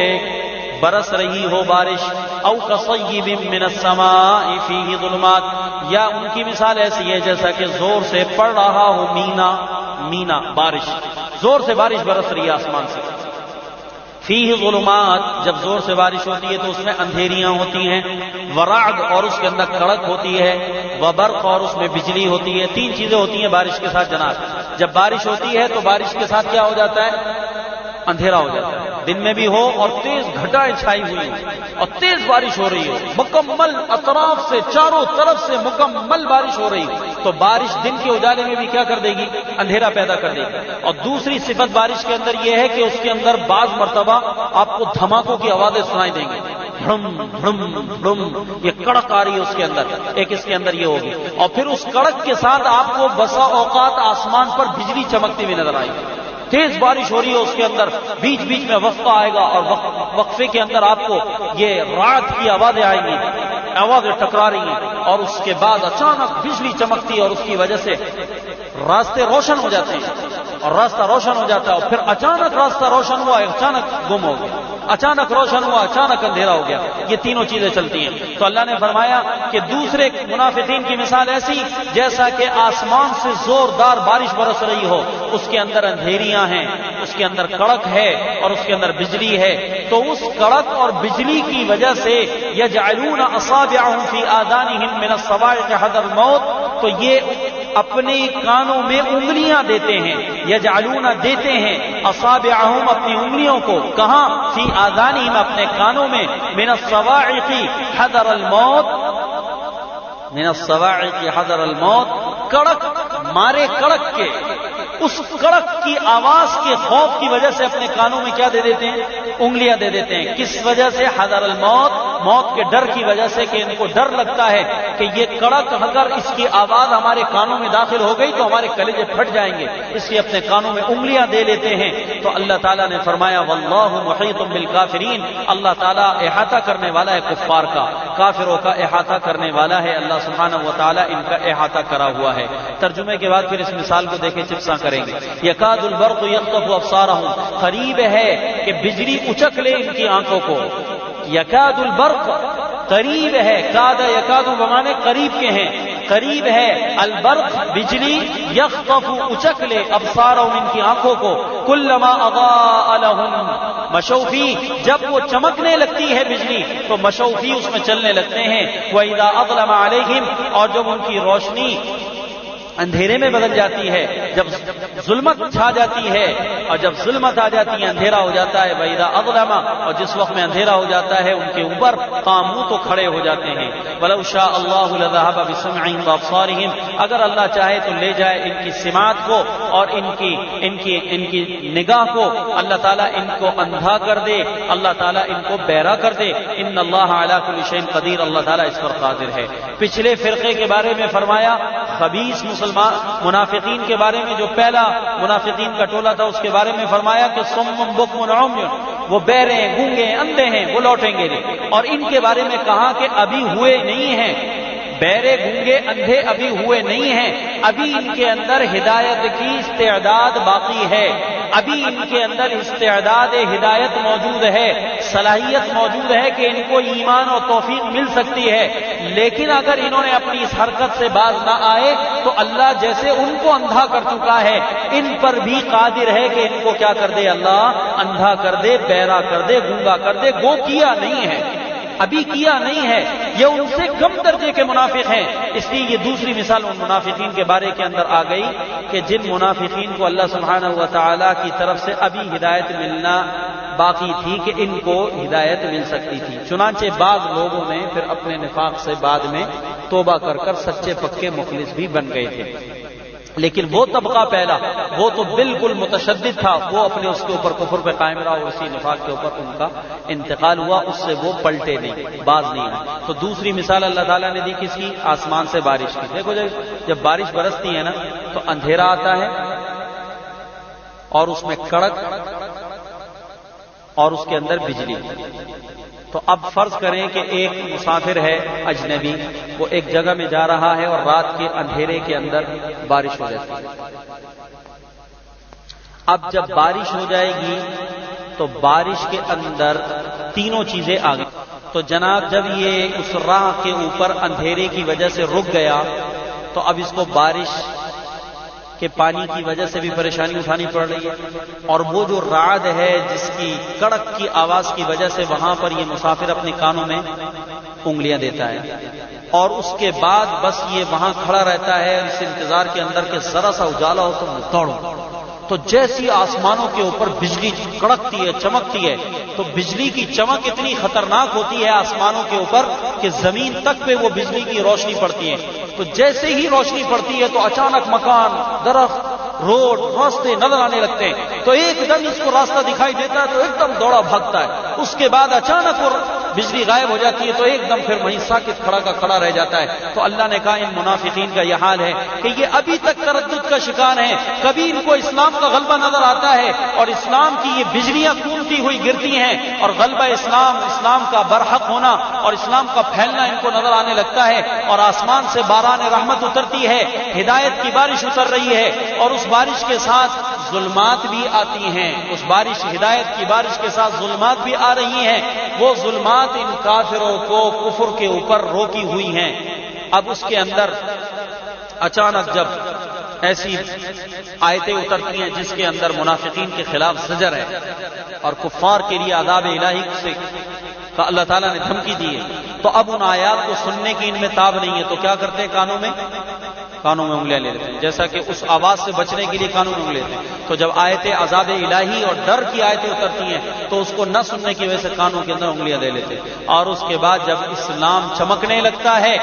برس رہی ہو بارش، او کصیب من السماء فیہ ظلمات، یا ان کی مثال ایسی ہے جیسا کہ زور سے پڑ رہا ہو مینا بارش، زور سے بارش برس رہی ہے آسمان سے، فیہ ظلمات، جب زور سے بارش ہوتی ہے تو اس میں اندھیریاں ہوتی ہیں، ورعد، اور اس کے اندر کڑک ہوتی ہے، وبرق، اور اس میں بجلی ہوتی ہے، تین چیزیں ہوتی ہیں بارش کے ساتھ جناب۔ جب بارش ہوتی ہے تو بارش کے ساتھ کیا ہو جاتا ہے؟ اندھیرا ہو جاتا ہے، دن میں بھی ہو اور تیز گھٹائیں چھائی ہوئی اور تیز بارش ہو رہی ہو، مکمل اطراف سے چاروں طرف سے مکمل بارش ہو رہی، تو بارش دن کے اجالے میں بھی کیا کر دے گی؟ اندھیرا پیدا کر دے گی۔ اور دوسری صفت بارش کے اندر یہ ہے کہ اس کے اندر بعض مرتبہ آپ کو دھماکوں کی آوازیں سنائی دیں گی، بھڑم بھڑم بھڑم، یہ کڑک آ رہی ہے اس کے اندر، ایک اس کے اندر یہ ہوگی، اور پھر اس کڑک کے ساتھ آپ کو بسا اوقات آسمان پر بجلی چمکتی ہوئی نظر آئے گی، تیز بارش ہو رہی ہے اس کے اندر، بیچ بیچ میں وقفہ آئے گا اور وقفے کے اندر آپ کو یہ رعد کی آوازیں آئیں گی، آوازیں ٹکرا رہی ہیں، اور اس کے بعد اچانک بجلی چمکتی ہے اور اس کی وجہ سے راستے روشن ہو جاتے ہیں، اور راستہ روشن ہو جاتا ہے، اور پھر اچانک راستہ روشن ہوا، اچانک گم ہو گیا، اچانک روشن ہوا، اچانک اندھیرا ہو گیا، یہ تینوں چیزیں چلتی ہیں۔ تو اللہ نے فرمایا کہ دوسرے منافقین کی مثال ایسی جیسا کہ آسمان سے زوردار بارش برس رہی ہو، اس کے اندر اندھیریاں ہیں، اس کے اندر کڑک ہے اور اس کے اندر بجلی ہے، تو اس کڑک اور بجلی کی وجہ سے یجعلون اصابعهم فی آذانهم من الصواعق حذر الموت، تو یہ اپنے کانوں میں انگلیاں دیتے ہیں، یجعلون دیتے ہیں، اصابعهم اپنی انگلیوں کو، کہاں؟ فی آذانہم اپنے کانوں میں، من الصواعق حذر الموت، من الصواعق حذر الموت، کڑک مارے کڑک کے، اس کڑک کی آواز کے خوف کی وجہ سے اپنے کانوں میں کیا دے دیتے ہیں؟ انگلیاں دے دیتے ہیں۔ کس وجہ سے؟ حذر الموت، موت کے ڈر کی وجہ سے، کہ ان کو ڈر لگتا ہے کہ یہ کڑک اگر اس کی آواز ہمارے کانوں میں داخل ہو گئی تو ہمارے کلیجے پھٹ جائیں گے، اس لیے اپنے کانوں میں انگلیاں دے لیتے ہیں۔ تو اللہ تعالیٰ نے فرمایا واللہ محیط بالکافرین، اللہ تعالیٰ احاطہ کرنے والا ہے کفار کا، کافروں کا احاطہ کرنے والا ہے، اللہ سبحانہ و تعالیٰ ان کا احاطہ کرا ہوا ہے۔ ترجمے کے بعد پھر اس مثال کو دیکھیں چپساں کریں گے۔ یکاد البرق یخطف ابصارهم، قریب ہے کہ بجلی اچک لے ان کی آنکھوں کو، یکاد البرق قریب ہے، کاد یکاد بمانے قریب کے ہیں، قریب ہے، البرق بجلی، یخطف اچک لے، ابصارهم ان کی آنکھوں کو، کلما اضاء لهم مشوا فیہ، جب وہ چمکنے لگتی ہے بجلی تو مشوا فیہ اس میں چلنے لگتے ہیں، واذا اظلم علیہم، اور جب ان کی روشنی اندھیرے میں بدل جاتی ہے، جب ظلمت چھا جاتی ہے، اور جب ظلمت آ جاتی ہے اندھیرا ہو جاتا ہے، وَإِذَا أَظْلَمَ، اور جس وقت میں اندھیرا ہو جاتا ہے ان کے اوپر قاموا، تو کھڑے ہو جاتے ہیں۔ وَلَوْ شَاءَ اللَّهُ لَذَهَبَ بِسَمْعِهِمْ وَأَبْصَارِهِمْ، اگر اللہ چاہے تو لے جائے ان کی سماعت کو اور ان کی نگاہ کو، اللہ تعالیٰ ان کو اندھا کر دے، اللہ تعالیٰ ان کو بہرا کر دے، ان اللہ علی کل شیء قدیر، اللہ تعالیٰ اس پر قادر ہے۔ پچھلے فرقے کے بارے میں فرمایا، خبیث منافقین کے بارے میں، جو پہلا منافقین کا ٹولہ تھا اس کے بارے میں فرمایا کہ صم بکم عمی، وہ بہرے ہیں، گونگے ہیں، اندھے ہیں، وہ لوٹیں گے نہیں، اور ان کے بارے میں کہا کہ ابھی ہوئے نہیں ہیں، بہرے گونگے اندھے ابھی ہوئے نہیں ہیں، ابھی ان کے اندر ہدایت کی استعداد باقی ہے، ابھی ان کے اندر استعداد ہدایت موجود ہے، صلاحیت موجود ہے کہ ان کو ایمان اور توفیق مل سکتی ہے، لیکن اگر انہوں نے اپنی اس حرکت سے باز نہ آئے تو اللہ جیسے ان کو اندھا کر چکا ہے ان پر بھی قادر ہے کہ ان کو کیا کر دے، اللہ اندھا کر دے، بہرا کر دے، گونگا کر دے۔ وہ کیا نہیں ہے، ابھی کیا نہیں ہے، یہ ان سے کم درجے کے منافق ہیں۔ اس لیے یہ دوسری مثال ان منافقین کے بارے کے اندر آ گئی کہ جن منافقین کو اللہ سبحانہ و تعالی کی طرف سے ابھی ہدایت ملنا باقی تھی کہ ان کو ہدایت مل سکتی تھی، چنانچہ بعض لوگوں نے پھر اپنے نفاق سے بعد میں توبہ کر کر سچے پکے مخلص بھی بن گئے تھے۔ لیکن وہ طبقہ پہلا وہ تو بالکل متشدد تھا، وہ اپنے اس کے اوپر کفر پہ قائم رہا اور اسی نفاق کے اوپر ان کا انتقال ہوا، اس سے وہ پلٹے نہیں، باز نہیں آئے۔ تو دوسری مثال اللہ تعالیٰ نے دی کس کی؟ آسمان سے بارش کی۔ دیکھو جب بارش برستی ہے نا تو اندھیرا آتا ہے اور اس میں کڑک اور اس کے اندر بجلی۔ تو اب فرض کریں کہ ایک مسافر ہے اجنبی، وہ ایک جگہ میں جا رہا ہے اور رات کے اندھیرے کے اندر بارش ہو جاتی ہے۔ اب جب بارش ہو جائے گی تو بارش کے اندر تینوں چیزیں آ گئی، تو جناب جب یہ اس راہ کے اوپر اندھیرے کی وجہ سے رک گیا تو اب اس کو بارش کہ پانی کی وجہ سے بھی پریشانی اٹھانی پڑ رہی ہے، اور وہ جو رعد ہے جس کی کڑک کی آواز کی وجہ سے وہاں پر یہ مسافر اپنے کانوں میں انگلیاں دیتا ہے، اور اس کے بعد بس یہ وہاں کھڑا رہتا ہے اس انتظار کے اندر کہ ذرا سا اجالا ہو تو میں دوڑوں۔ تو جیسی آسمانوں کے اوپر بجلی کڑکتی ہے، چمکتی ہے، تو بجلی کی چمک اتنی خطرناک ہوتی ہے آسمانوں کے اوپر کہ زمین تک پہ وہ بجلی کی روشنی پڑتی ہے۔ تو جیسے ہی روشنی پڑتی ہے تو اچانک مکان، درخت، روڈ، راستے نظر آنے لگتے ہیں، تو ایک دم اس کو راستہ دکھائی دیتا ہے تو ایک دم دوڑا بھاگتا ہے، اس کے بعد اچانک وہ بجلی غائب ہو جاتی ہے تو ایک دم پھر وہیں ساکت کھڑا کا کھڑا رہ جاتا ہے۔ تو اللہ نے کہا ان منافقین کا یہ حال ہے کہ یہ ابھی تک تردد کا شکار ہیں، کبھی ان کو اسلام کا غلبہ نظر آتا ہے اور اسلام کی یہ بجلیاں کونتی ہوئی گرتی ہیں اور غلبہ اسلام کا برحق ہونا اور اسلام کا پھیلنا ان کو نظر آنے لگتا ہے، اور آسمان سے باران رحمت اترتی ہے، ہدایت کی بارش اتر رہی ہے، اور اس بارش کے ساتھ ظلمات بھی آتی ہیں، اس بارش ہدایت کی بارش کے ساتھ ظلمات بھی آ رہی ہیں، وہ ظلمات ان کافروں کو کفر کے اوپر روکی ہوئی ہیں۔ اب اس کے اندر اچانک جب ایسی آیتیں اترتی ہیں جس کے اندر منافقین کے خلاف زجر ہے اور کفار کے لیے عذاب الہی سے اللہ تعالیٰ نے دھمکی دی ہے، تو اب ان آیات کو سننے کی ان میں تاب نہیں ہے، تو کیا کرتے ہیں؟ کانوں میں انگلیاں لے لیتے ہیں، جیسا کہ اس آواز سے بچنے کے لیے کانوں میں انگلیاں لیتے ہیں۔ تو جب آیتیں عذاب الہی اور ڈر کی آیتیں اترتی ہیں تو اس کو نہ سننے کی وجہ سے کانوں کے اندر انگلیاں لے لیتے ہیں، اور اس کے بعد جب اسلام چمکنے لگتا ہے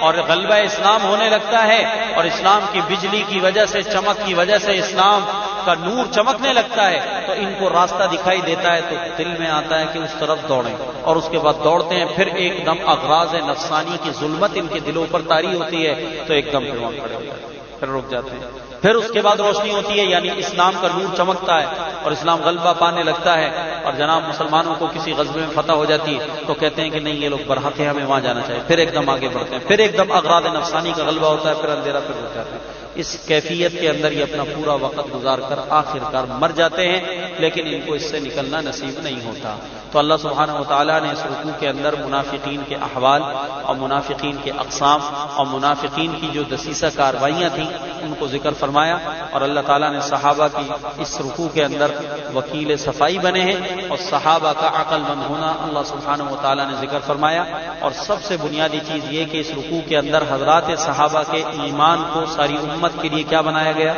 اور غلبہ اسلام ہونے لگتا ہے اور اسلام کی بجلی کی وجہ سے، چمک کی وجہ سے اسلام کا نور چمکنے لگتا ہے تو ان کو راستہ دکھائی دیتا ہے، تو دل میں آتا ہے کہ اس طرف دوڑیں، اور اس کے بعد دوڑتے ہیں، پھر ایک دم اغراض نفسانی کی ظلمت ان کے دلوں پر طاری ہوتی ہے تو ایک دم پھر وہاں کھڑے ہو جاتے ہیں، پھر رک جاتے ہیں، پھر اس کے بعد روشنی ہوتی ہے، یعنی اسلام کا نور چمکتا ہے اور اسلام غلبہ پانے لگتا ہے، اور جناب مسلمانوں کو کسی غزوے میں فتح ہو جاتی ہے تو کہتے ہیں کہ نہیں یہ لوگ برحق ہیں، ہمیں وہاں جانا چاہیے، پھر ایک دم آگے بڑھتے ہیں، پھر ایک دم اغراض نفسانی کا غلبہ ہوتا ہے، پھر اندھیرا پھر رک جاتے ہیں۔ اس کیفیت کے اندر یہ اپنا پورا وقت گزار کر آخر کار مر جاتے ہیں، لیکن ان کو اس سے نکلنا نصیب نہیں ہوتا۔ تو اللہ سبحانہ و تعالیٰ نے اس رکوع کے اندر منافقین کے احوال اور منافقین کے اقسام اور منافقین کی جو دسیسہ کاروائیاں تھیں ان کو ذکر فرمایا، اور اللہ تعالیٰ نے صحابہ کی اس رکوع کے اندر وکیل صفائی بنے ہیں، اور صحابہ کا عقل مند ہونا اللہ سبحانہ و تعالیٰ نے ذکر فرمایا، اور سب سے بنیادی چیز یہ کہ اس رکوع کے اندر حضرات صحابہ کے ایمان کو ساری امت کے لیے کیا بنایا گیا؟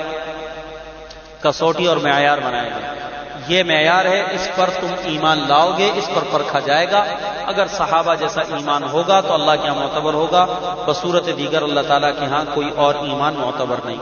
کسوٹی اور معیار بنایا گیا۔ یہ معیار ہے، اس پر تم ایمان لاؤ گے، اس پر پرکھا جائے گا، اگر صحابہ جیسا ایمان ہوگا تو اللہ کے یہاں معتبر ہوگا، بصورت دیگر اللہ تعالیٰ کے ہاں کوئی اور ایمان معتبر نہیں۔